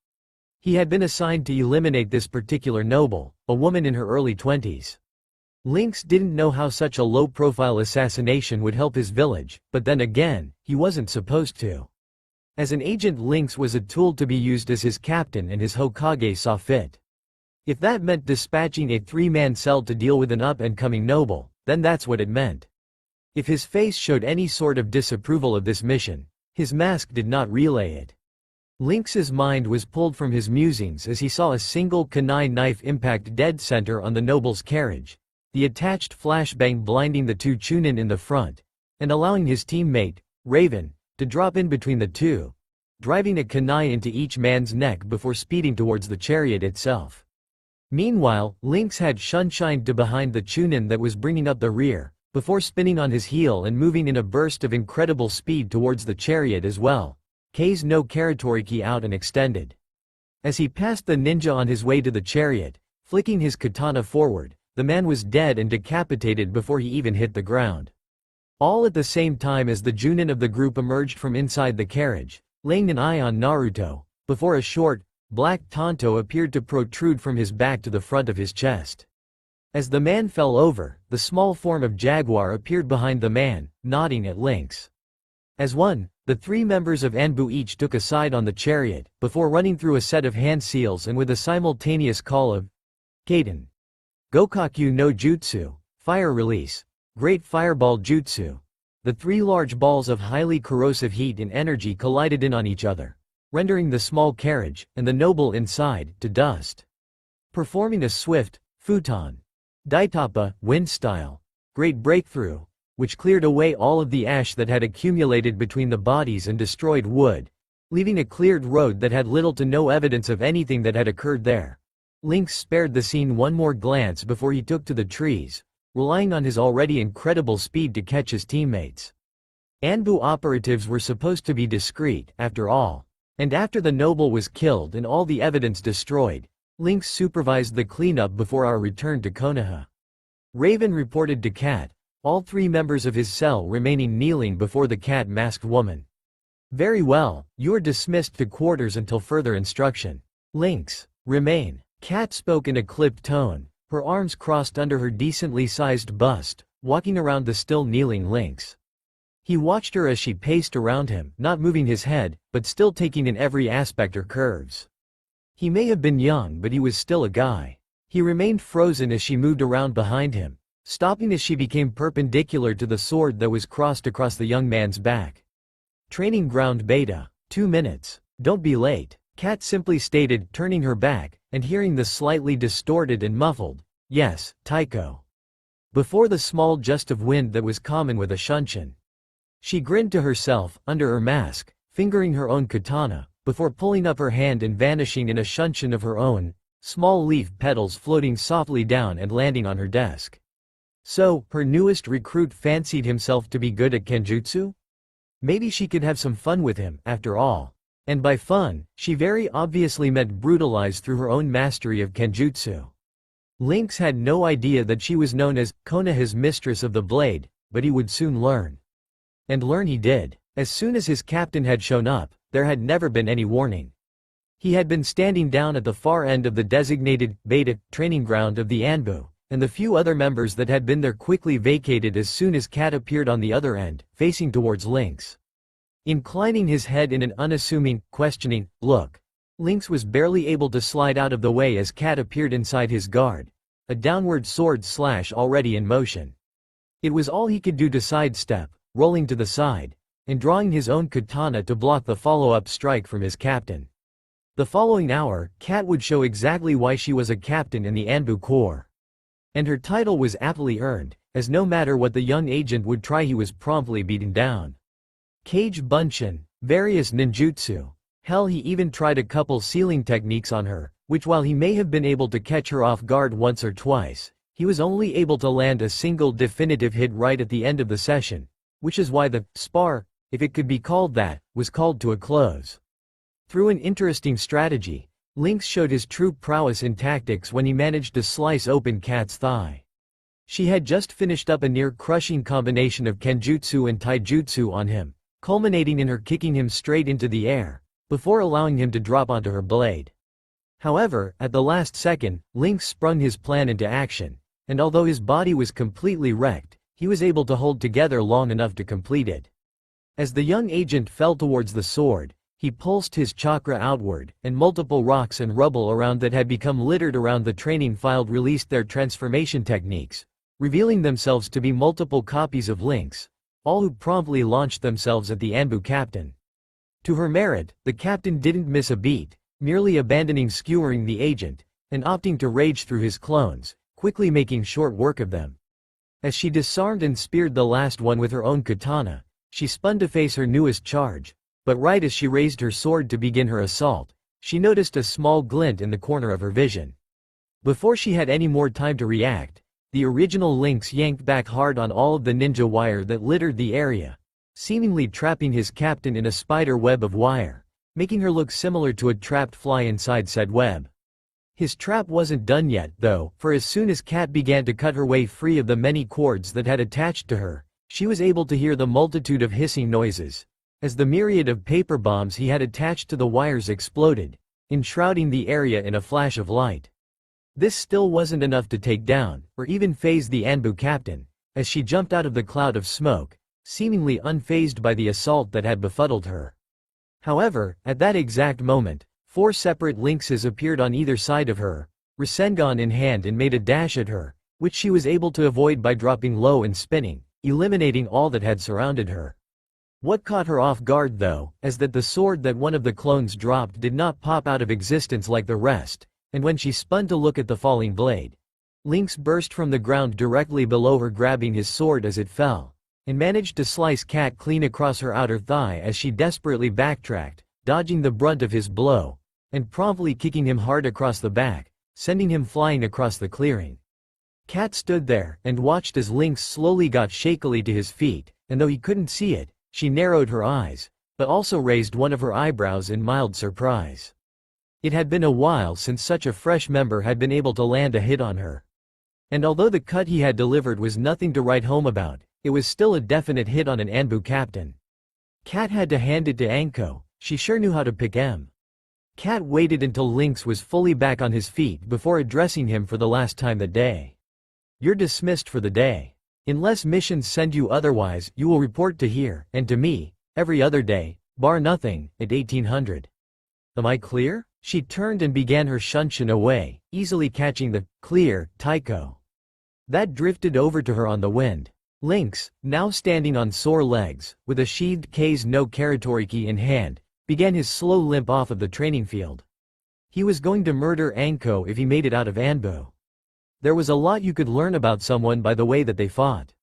He had been assigned to eliminate this particular noble, a woman in her early 20s. Lynx didn't know how such a low-profile assassination would help his village, but then again, he wasn't supposed to. As an agent, Lynx was a tool to be used as his captain and his Hokage saw fit. If that meant dispatching a 3-man cell to deal with an up-and-coming noble, then that's what it meant. If his face showed any sort of disapproval of this mission, his mask did not relay it. Lynx's mind was pulled from his musings as he saw a single kunai knife impact dead center on the noble's carriage, the attached flashbang blinding the 2 chunin in the front, and allowing his teammate, Raven, to drop in between the two, driving a kunai into each man's neck before speeding towards the chariot itself. Meanwhile, Lynx had shunshined to behind the chunin that was bringing up the rear, before spinning on his heel and moving in a burst of incredible speed towards the chariot as well, K's no Karatoriki out and extended. As he passed the ninja on his way to the chariot, flicking his katana forward, the man was dead and decapitated before he even hit the ground. All at the same time as the Junin of the group emerged from inside the carriage, laying an eye on Naruto, before a short, black tanto appeared to protrude from his back to the front of his chest. As the man fell over, the small form of Jaguar appeared behind the man, nodding at Lynx. As one, the 3 members of Anbu each took a side on the chariot, before running through a set of hand seals and with a simultaneous call of Kaden. Gokakyu no Jutsu, Fire Release, Great Fireball Jutsu. The 3 large balls of highly corrosive heat and energy collided in on each other, rendering the small carriage, and the noble inside, to dust. Performing a swift, futon, Daitapa, wind style, great breakthrough, which cleared away all of the ash that had accumulated between the bodies and destroyed wood, leaving a cleared road that had little to no evidence of anything that had occurred there. Lynx spared the scene one more glance before he took to the trees, relying on his already incredible speed to catch his teammates. Anbu operatives were supposed to be discreet, after all. And after the noble was killed and all the evidence destroyed, Lynx supervised the cleanup before our return to Konoha. Raven reported to Cat, all 3 members of his cell remaining kneeling before the cat-masked woman. Very well, you are dismissed to quarters until further instruction. Lynx, remain. Cat spoke in a clipped tone, her arms crossed under her decently sized bust, walking around the still kneeling Lynx. He watched her as she paced around him, not moving his head, but still taking in every aspect her curves. He may have been young, but he was still a guy. He remained frozen as she moved around behind him, stopping as she became perpendicular to the sword that was crossed across the young man's back. Training ground beta. 2 minutes. Don't be late, Kat simply stated, turning her back, and hearing the slightly distorted and muffled, "Yes, Taiko," before the small gust of wind that was common with a shunshin. She grinned to herself, under her mask, fingering her own katana, before pulling up her hand and vanishing in a shunshin of her own, small leaf petals floating softly down and landing on her desk. So, her newest recruit fancied himself to be good at kenjutsu? Maybe she could have some fun with him, after all. And by fun, she very obviously meant brutalize through her own mastery of kenjutsu. Lynx had no idea that she was known as Konoha's mistress of the blade, but he would soon learn. And learn he did. As soon as his captain had shown up, there had never been any warning. He had been standing down at the far end of the designated beta training ground of the Anbu, and the few other members that had been there quickly vacated as soon as Kat appeared on the other end, facing towards Lynx. Inclining his head in an unassuming, questioning look, Lynx was barely able to slide out of the way as Kat appeared inside his guard, a downward sword slash already in motion. It was all he could do to sidestep, rolling to the side, and drawing his own katana to block the follow-up strike from his captain. The following hour, Kat would show exactly why she was a captain in the Anbu Corps. And her title was aptly earned, as no matter what the young agent would try he was promptly beaten down. Cage bunshin, various ninjutsu. Hell, he even tried a couple sealing techniques on her, which while he may have been able to catch her off guard once or twice, he was only able to land a single definitive hit right at the end of the session, which is why the spar, if it could be called that, was called to a close. Through an interesting strategy, Lynx showed his true prowess in tactics when he managed to slice open Kat's thigh. She had just finished up a near-crushing combination of kenjutsu and taijutsu on him, culminating in her kicking him straight into the air, before allowing him to drop onto her blade. However, at the last second, Lynx sprung his plan into action, and although his body was completely wrecked, he was able to hold together long enough to complete it. As the young agent fell towards the sword, he pulsed his chakra outward, and multiple rocks and rubble around that had become littered around the training field released their transformation techniques, revealing themselves to be multiple copies of Lynx, all who promptly launched themselves at the Anbu captain. To her merit, the captain didn't miss a beat, merely abandoning skewering the agent, and opting to rage through his clones, quickly making short work of them. As she disarmed and speared the last one with her own katana, she spun to face her newest charge, but right as she raised her sword to begin her assault, she noticed a small glint in the corner of her vision. Before she had any more time to react, the original Lynx yanked back hard on all of the ninja wire that littered the area, seemingly trapping his captain in a spider web of wire, making her look similar to a trapped fly inside said web. His trap wasn't done yet, though, for as soon as Kat began to cut her way free of the many cords that had attached to her, she was able to hear the multitude of hissing noises, as the myriad of paper bombs he had attached to the wires exploded, enshrouding the area in a flash of light. This still wasn't enough to take down, or even faze the Anbu captain, as she jumped out of the cloud of smoke, seemingly unfazed by the assault that had befuddled her. However, at that exact moment, 4 separate lynxes appeared on either side of her, Rasengan in hand, and made a dash at her, which she was able to avoid by dropping low and spinning, eliminating all that had surrounded her. What caught her off guard though, is that the sword that one of the clones dropped did not pop out of existence like the rest, and when she spun to look at the falling blade, Lynx burst from the ground directly below her, grabbing his sword as it fell, and managed to slice Kat clean across her outer thigh as she desperately backtracked, dodging the brunt of his blow, and promptly kicking him hard across the back, sending him flying across the clearing. Kat stood there and watched as Lynx slowly got shakily to his feet, and though he couldn't see it, she narrowed her eyes, but also raised one of her eyebrows in mild surprise. It had been a while since such a fresh member had been able to land a hit on her. And although the cut he had delivered was nothing to write home about, it was still a definite hit on an Anbu captain. Kat had to hand it to Anko, she sure knew how to pick M. Kat waited until Lynx was fully back on his feet before addressing him for the last time that day. "You're dismissed for the day. Unless missions send you otherwise, you will report to here, and to me, every other day, bar nothing, at 1800. Am I clear?" She turned and began her shunshin away, easily catching the clear Taiko. That drifted over to her on the wind. Lynx, now standing on sore legs, with a sheathed K's no Karatoriki in hand, began his slow limp off of the training field. He was going to murder Anko if he made it out of Anbu. There was a lot you could learn about someone by the way that they fought.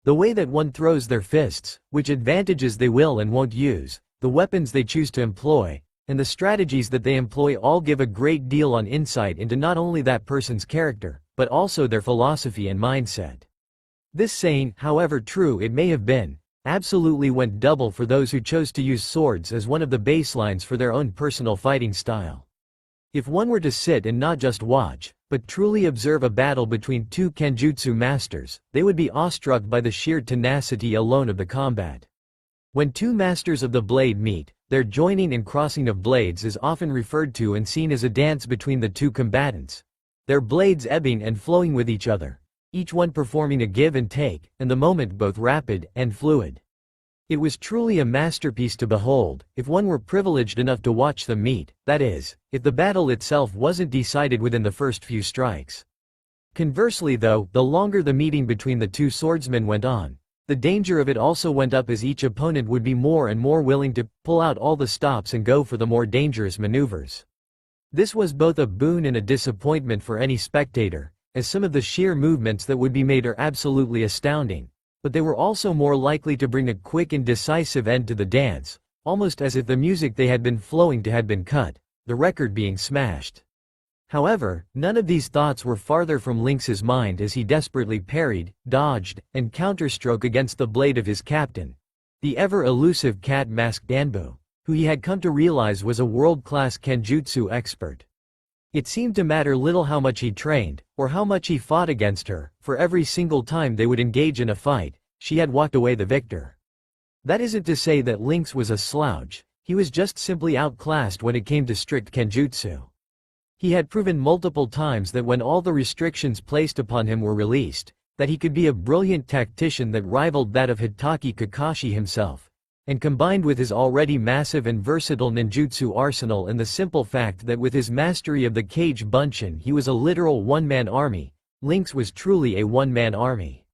The way that one throws their fists, which advantages they will and won't use, the weapons they choose to employ, and the strategies that they employ all give a great deal on insight into not only that person's character, but also their philosophy and mindset. This saying, however true it may have been, absolutely went double for those who chose to use swords as one of the baselines for their own personal fighting style. If one were to sit and not just watch, but truly observe a battle between two kenjutsu masters, they would be awestruck by the sheer tenacity alone of the combat. When two masters of the blade meet, their joining and crossing of blades is often referred to and seen as a dance between the two combatants, their blades ebbing and flowing with each other, each one performing a give and take, and the moment both rapid and fluid. It was truly a masterpiece to behold, if one were privileged enough to watch them meet, that is, if the battle itself wasn't decided within the first few strikes. Conversely though, the longer the meeting between the two swordsmen went on, the danger of it also went up, as each opponent would be more and more willing to pull out all the stops and go for the more dangerous maneuvers. This was both a boon and a disappointment for any spectator, as some of the sheer movements that would be made are absolutely astounding, but they were also more likely to bring a quick and decisive end to the dance, almost as if the music they had been flowing to had been cut, the record being smashed. However, none of these thoughts were farther from Lynx's mind as he desperately parried, dodged, and counterstroke against the blade of his captain, the ever-elusive cat-masked Anbu, who he had come to realize was a world-class kenjutsu expert. It seemed to matter little how much he trained, or how much he fought against her, for every single time they would engage in a fight, she had walked away the victor. That isn't to say that Lynx was a slouch, he was just simply outclassed when it came to strict kenjutsu. He had proven multiple times that when all the restrictions placed upon him were released, that he could be a brilliant tactician that rivaled that of Hitaki Kakashi himself, and combined with his already massive and versatile ninjutsu arsenal and the simple fact that with his mastery of the Kage Bunshin he was a literal one-man army, Lynx was truly a one-man army.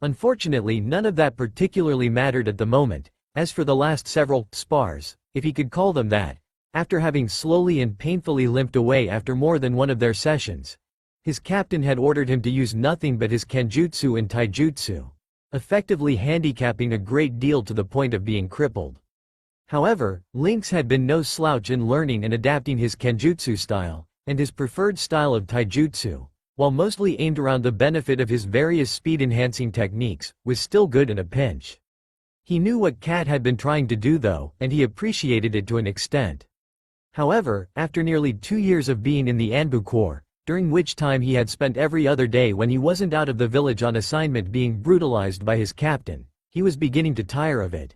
Unfortunately, none of that particularly mattered at the moment. As for the last several spars, if he could call them that, after having slowly and painfully limped away after more than one of their sessions, his captain had ordered him to use nothing but his kenjutsu and taijutsu, effectively handicapping a great deal to the point of being crippled. However, Lynx had been no slouch in learning and adapting his kenjutsu style, and his preferred style of taijutsu, while mostly aimed around the benefit of his various speed-enhancing techniques, was still good in a pinch. He knew what Cat had been trying to do though, and he appreciated it to an extent. However, after nearly 2 years of being in the Anbu Corps, during which time he had spent every other day when he wasn't out of the village on assignment being brutalized by his captain, he was beginning to tire of it.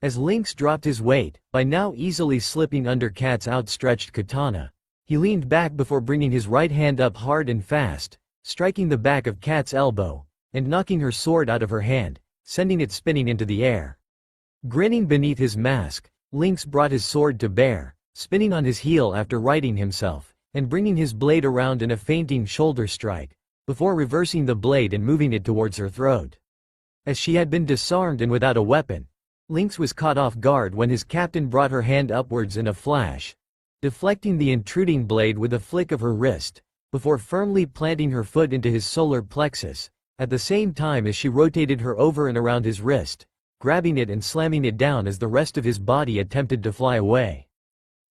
As Lynx dropped his weight, by now easily slipping under Cat's outstretched katana, he leaned back before bringing his right hand up hard and fast, striking the back of Cat's elbow, and knocking her sword out of her hand, sending it spinning into the air. Grinning beneath his mask, Lynx brought his sword to bear, spinning on his heel after righting himself, and bringing his blade around in a feinting shoulder strike, before reversing the blade and moving it towards her throat. As she had been disarmed and without a weapon, Lynx was caught off guard when his captain brought her hand upwards in a flash, deflecting the intruding blade with a flick of her wrist, before firmly planting her foot into his solar plexus, at the same time as she rotated her over and around his wrist, grabbing it and slamming it down as the rest of his body attempted to fly away.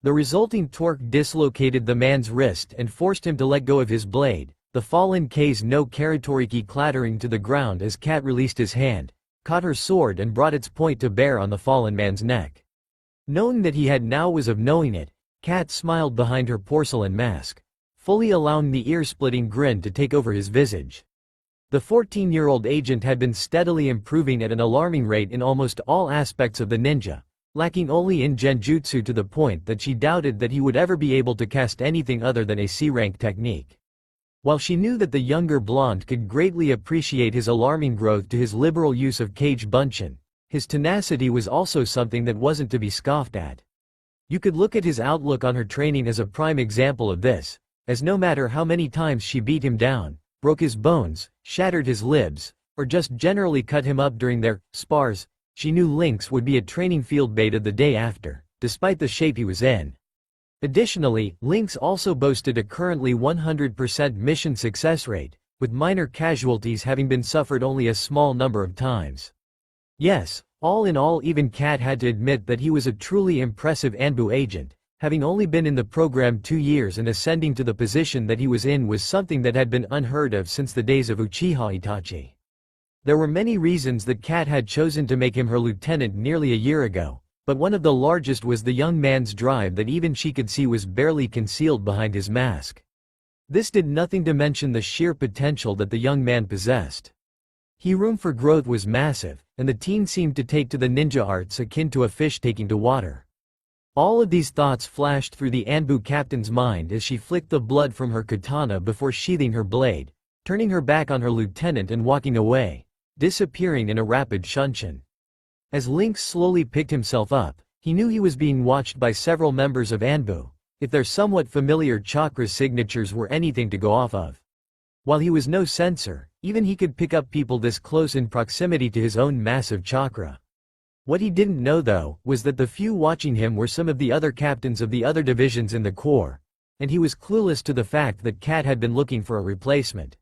The resulting torque dislocated the man's wrist and forced him to let go of his blade, the fallen K's no Karatoriki clattering to the ground as Cat released his hand, caught her sword and brought its point to bear on the fallen man's neck. Knowing that he had now was of knowing it, Cat smiled behind her porcelain mask, fully allowing the ear-splitting grin to take over his visage. The 14-year-old agent had been steadily improving at an alarming rate in almost all aspects of the ninja, lacking only in genjutsu to the point that she doubted that he would ever be able to cast anything other than a C-rank technique. While she knew that the younger blonde could greatly appreciate his alarming growth to his liberal use of Kage Bunshin, his tenacity was also something that wasn't to be scoffed at. You could look at his outlook on her training as a prime example of this, as no matter how many times she beat him down, broke his bones, shattered his ribs, or just generally cut him up during their spars, she knew Lynx would be a training field beta the day after, despite the shape he was in. Additionally, Lynx also boasted a currently 100% mission success rate, with minor casualties having been suffered only a small number of times. Yes, all in all, even Kat had to admit that he was a truly impressive Anbu agent. Having only been in the program 2 years and ascending to the position that he was in was something that had been unheard of since the days of Uchiha Itachi. There were many reasons that Kat had chosen to make him her lieutenant nearly a year ago, but one of the largest was the young man's drive that even she could see was barely concealed behind his mask. This did nothing to mention the sheer potential that the young man possessed. His room for growth was massive, and the teen seemed to take to the ninja arts akin to a fish taking to water. All of these thoughts flashed through the Anbu captain's mind as she flicked the blood from her katana before sheathing her blade, turning her back on her lieutenant and walking away, disappearing in a rapid shunshin. As Lynx slowly picked himself up, he knew he was being watched by several members of Anbu, if their somewhat familiar chakra signatures were anything to go off of. While he was no censor, even he could pick up people this close in proximity to his own massive chakra. What he didn't know though, was that the few watching him were some of the other captains of the other divisions in the Corps, and he was clueless to the fact that Kat had been looking for a replacement.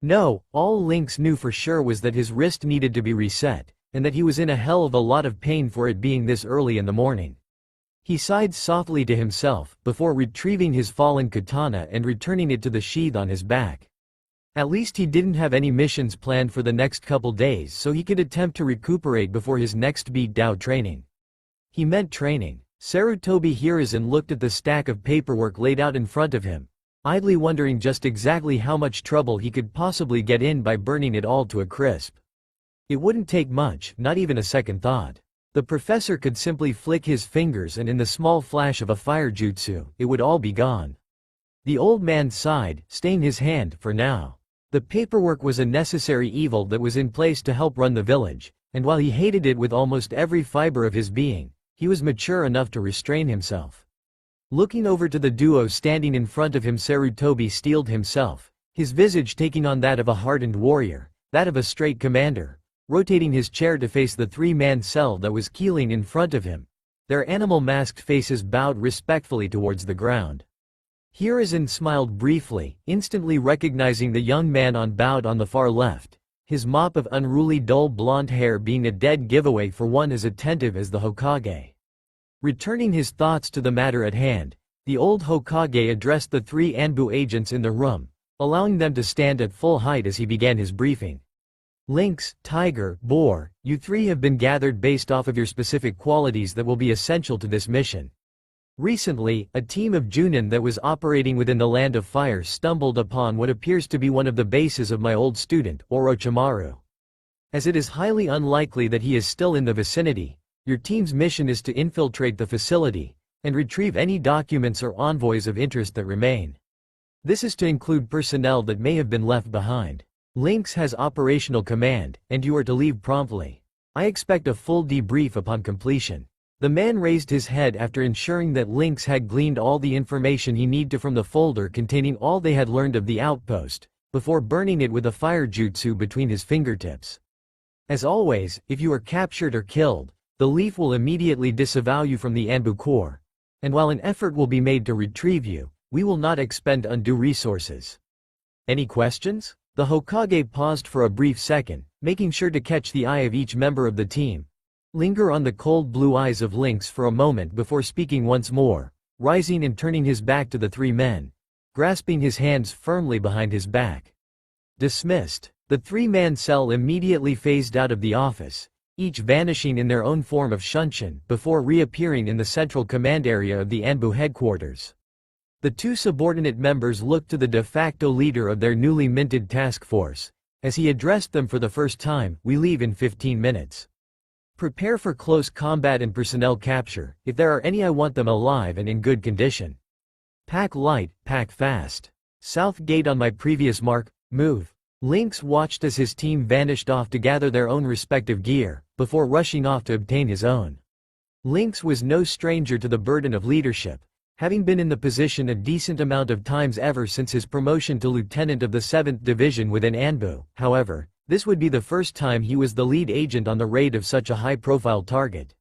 No, all Lynx knew for sure was that his wrist needed to be reset, and that he was in a hell of a lot of pain for it being this early in the morning. He sighed softly to himself, before retrieving his fallen katana and returning it to the sheath on his back. At least he didn't have any missions planned for the next couple days, so he could attempt to recuperate before his next beat Dao training. He meant training. Sarutobi Hiruzen looked at the stack of paperwork laid out in front of him, idly wondering just exactly how much trouble he could possibly get in by burning it all to a crisp. It wouldn't take much, not even a second thought. The professor could simply flick his fingers and in the small flash of a fire jutsu, it would all be gone. The old man sighed, staying his hand for now. The paperwork was a necessary evil that was in place to help run the village, and while he hated it with almost every fiber of his being, he was mature enough to restrain himself. Looking over to the duo standing in front of him, Sarutobi steeled himself, his visage taking on that of a hardened warrior, that of a straight commander, rotating his chair to face the three-man cell that was keeling in front of him, their animal-masked faces bowed respectfully towards the ground. Hiruzen smiled briefly, instantly recognizing the young man bowed on the far left, his mop of unruly dull blonde hair being a dead giveaway for one as attentive as the Hokage. Returning his thoughts to the matter at hand, the old Hokage addressed the 3 Anbu agents in the room, allowing them to stand at full height as he began his briefing. Lynx, Tiger, Boar, you 3 have been gathered based off of your specific qualities that will be essential to this mission. Recently, a team of Junin that was operating within the Land of Fire stumbled upon what appears to be one of the bases of my old student, Orochimaru. As it is highly unlikely that he is still in the vicinity, your team's mission is to infiltrate the facility, and retrieve any documents or envoys of interest that remain. This is to include personnel that may have been left behind. Lynx has operational command, and you are to leave promptly. I expect a full debrief upon completion. The man raised his head after ensuring that Lynx had gleaned all the information he needed from the folder containing all they had learned of the outpost, before burning it with a fire jutsu between his fingertips. As always, if you are captured or killed, the leaf will immediately disavow you from the Anbu Corps, and while an effort will be made to retrieve you, we will not expend undue resources. Any questions? The Hokage paused for a brief second, making sure to catch the eye of each member of the team. Linger on the cold blue eyes of Lynx for a moment before speaking once more, rising and turning his back to the 3 men, grasping his hands firmly behind his back. Dismissed. The 3-man cell immediately phased out of the office, each vanishing in their own form of shunshin before reappearing in the central command area of the Anbu headquarters. The 2 subordinate members looked to the de facto leader of their newly minted task force, as he addressed them for the first time. We leave in 15 minutes. Prepare for close combat and personnel capture. If there are any, I want them alive and in good condition. Pack light, pack fast. South gate on my previous mark, move. Lynx watched as his team vanished off to gather their own respective gear, before rushing off to obtain his own. Lynx was no stranger to the burden of leadership, Having been in the position a decent amount of times ever since his promotion to lieutenant of the 7th Division within Anbu, however, this would be the first time he was the lead agent on the raid of such a high-profile target.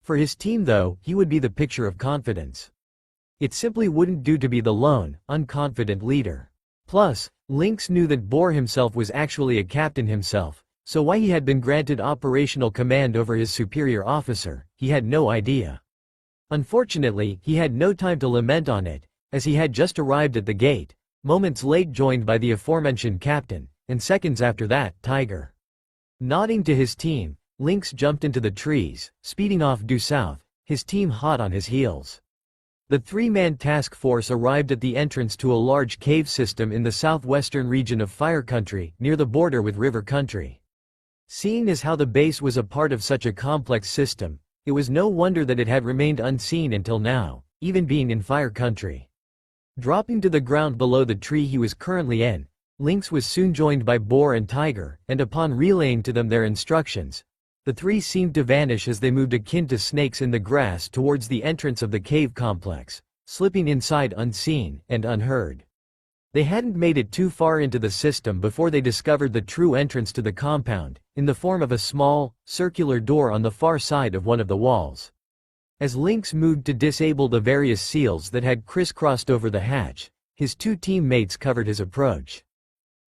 For his team though, he would be the picture of confidence. It simply wouldn't do to be the lone, unconfident leader. Plus, Lynx knew that Boar himself was actually a captain himself, so why he had been granted operational command over his superior officer, he had no idea. Unfortunately, he had no time to lament on it, as he had just arrived at the gate, moments late joined by the aforementioned captain, and seconds after that, Tiger. Nodding to his team, Lynx jumped into the trees, speeding off due south, his team hot on his heels. The three-man task force arrived at the entrance to a large cave system in the southwestern region of Fire Country, near the border with River Country. Seeing as how the base was a part of such a complex system, it was no wonder that it had remained unseen until now, even being in Fire Country. Dropping to the ground below the tree he was currently in, Lynx was soon joined by Boar and Tiger, and upon relaying to them their instructions, the three seemed to vanish as they moved akin to snakes in the grass towards the entrance of the cave complex, slipping inside unseen and unheard. They hadn't made it too far into the system before they discovered the true entrance to the compound, in the form of a small, circular door on the far side of one of the walls. As Lynx moved to disable the various seals that had crisscrossed over the hatch, his two teammates covered his approach.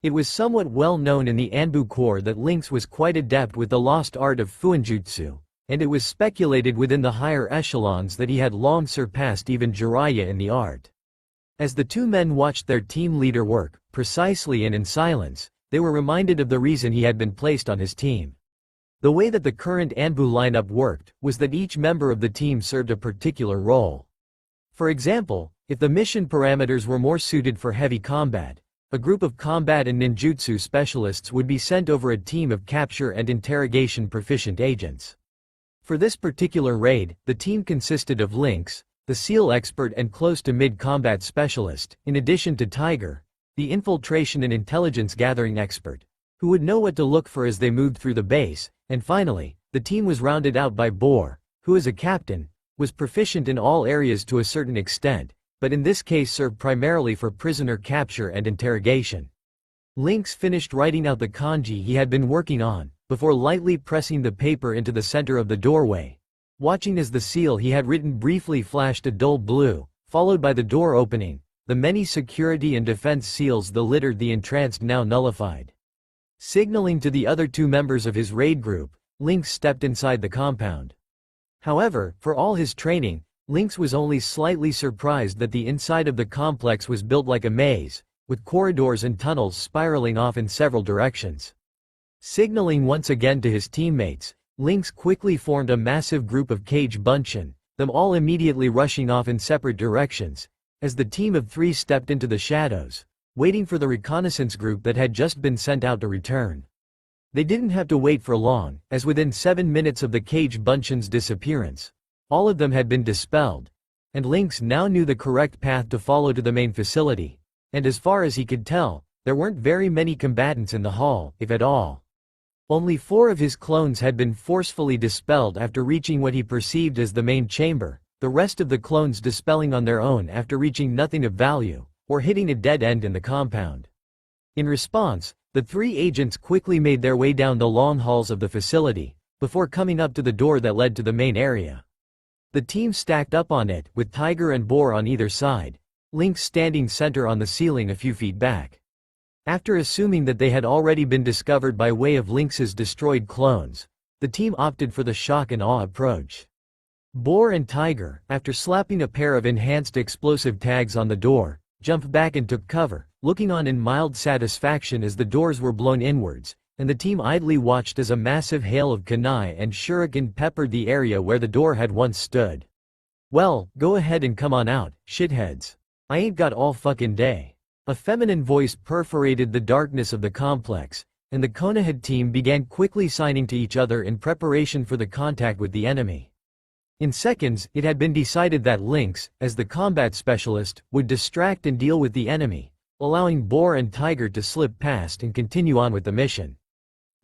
It was somewhat well known in the Anbu Corps that Lynx was quite adept with the lost art of Fuinjutsu, and it was speculated within the higher echelons that he had long surpassed even Jiraiya in the art. As the two men watched their team leader work, precisely and in silence, they were reminded of the reason he had been placed on his team. The way that the current Anbu lineup worked was that each member of the team served a particular role. For example, if the mission parameters were more suited for heavy combat, a group of combat and ninjutsu specialists would be sent over a team of capture and interrogation proficient agents. For this particular raid, the team consisted of Lynx, the SEAL expert and close to mid-combat specialist, in addition to Tiger, the infiltration and intelligence gathering expert, who would know what to look for as they moved through the base, and finally, the team was rounded out by Boar, who as a captain, was proficient in all areas to a certain extent, but in this case served primarily for prisoner capture and interrogation. Lynx finished writing out the kanji he had been working on, before lightly pressing the paper into the center of the doorway. Watching as the seal he had written briefly flashed a dull blue, followed by the door opening, the many security and defense seals that littered the entranced now nullified. Signaling to the other two members of his raid group, Lynx stepped inside the compound. However, for all his training, Lynx was only slightly surprised that the inside of the complex was built like a maze, with corridors and tunnels spiraling off in several directions. Signaling once again to his teammates, Lynx quickly formed a massive group of cage bunshin, them all immediately rushing off in separate directions, as the team of three stepped into the shadows, waiting for the reconnaissance group that had just been sent out to return. They didn't have to wait for long, as within 7 minutes of the cage bunshin's disappearance, all of them had been dispelled, and Lynx now knew the correct path to follow to the main facility, and as far as he could tell, there weren't very many combatants in the hall, if at all. Only 4 of his clones had been forcefully dispelled after reaching what he perceived as the main chamber, the rest of the clones dispelling on their own after reaching nothing of value, or hitting a dead end in the compound. In response, the 3 agents quickly made their way down the long halls of the facility, before coming up to the door that led to the main area. The team stacked up on it, with Tiger and Boar on either side, Lynx standing center on the ceiling a few feet back. After assuming that they had already been discovered by way of Lynx's destroyed clones, the team opted for the shock and awe approach. Boar and Tiger, after slapping a pair of enhanced explosive tags on the door, jumped back and took cover, looking on in mild satisfaction as the doors were blown inwards, and the team idly watched as a massive hail of kunai and shuriken peppered the area where the door had once stood. "Well, go ahead and come on out, shitheads. I ain't got all fucking day." A feminine voice perforated the darkness of the complex, and the Konoha team began quickly signing to each other in preparation for the contact with the enemy. In seconds, it had been decided that Lynx, as the combat specialist, would distract and deal with the enemy, allowing Boar and Tiger to slip past and continue on with the mission.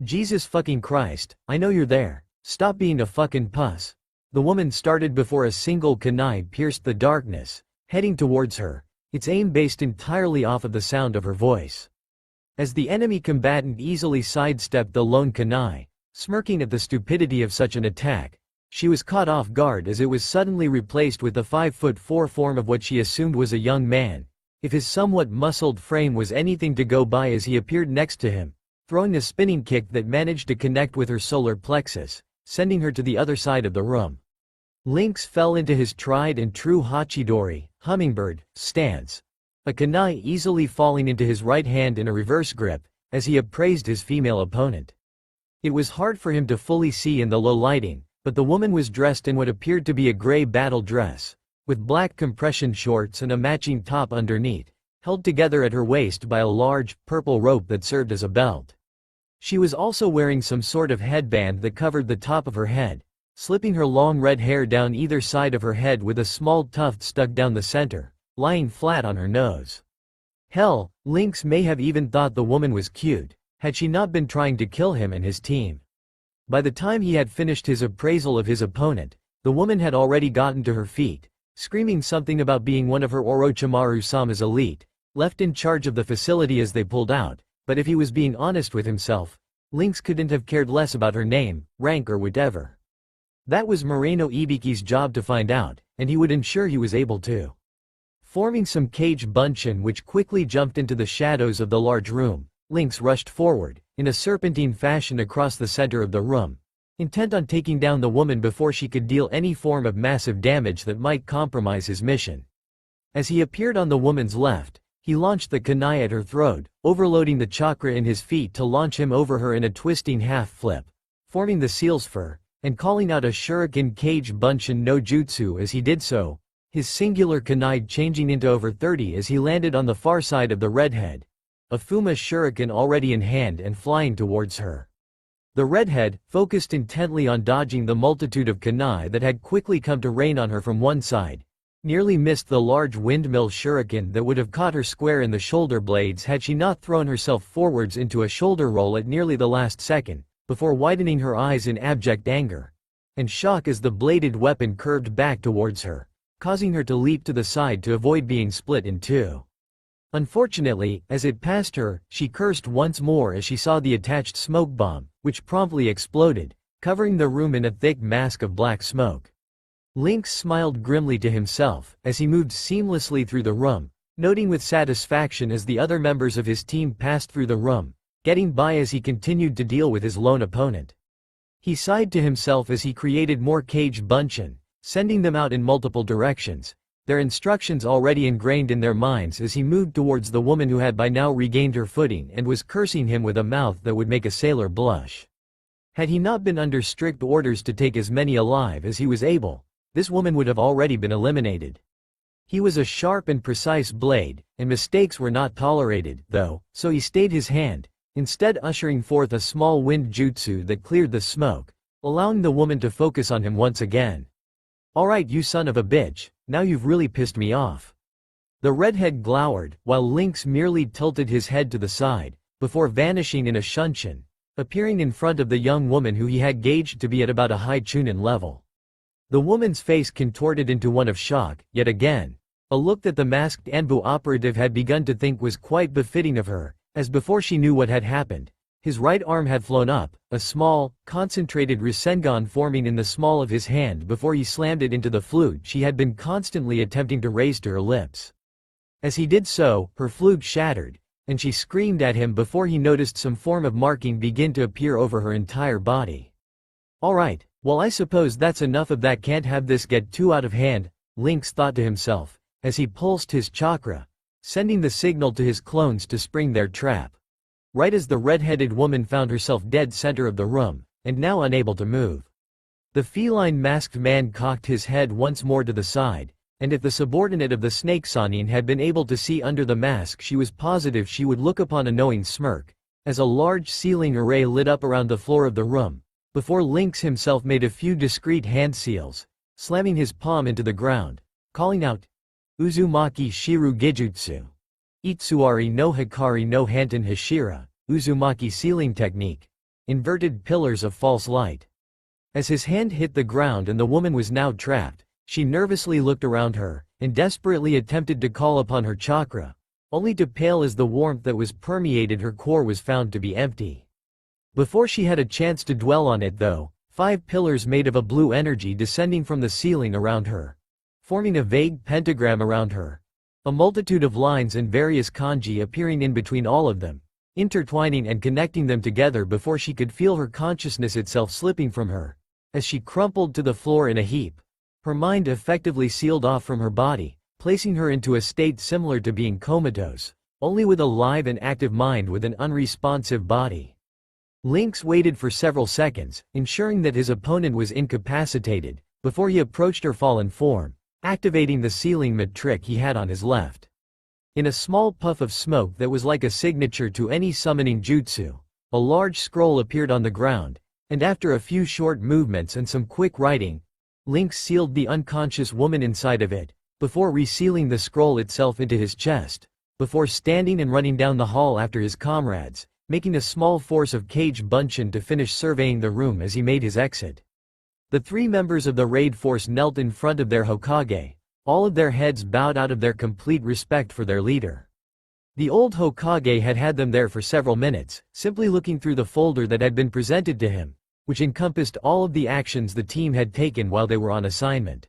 "Jesus fucking Christ, I know you're there. Stop being a fucking puss." The woman started before a single kunai pierced the darkness, heading towards her, its aim based entirely off of the sound of her voice. As the enemy combatant easily sidestepped the lone kunai, smirking at the stupidity of such an attack, she was caught off guard as it was suddenly replaced with the 5'4" form of what she assumed was a young man, if his somewhat muscled frame was anything to go by, as he appeared next to him, throwing a spinning kick that managed to connect with her solar plexus, sending her to the other side of the room. Lynx fell into his tried and true Hachidori, hummingbird, stance, a kunai easily falling into his right hand in a reverse grip, as he appraised his female opponent. It was hard for him to fully see in the low lighting, but the woman was dressed in what appeared to be a gray battle dress, with black compression shorts and a matching top underneath, held together at her waist by a large, purple rope that served as a belt. She was also wearing some sort of headband that covered the top of her head, slipping her long red hair down either side of her head with a small tuft stuck down the center, lying flat on her nose. Hell, Lynx may have even thought the woman was cute, had she not been trying to kill him and his team. By the time he had finished his appraisal of his opponent, the woman had already gotten to her feet, screaming something about being one of her Orochimaru-sama's elite, left in charge of the facility as they pulled out, but if he was being honest with himself, Lynx couldn't have cared less about her name, rank or whatever. That was Moreno Ibiki's job to find out, and he would ensure he was able to. Forming some cage bunshin which quickly jumped into the shadows of the large room, Lynx rushed forward, in a serpentine fashion across the center of the room, intent on taking down the woman before she could deal any form of massive damage that might compromise his mission. As he appeared on the woman's left, he launched the kunai at her throat, overloading the chakra in his feet to launch him over her in a twisting half flip, forming the seal's fur, and calling out a shuriken cage bunshin no jutsu as he did so, his singular kunai changing into over 30 as he landed on the far side of the redhead, a Fuma shuriken already in hand and flying towards her. The redhead, focused intently on dodging the multitude of kunai that had quickly come to rain on her from one side, nearly missed the large windmill shuriken that would have caught her square in the shoulder blades had she not thrown herself forwards into a shoulder roll at nearly the last second, before widening her eyes in abject anger and shock as the bladed weapon curved back towards her, causing her to leap to the side to avoid being split in two. Unfortunately, as it passed her, she cursed once more as she saw the attached smoke bomb, which promptly exploded, covering the room in a thick mask of black smoke. Lynx smiled grimly to himself as he moved seamlessly through the room, noting with satisfaction as the other members of his team passed through the room, getting by as he continued to deal with his lone opponent. He sighed to himself as he created more cage bunshin, sending them out in multiple directions, their instructions already ingrained in their minds as he moved towards the woman who had by now regained her footing and was cursing him with a mouth that would make a sailor blush. Had he not been under strict orders to take as many alive as he was able, this woman would have already been eliminated. He was a sharp and precise blade, and mistakes were not tolerated, though, so he stayed his hand, instead ushering forth a small wind jutsu that cleared the smoke, allowing the woman to focus on him once again. "Alright, you son of a bitch, now you've really pissed me off." The redhead glowered, while Lynx merely tilted his head to the side, before vanishing in a shunshin, appearing in front of the young woman who he had gauged to be at about a high chunin level. The woman's face contorted into one of shock, yet again, a look that the masked Anbu operative had begun to think was quite befitting of her, as before she knew what had happened, his right arm had flown up, a small, concentrated Rasengan forming in the small of his hand before he slammed it into the flute she had been constantly attempting to raise to her lips. As he did so, her flute shattered, and she screamed at him before he noticed some form of marking begin to appear over her entire body. "Alright, well I suppose that's enough of that, can't have this get too out of hand," Lynx thought to himself, as he pulsed his chakra, sending the signal to his clones to spring their trap. Right as the red-headed woman found herself dead center of the room, and now unable to move. The feline masked man cocked his head once more to the side, and if the subordinate of the snake Sanin had been able to see under the mask, she was positive she would look upon a knowing smirk, as a large ceiling array lit up around the floor of the room, before Lynx himself made a few discreet hand seals, slamming his palm into the ground, calling out, "Uzumaki Shiru Gijutsu. Itsuari no Hikari no Hanten Hashira, Uzumaki Sealing Technique. Inverted Pillars of False Light." As his hand hit the ground and the woman was now trapped, she nervously looked around her, and desperately attempted to call upon her chakra, only to pale as the warmth that was permeated her core was found to be empty. Before she had a chance to dwell on it though, 5 pillars made of a blue energy descending from the ceiling around her, forming a vague pentagram around her. A multitude of lines and various kanji appearing in between all of them, intertwining and connecting them together before she could feel her consciousness itself slipping from her, as she crumpled to the floor in a heap. Her mind effectively sealed off from her body, placing her into a state similar to being comatose, only with a live and active mind with an unresponsive body. Lynx waited for several seconds, ensuring that his opponent was incapacitated, before he approached her fallen form, activating the sealing mid trick he had on his left. In a small puff of smoke that was like a signature to any summoning jutsu, a large scroll appeared on the ground, and after a few short movements and some quick writing, Lynx sealed the unconscious woman inside of it, before resealing the scroll itself into his chest, before standing and running down the hall after his comrades, making a small force of Cage Bunshin to finish surveying the room as he made his exit. The 3 members of the raid force knelt in front of their Hokage, all of their heads bowed out of their complete respect for their leader. The old Hokage had had them there for several minutes, simply looking through the folder that had been presented to him, which encompassed all of the actions the team had taken while they were on assignment.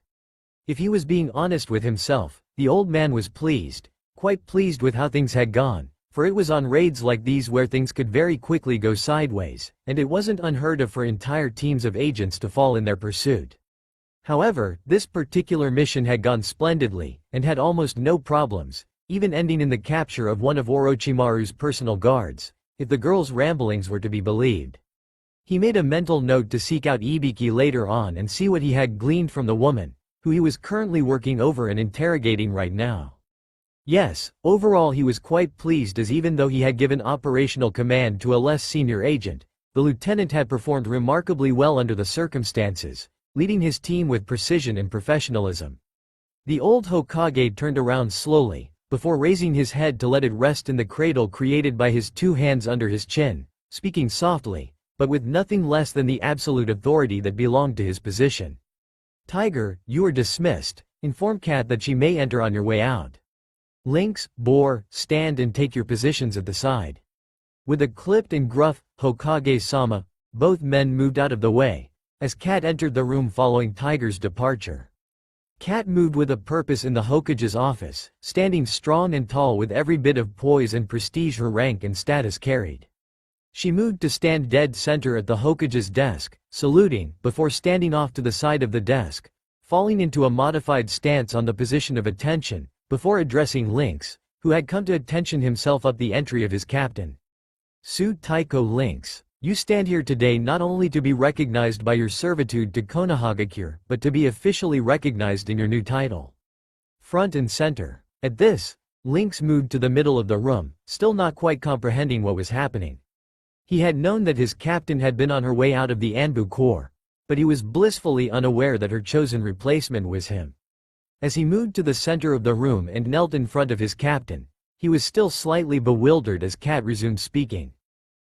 If he was being honest with himself, the old man was pleased, quite pleased with how things had gone, for it was on raids like these where things could very quickly go sideways, and it wasn't unheard of for entire teams of agents to fall in their pursuit. However, this particular mission had gone splendidly, and had almost no problems, even ending in the capture of one of Orochimaru's personal guards, if the girl's ramblings were to be believed. He made a mental note to seek out Ibiki later on and see what he had gleaned from the woman, who he was currently working over and interrogating right now. Yes, overall he was quite pleased, as even though he had given operational command to a less senior agent, the lieutenant had performed remarkably well under the circumstances, leading his team with precision and professionalism. The old Hokage turned around slowly, before raising his head to let it rest in the cradle created by his 2 hands under his chin, speaking softly, but with nothing less than the absolute authority that belonged to his position. "Tiger, you are dismissed. Inform Cat that she may enter on your way out. Lynx, Boar, stand and take your positions at the side." With a clipped and gruff, "Hokage-sama," both men moved out of the way, as Cat entered the room following Tiger's departure. Cat moved with a purpose in the Hokage's office, standing strong and tall with every bit of poise and prestige her rank and status carried. She moved to stand dead center at the Hokage's desk, saluting, before standing off to the side of the desk, falling into a modified stance on the position of attention, before addressing Lynx, who had come to attention himself up the entry of his captain. "Su Taiko Lynx, you stand here today not only to be recognized by your servitude to Konohagakure, but to be officially recognized in your new title. Front and center." At this, Lynx moved to the middle of the room, still not quite comprehending what was happening. He had known that his captain had been on her way out of the Anbu Corps, but he was blissfully unaware that her chosen replacement was him. As he moved to the center of the room and knelt in front of his captain, he was still slightly bewildered as Cat resumed speaking.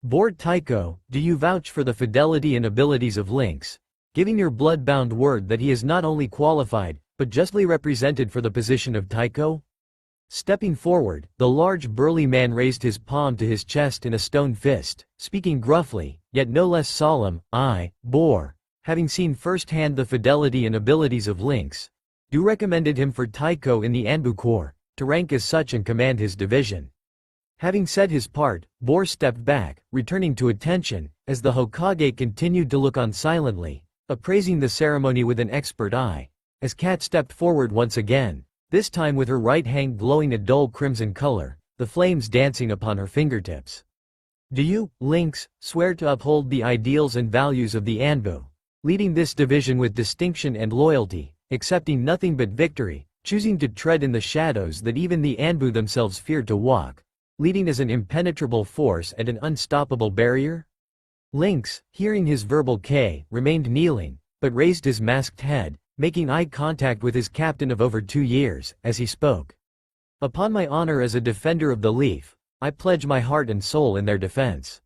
"Board Taiko, do you vouch for the fidelity and abilities of Lynx, giving your blood-bound word that he is not only qualified, but justly represented for the position of Taiko?" Stepping forward, the large burly man raised his palm to his chest in a stone fist, speaking gruffly, yet no less solemn. "I, Boar, having seen firsthand the fidelity and abilities of Lynx, do recommended him for Taiko in the Anbu Corps, to rank as such and command his division." Having said his part, Boar stepped back, returning to attention, as the Hokage continued to look on silently, appraising the ceremony with an expert eye, as Cat stepped forward once again, this time with her right hand glowing a dull crimson color, the flames dancing upon her fingertips. "Do you, Lynx, swear to uphold the ideals and values of the Anbu, leading this division with distinction and loyalty, accepting nothing but victory, choosing to tread in the shadows that even the Anbu themselves feared to walk, leading as an impenetrable force and an unstoppable barrier?" Lynx, hearing his verbal K, remained kneeling, but raised his masked head, making eye contact with his captain of over 2 years, as he spoke. "Upon my honor as a defender of the Leaf, I pledge my heart and soul in their defense."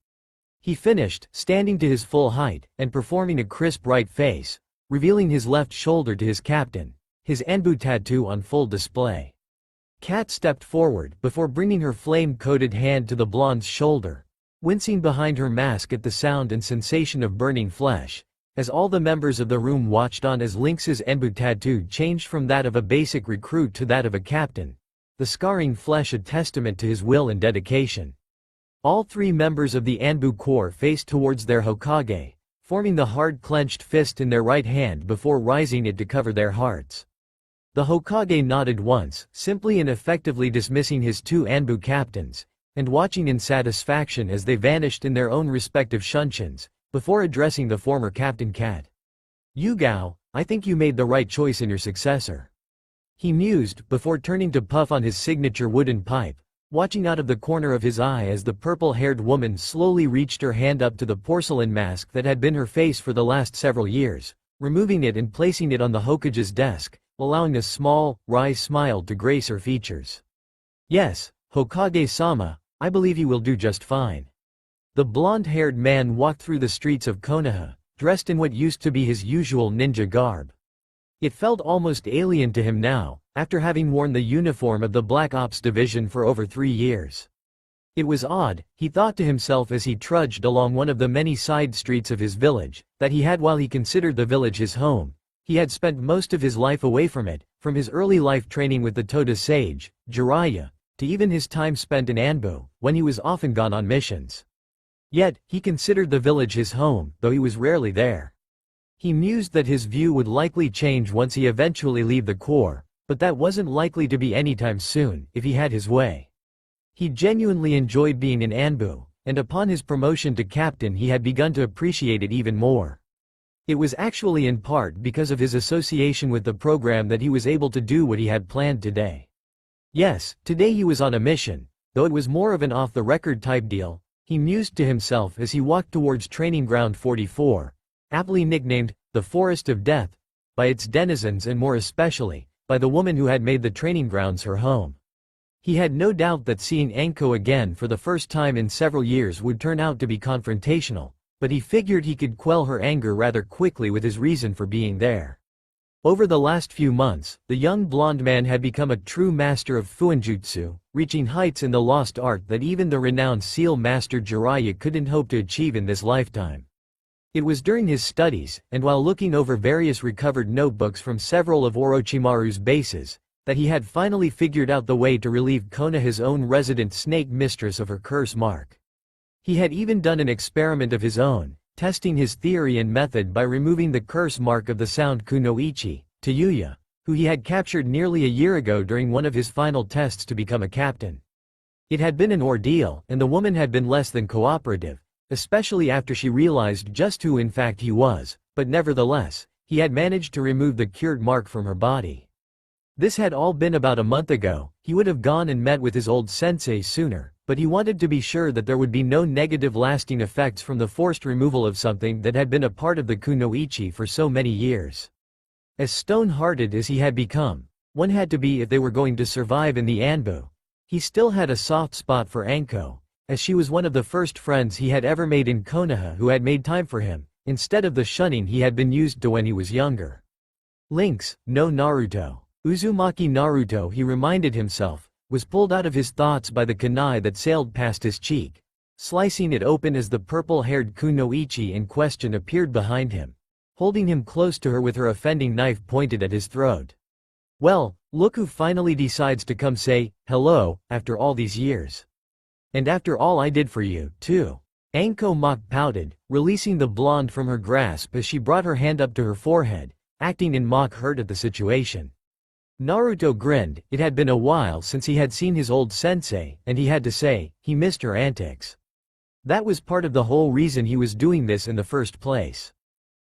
He finished, standing to his full height, and performing a crisp right face, revealing his left shoulder to his captain, his Anbu tattoo on full display. Kat stepped forward before bringing her flame-coated hand to the blonde's shoulder, wincing behind her mask at the sound and sensation of burning flesh, as all the members of the room watched on as Lynx's Anbu tattoo changed from that of a basic recruit to that of a captain, the scarring flesh a testament to his will and dedication. All three members of the Anbu Corps faced towards their Hokage, forming the hard clenched fist in their right hand before rising it to cover their hearts. The Hokage nodded once, simply and effectively dismissing his two Anbu captains, and watching in satisfaction as they vanished in their own respective shunshuns, before addressing the former Captain Cat. "Yugao, I think you made the right choice in your successor," he mused, before turning to puff on his signature wooden pipe, watching out of the corner of his eye as the purple-haired woman slowly reached her hand up to the porcelain mask that had been her face for the last several years, removing it and placing it on the Hokage's desk, allowing a small, wry smile to grace her features. "Yes, Hokage-sama, I believe you will do just fine." The blonde-haired man walked through the streets of Konoha, dressed in what used to be his usual ninja garb. It felt almost alien to him now, after having worn the uniform of the Black Ops Division for over 3 years. It was odd, he thought to himself as he trudged along one of the many side streets of his village, that he had, while he considered the village his home, he had spent most of his life away from it, from his early life training with the Toda sage, Jiraiya, to even his time spent in Anbu, when he was often gone on missions. Yet, he considered the village his home, though he was rarely there. He mused that his view would likely change once he eventually leave the Corps, but that wasn't likely to be anytime soon, if he had his way. He genuinely enjoyed being in Anbu, and upon his promotion to captain he had begun to appreciate it even more. It was actually in part because of his association with the program that he was able to do what he had planned today. Yes, today he was on a mission, though it was more of an off-the-record type deal, he mused to himself as he walked towards Training Ground 44, aptly nicknamed, the Forest of Death, by its denizens and more especially, by the woman who had made the training grounds her home. He had no doubt that seeing Anko again for the first time in several years would turn out to be confrontational, but he figured he could quell her anger rather quickly with his reason for being there. Over the last few months, the young blonde man had become a true master of Fuinjutsu, reaching heights in the lost art that even the renowned seal master Jiraiya couldn't hope to achieve in this lifetime. It was during his studies, and while looking over various recovered notebooks from several of Orochimaru's bases, that he had finally figured out the way to relieve Konoha's own resident snake mistress of her curse mark. He had even done an experiment of his own, testing his theory and method by removing the curse mark of the sound Kunoichi, Tayuya, who he had captured nearly a year ago during one of his final tests to become a captain. It had been an ordeal, and the woman had been less than cooperative, especially after she realized just who in fact he was, but nevertheless, he had managed to remove the cured mark from her body. This had all been about a month ago. He would have gone and met with his old sensei sooner, but he wanted to be sure that there would be no negative lasting effects from the forced removal of something that had been a part of the Kunoichi for so many years. As stone-hearted as he had become, one had to be if they were going to survive in the Anbu. He still had a soft spot for Anko, as she was one of the first friends he had ever made in Konoha who had made time for him, instead of the shunning he had been used to when he was younger. Lynx, no Naruto. Uzumaki Naruto, he reminded himself, was pulled out of his thoughts by the kunai that sailed past his cheek, slicing it open as the purple-haired Kunoichi in question appeared behind him, holding him close to her with her offending knife pointed at his throat. Well, look who finally decides to come say hello after all these years. And after all I did for you, too. Anko mock pouted, releasing the blonde from her grasp as she brought her hand up to her forehead, acting in mock hurt at the situation. Naruto grinned. It had been a while since he had seen his old sensei, and he had to say, he missed her antics. That was part of the whole reason he was doing this in the first place.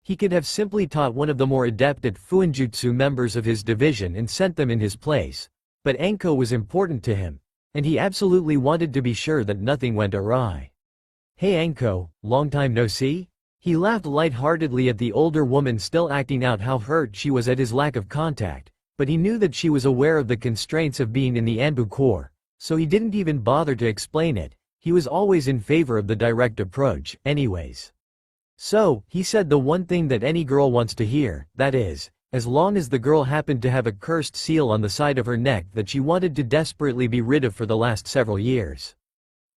He could have simply taught one of the more adept at Fuinjutsu members of his division and sent them in his place, but Anko was important to him, and he absolutely wanted to be sure that nothing went awry. Hey Anko, long time no see? He laughed lightheartedly at the older woman still acting out how hurt she was at his lack of contact. But he knew that she was aware of the constraints of being in the Anbu Corps, so he didn't even bother to explain it. He was always in favor of the direct approach, anyways. So, he said the one thing that any girl wants to hear, that is, as long as the girl happened to have a cursed seal on the side of her neck that she wanted to desperately be rid of for the last several years.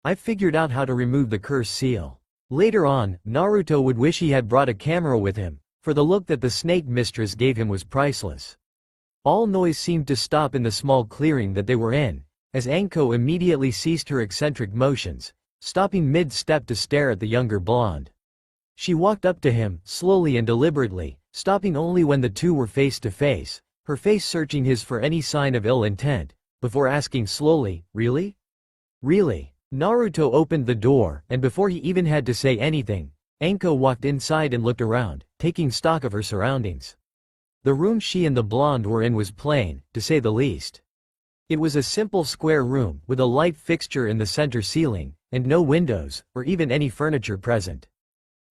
"I've figured out how to remove the cursed seal." Later on, Naruto would wish he had brought a camera with him, for the look that the snake mistress gave him was priceless. All noise seemed to stop in the small clearing that they were in, as Anko immediately ceased her eccentric motions, stopping mid-step to stare at the younger blonde. She walked up to him, slowly and deliberately, stopping only when the two were face to face, her face searching his for any sign of ill intent, before asking slowly, "Really? Really?" Naruto opened the door, and before he even had to say anything, Anko walked inside and looked around, taking stock of her surroundings. The room she and the blonde were in was plain, to say the least. It was a simple square room, with a light fixture in the center ceiling, and no windows, or even any furniture present.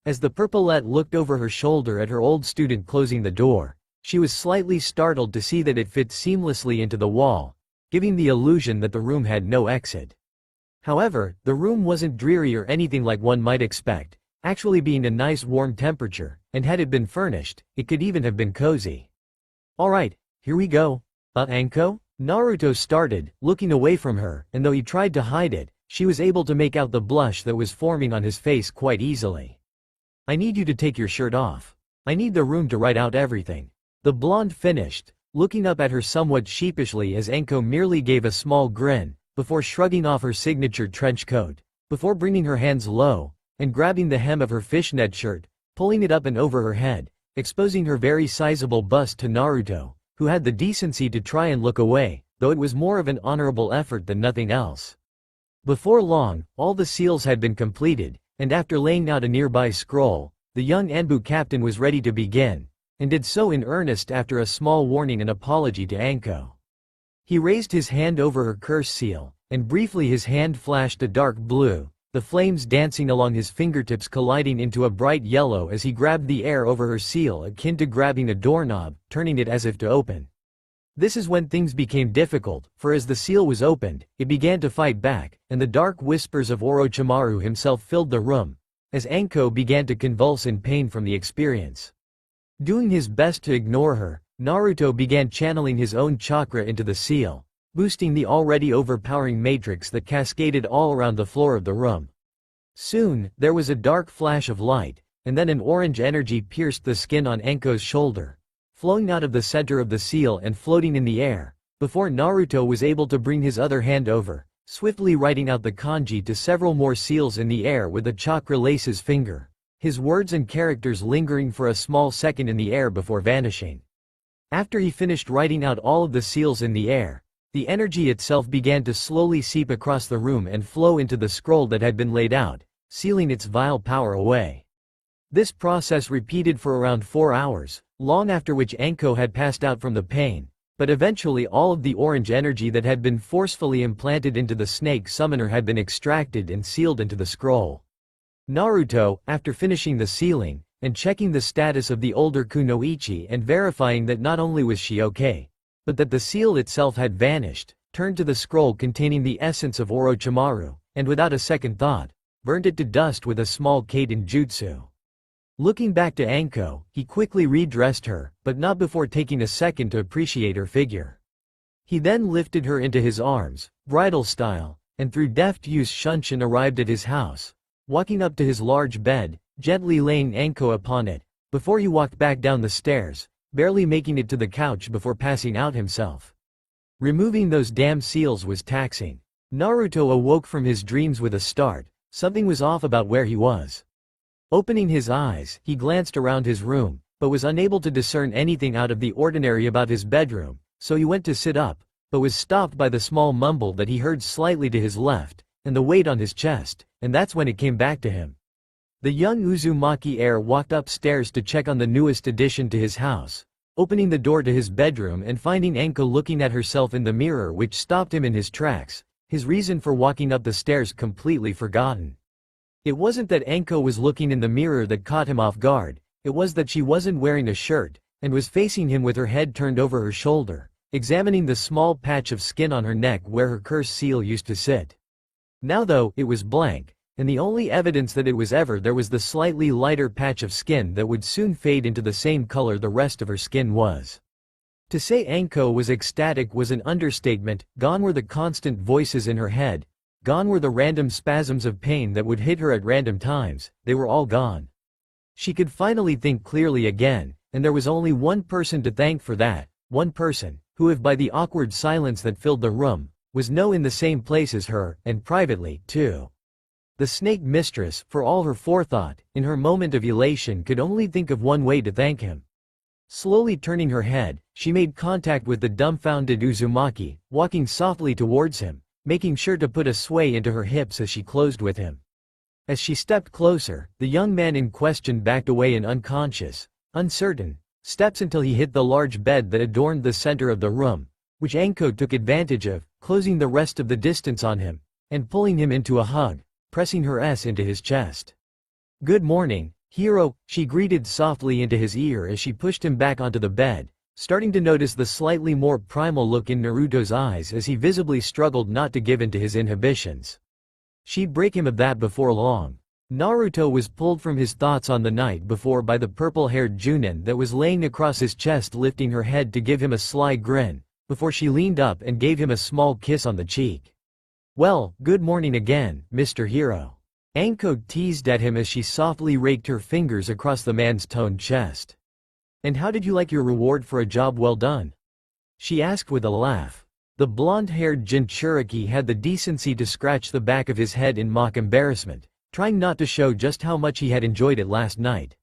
As the purplet looked over her shoulder at her old student closing the door, she was slightly startled to see that it fit seamlessly into the wall, giving the illusion that the room had no exit. However, the room wasn't dreary or anything like one might expect, actually being a nice warm temperature, and had it been furnished, it could even have been cozy. "Alright, here we go. Anko?" Naruto started, looking away from her, and though he tried to hide it, she was able to make out the blush that was forming on his face quite easily. "I need you to take your shirt off. I need the room to write out everything." The blonde finished, looking up at her somewhat sheepishly as Anko merely gave a small grin, before shrugging off her signature trench coat, before bringing her hands low, and grabbing the hem of her fishnet shirt, pulling it up and over her head, exposing her very sizable bust to Naruto, who had the decency to try and look away, though it was more of an honorable effort than nothing else. Before long, all the seals had been completed, and after laying out a nearby scroll, the young Anbu captain was ready to begin, and did so in earnest after a small warning and apology to Anko. He raised his hand over her curse seal, and briefly his hand flashed a dark blue, the flames dancing along his fingertips colliding into a bright yellow as he grabbed the air over her seal akin to grabbing a doorknob, turning it as if to open. This is when things became difficult, for as the seal was opened, it began to fight back, and the dark whispers of Orochimaru himself filled the room, as Anko began to convulse in pain from the experience. Doing his best to ignore her, Naruto began channeling his own chakra into the seal, boosting the already overpowering matrix that cascaded all around the floor of the room. Soon, there was a dark flash of light, and then an orange energy pierced the skin on Anko's shoulder, flowing out of the center of the seal and floating in the air, before Naruto was able to bring his other hand over, swiftly writing out the kanji to several more seals in the air with the chakra lace's finger, his words and characters lingering for a small second in the air before vanishing. After he finished writing out all of the seals in the air, the energy itself began to slowly seep across the room and flow into the scroll that had been laid out, sealing its vile power away. This process repeated for around 4 hours, long after which Anko had passed out from the pain, but eventually all of the orange energy that had been forcefully implanted into the snake summoner had been extracted and sealed into the scroll. Naruto, after finishing the sealing, and checking the status of the older Kunoichi and verifying that not only was she okay, but that the seal itself had vanished, turned to the scroll containing the essence of Orochimaru, and without a second thought, burned it to dust with a small Kaiden jutsu. Looking back to Anko, he quickly redressed her, but not before taking a second to appreciate her figure. He then lifted her into his arms, bridal style, and through deft use Shunshin arrived at his house, walking up to his large bed, gently laying Anko upon it, before he walked back down the stairs, barely making it to the couch before passing out himself. Removing those damn seals was taxing. Naruto awoke from his dreams with a start. Something was off about where he was. Opening his eyes, he glanced around his room, but was unable to discern anything out of the ordinary about his bedroom, so he went to sit up, but was stopped by the small mumble that he heard slightly to his left, and the weight on his chest, and that's when it came back to him. The young Uzumaki heir walked upstairs to check on the newest addition to his house, opening the door to his bedroom and finding Anko looking at herself in the mirror, which stopped him in his tracks, his reason for walking up the stairs completely forgotten. It wasn't that Anko was looking in the mirror that caught him off guard, it was that she wasn't wearing a shirt, and was facing him with her head turned over her shoulder, examining the small patch of skin on her neck where her curse seal used to sit. Now though, it was blank, and the only evidence that it was ever there was the slightly lighter patch of skin that would soon fade into the same color the rest of her skin was. To say Anko was ecstatic was an understatement. Gone were the constant voices in her head, gone were the random spasms of pain that would hit her at random times, they were all gone. She could finally think clearly again, and there was only one person to thank for that, one person, who if by the awkward silence that filled the room, was no in the same place as her, and privately, too. The snake mistress, for all her forethought, in her moment of elation could only think of one way to thank him. Slowly turning her head, she made contact with the dumbfounded Uzumaki, walking softly towards him, making sure to put a sway into her hips as she closed with him. As she stepped closer, the young man in question backed away in unconscious, uncertain steps until he hit the large bed that adorned the center of the room, which Anko took advantage of, closing the rest of the distance on him, and pulling him into a hug, pressing her S into his chest. "Good morning, Hiro," she greeted softly into his ear as she pushed him back onto the bed, starting to notice the slightly more primal look in Naruto's eyes as he visibly struggled not to give in to his inhibitions. She'd break him of that before long. Naruto was pulled from his thoughts on the night before by the purple-haired Junin that was laying across his chest, lifting her head to give him a sly grin, before she leaned up and gave him a small kiss on the cheek. "Well, good morning again, Mr. Hiro." Anko teased at him as she softly raked her fingers across the man's toned chest. "And how did you like your reward for a job well done?" she asked with a laugh. The blonde-haired Jinchuriki had the decency to scratch the back of his head in mock embarrassment, trying not to show just how much he had enjoyed it last night.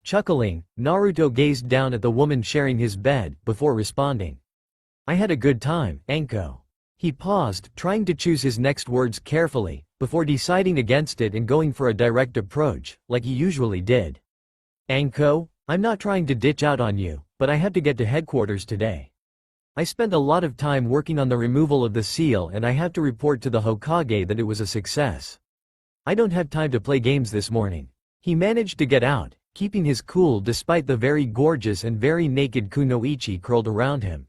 Chuckling, Naruto gazed down at the woman sharing his bed, before responding. "I had a good time, Anko." He paused, trying to choose his next words carefully, before deciding against it and going for a direct approach, like he usually did. "Anko, I'm not trying to ditch out on you, but I have to get to headquarters today. I spent a lot of time working on the removal of the seal and I have to report to the Hokage that it was a success. I don't have time to play games this morning." He managed to get out, keeping his cool despite the very gorgeous and very naked Kunoichi curled around him.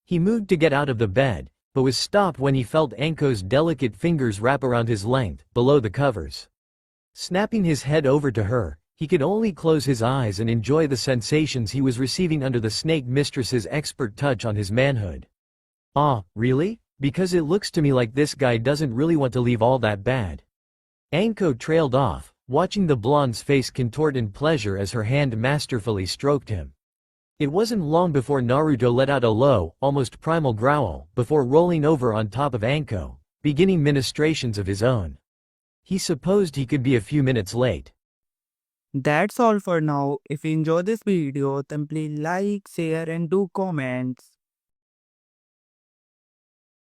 He moved to get out of the bed, but was stopped when he felt Anko's delicate fingers wrap around his length, below the covers. Snapping his head over to her, he could only close his eyes and enjoy the sensations he was receiving under the snake mistress's expert touch on his manhood. "Ah, really? Because it looks to me like this guy doesn't really want to leave all that bad." Anko trailed off, watching the blonde's face contort in pleasure as her hand masterfully stroked him. It wasn't long before Naruto let out a low, almost primal growl, before rolling over on top of Anko, beginning ministrations of his own. He supposed he could be a few minutes late. That's all for now. If you enjoy this video, then please like, share and do comments.